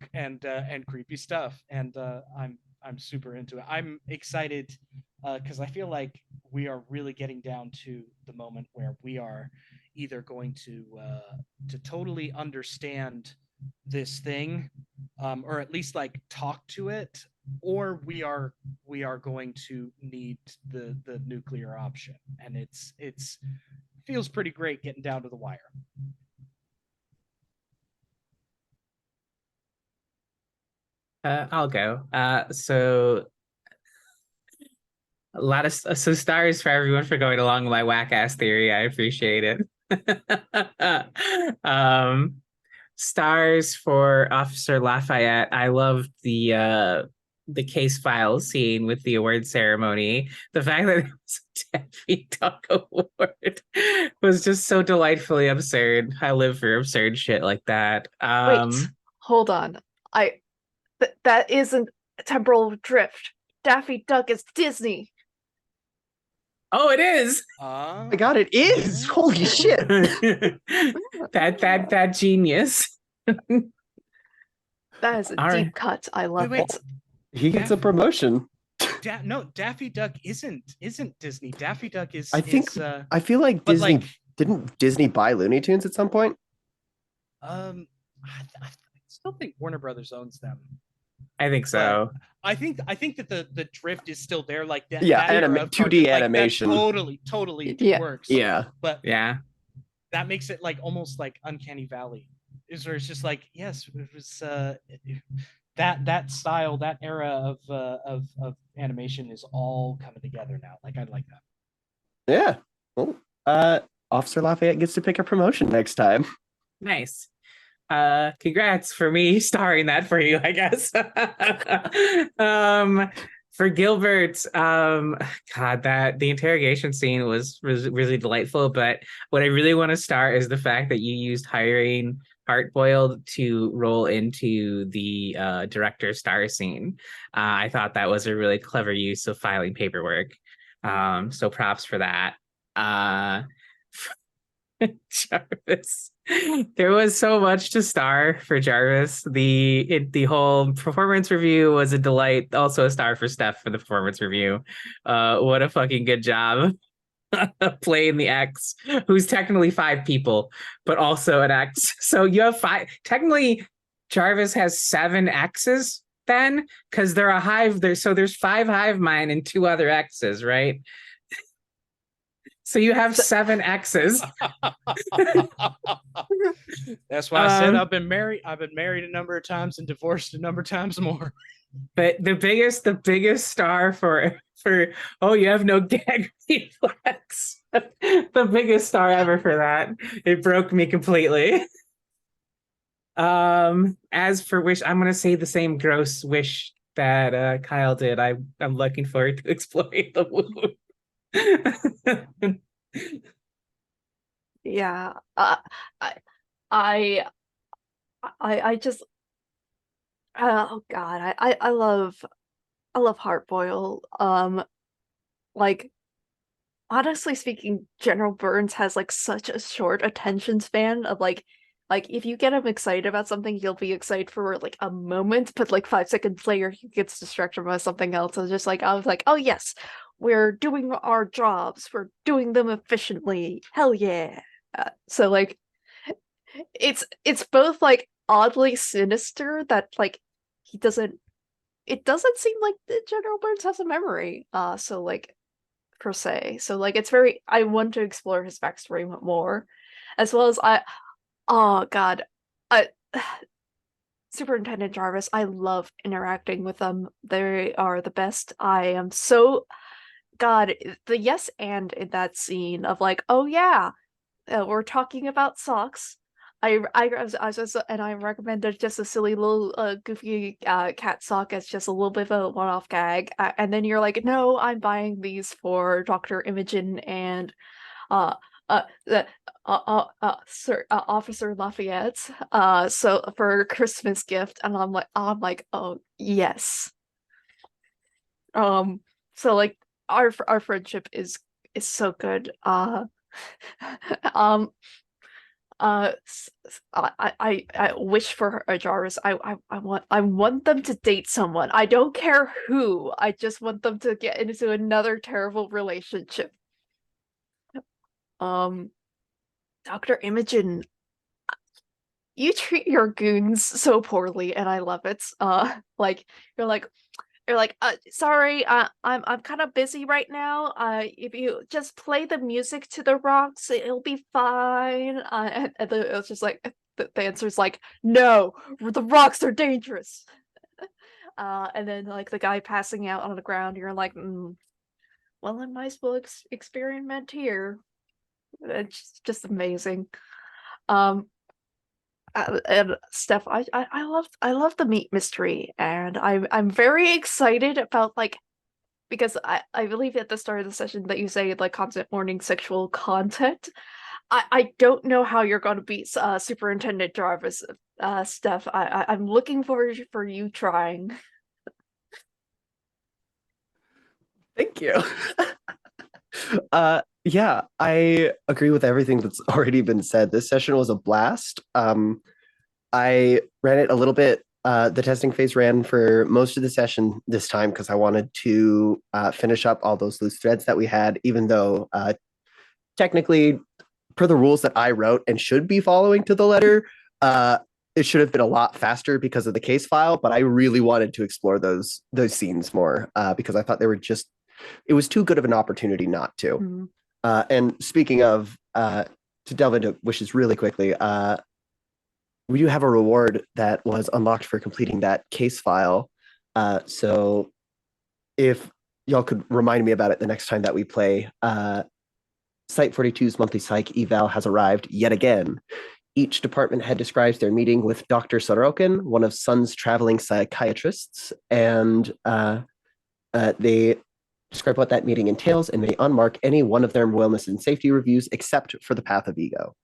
creepy stuff, and I'm super into it. I'm excited because I feel like we are really getting down to the moment where we are either going to totally understand this thing, or at least like talk to it, or we are going to need the nuclear option, and it's feels pretty great getting down to the wire. I'll go. So a lot of so stars for everyone for going along with my whack ass theory. I appreciate it. Stars for Officer Lafayette. I loved the case file scene with the award ceremony. The fact that it was a Daffy Duck award was just so delightfully absurd. I live for absurd shit like that. Wait, hold on. That isn't temporal drift. Daffy Duck is Disney. Oh, it is. Oh my god, it is. Holy shit. that genius. That is a All deep right. cut. I love it. He gets a promotion. No, Daffy Duck isn't Disney. Daffy Duck is. I think. I feel like but Disney like, didn't Disney buy Looney Tunes at some point. I still think Warner Brothers owns them. I think so. But I think that the drift is still there, like that. Yeah, that era of 2D cartoon, like, animation. That totally Yeah. works. Yeah, But yeah, that makes it like almost like Uncanny Valley. Is where it's just like, yes, it was that style, that era of animation is all coming together now. Like, I like that. yeah. Well, Officer Lafayette gets to pick a promotion next time. nice. Congrats for me starring that for you, I guess. For Gilbert, God, that the interrogation scene was really delightful. But what I really want to start is the fact that you used hiring Hardboiled to roll into the director star scene. I thought that was a really clever use of filing paperwork. So props for that. Jarvis. There was so much to star for Jarvis. The whole performance review was a delight. Also a star for Steph for the performance review. What a fucking good job playing the X, who's technically 5 people, but also an X. So you have 5. Technically, Jarvis has 7 X's then, because they're a hive. There's 5 hive mind and 2 other X's, right? So you have 7 X's. That's why I said I've been married a number of times and divorced a number of times more. But the biggest star for oh, you have no gag reflex. The biggest star ever for that. It broke me completely. As for Wish, I'm gonna say the same gross wish that Kyle did. I'm looking forward to exploring the womb. Yeah. I just oh god, I love Hardboil. Like, honestly speaking, General Burns has like such a short attention span of like Like if you get him excited about something, he'll be excited for like a moment, but like 5 seconds later, he gets distracted by something else. I was like, oh yes, we're doing our jobs, we're doing them efficiently. Hell yeah! So like, it's both like oddly sinister that like he doesn't. It doesn't seem like the General Burns has a memory. So like per se. So like it's very. I want to explore his backstory more, as well as Oh God, I Superintendent Jarvis. I love interacting with them. They are the best. I am so God. The yes and in that scene of like, oh yeah, we're talking about socks. I was just, and I recommended just a silly little goofy cat sock as just a little bit of a one-off gag, and then you're like, no, I'm buying these for Dr. Imogen and uh the Sir Officer Lafayette so for a Christmas gift, and I'm like, oh yes. So like our friendship is so good. Um I wish for a Jarvis. I want them to date someone. I don't care who. I just want them to get into another terrible relationship. Dr. Imogen, you treat your goons so poorly, and I love it. Like you're like sorry, I'm kind of busy right now. If you just play the music to the rocks, it'll be fine. And it's just like the answer's like, no, the rocks are dangerous. And then like the guy passing out on the ground, you're like, well, I might as well experiment here. It's just amazing. And Steph, I love the meat mystery, and I'm very excited about like because I believe at the start of the session that you say like constant warning sexual content. I don't know how you're going to beat Superintendent Jarvis, Steph. I'm looking forward for you trying. Thank you. Yeah, I agree with everything that's already been said. This session was a blast. I ran it a little bit. The testing phase ran for most of the session this time because I wanted to finish up all those loose threads that we had, even though technically, per the rules that I wrote and should be following to the letter, it should have been a lot faster because of the case file. But I really wanted to explore those scenes more because I thought they were just. It was too good of an opportunity not to. Mm-hmm. And speaking of, to delve into wishes really quickly, we do have a reward that was unlocked for completing that case file. So if y'all could remind me about it the next time that we play, Site 42's monthly psych eval has arrived yet again. Each department head describes their meeting with Dr. Sorokin, one of Sun's traveling psychiatrists, and they describe what that meeting entails and may unmark any one of their wellness and safety reviews except for the path of ego.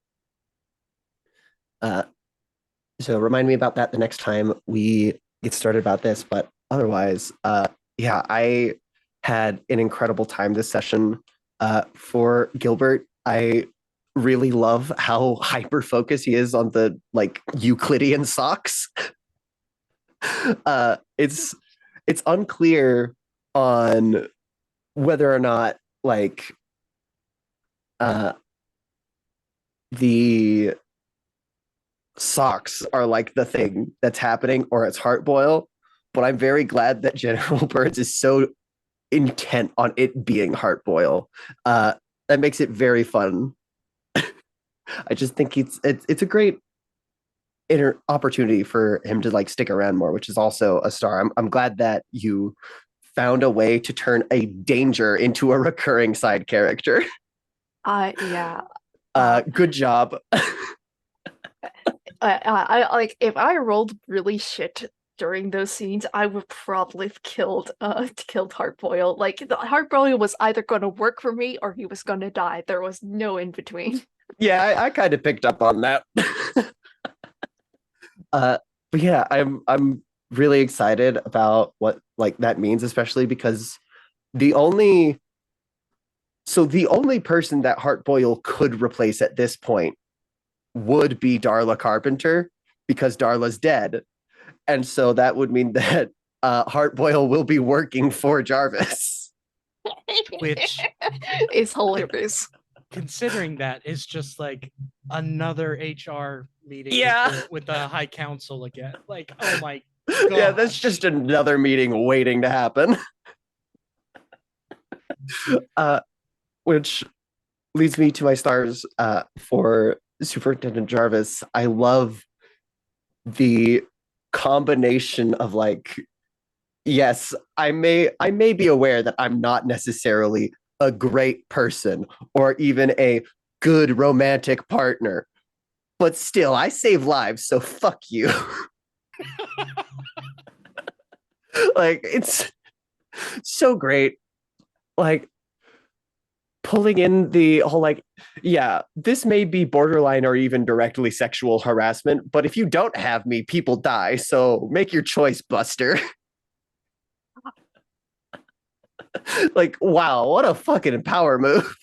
So remind me about that the next time we get started about this. But otherwise, yeah, I had an incredible time this session. For Gilbert, I really love how hyper focused he is on the like Euclidean socks. It's unclear on whether or not like the socks are like the thing that's happening or it's heart boil, but I'm very glad that General Burns is so intent on it being heart boil. That makes it very fun. I just think it's a great opportunity for him to like stick around more, which is also a star. I'm glad that you found a way to turn a danger into a recurring side character. Yeah. Good job. I like if I rolled really shit during those scenes, I would probably have killed Hardboil. Like the Hardboil was either going to work for me or he was going to die. There was no in between. Yeah, I kind of picked up on that. But yeah, I'm really excited about what like that means, especially because the only person that Heartboil could replace at this point would be Darla Carpenter because Darla's dead. And so that would mean that Heartboil will be working for Jarvis. Which, is hilarious. considering that, is just like another HR meeting Yeah. with the High Council again. Like, oh my Yeah, that's gosh. just another meeting waiting to happen. Which leads me to my stars for Superintendent Jarvis. I love the combination of like, yes, I may be aware that I'm not necessarily a great person or even a good romantic partner, but still I save lives, so fuck you. Like, it's so great. Like, pulling in the whole like, yeah, this may be borderline or even directly sexual harassment, but if you don't have me, people die, so make your choice, Buster. Like, wow, what a fucking power move.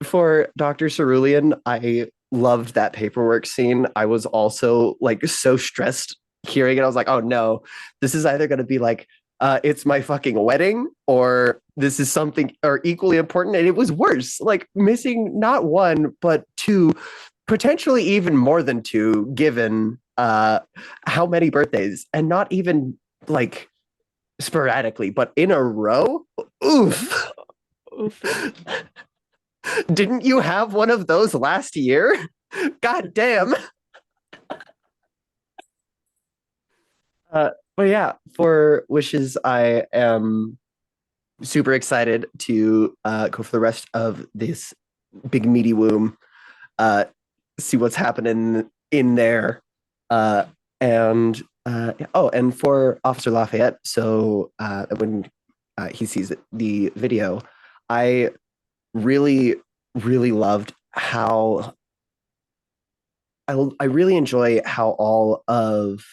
For Dr. Cerulean, I loved that paperwork scene. I was also like so stressed hearing it. I was like, oh no, this is either going to be like, it's my fucking wedding, or this is something or equally important. And it was worse, like missing not one, but two, potentially even more than two, given how many birthdays, and not even like sporadically, but in a row. Oof. Oof. Didn't you have one of those last year? God damn. But yeah, for wishes, I am super excited to go for the rest of this big meaty womb, see what's happening in there, and and for Officer Lafayette. So when he sees the video, I really, really loved how I really enjoy how all of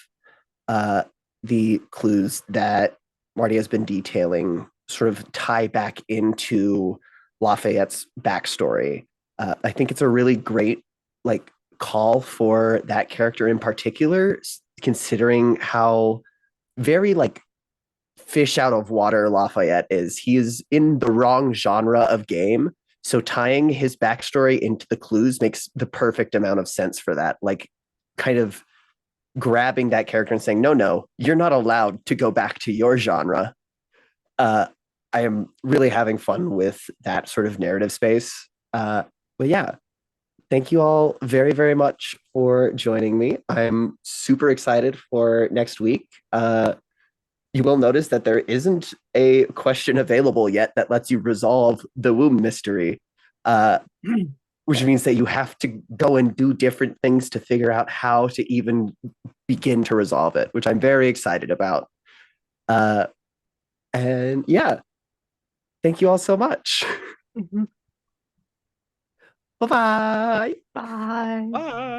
the clues that Marty has been detailing sort of tie back into Lafayette's backstory. I think it's a really great like call for that character in particular, considering how very like fish out of water Lafayette is. He is in the wrong genre of game. So tying his backstory into the clues makes the perfect amount of sense for that. Like, kind of grabbing that character and saying, no, you're not allowed to go back to your genre. I am really having fun with that sort of narrative space. But yeah, thank you all very, very much for joining me. I'm super excited for next week. You will notice that there isn't a question available yet that lets you resolve the womb mystery, which means that you have to go and do different things to figure out how to even begin to resolve it, which I'm very excited about. And yeah, thank you all so much. Mhm. Bye-bye. Bye. Bye. Bye.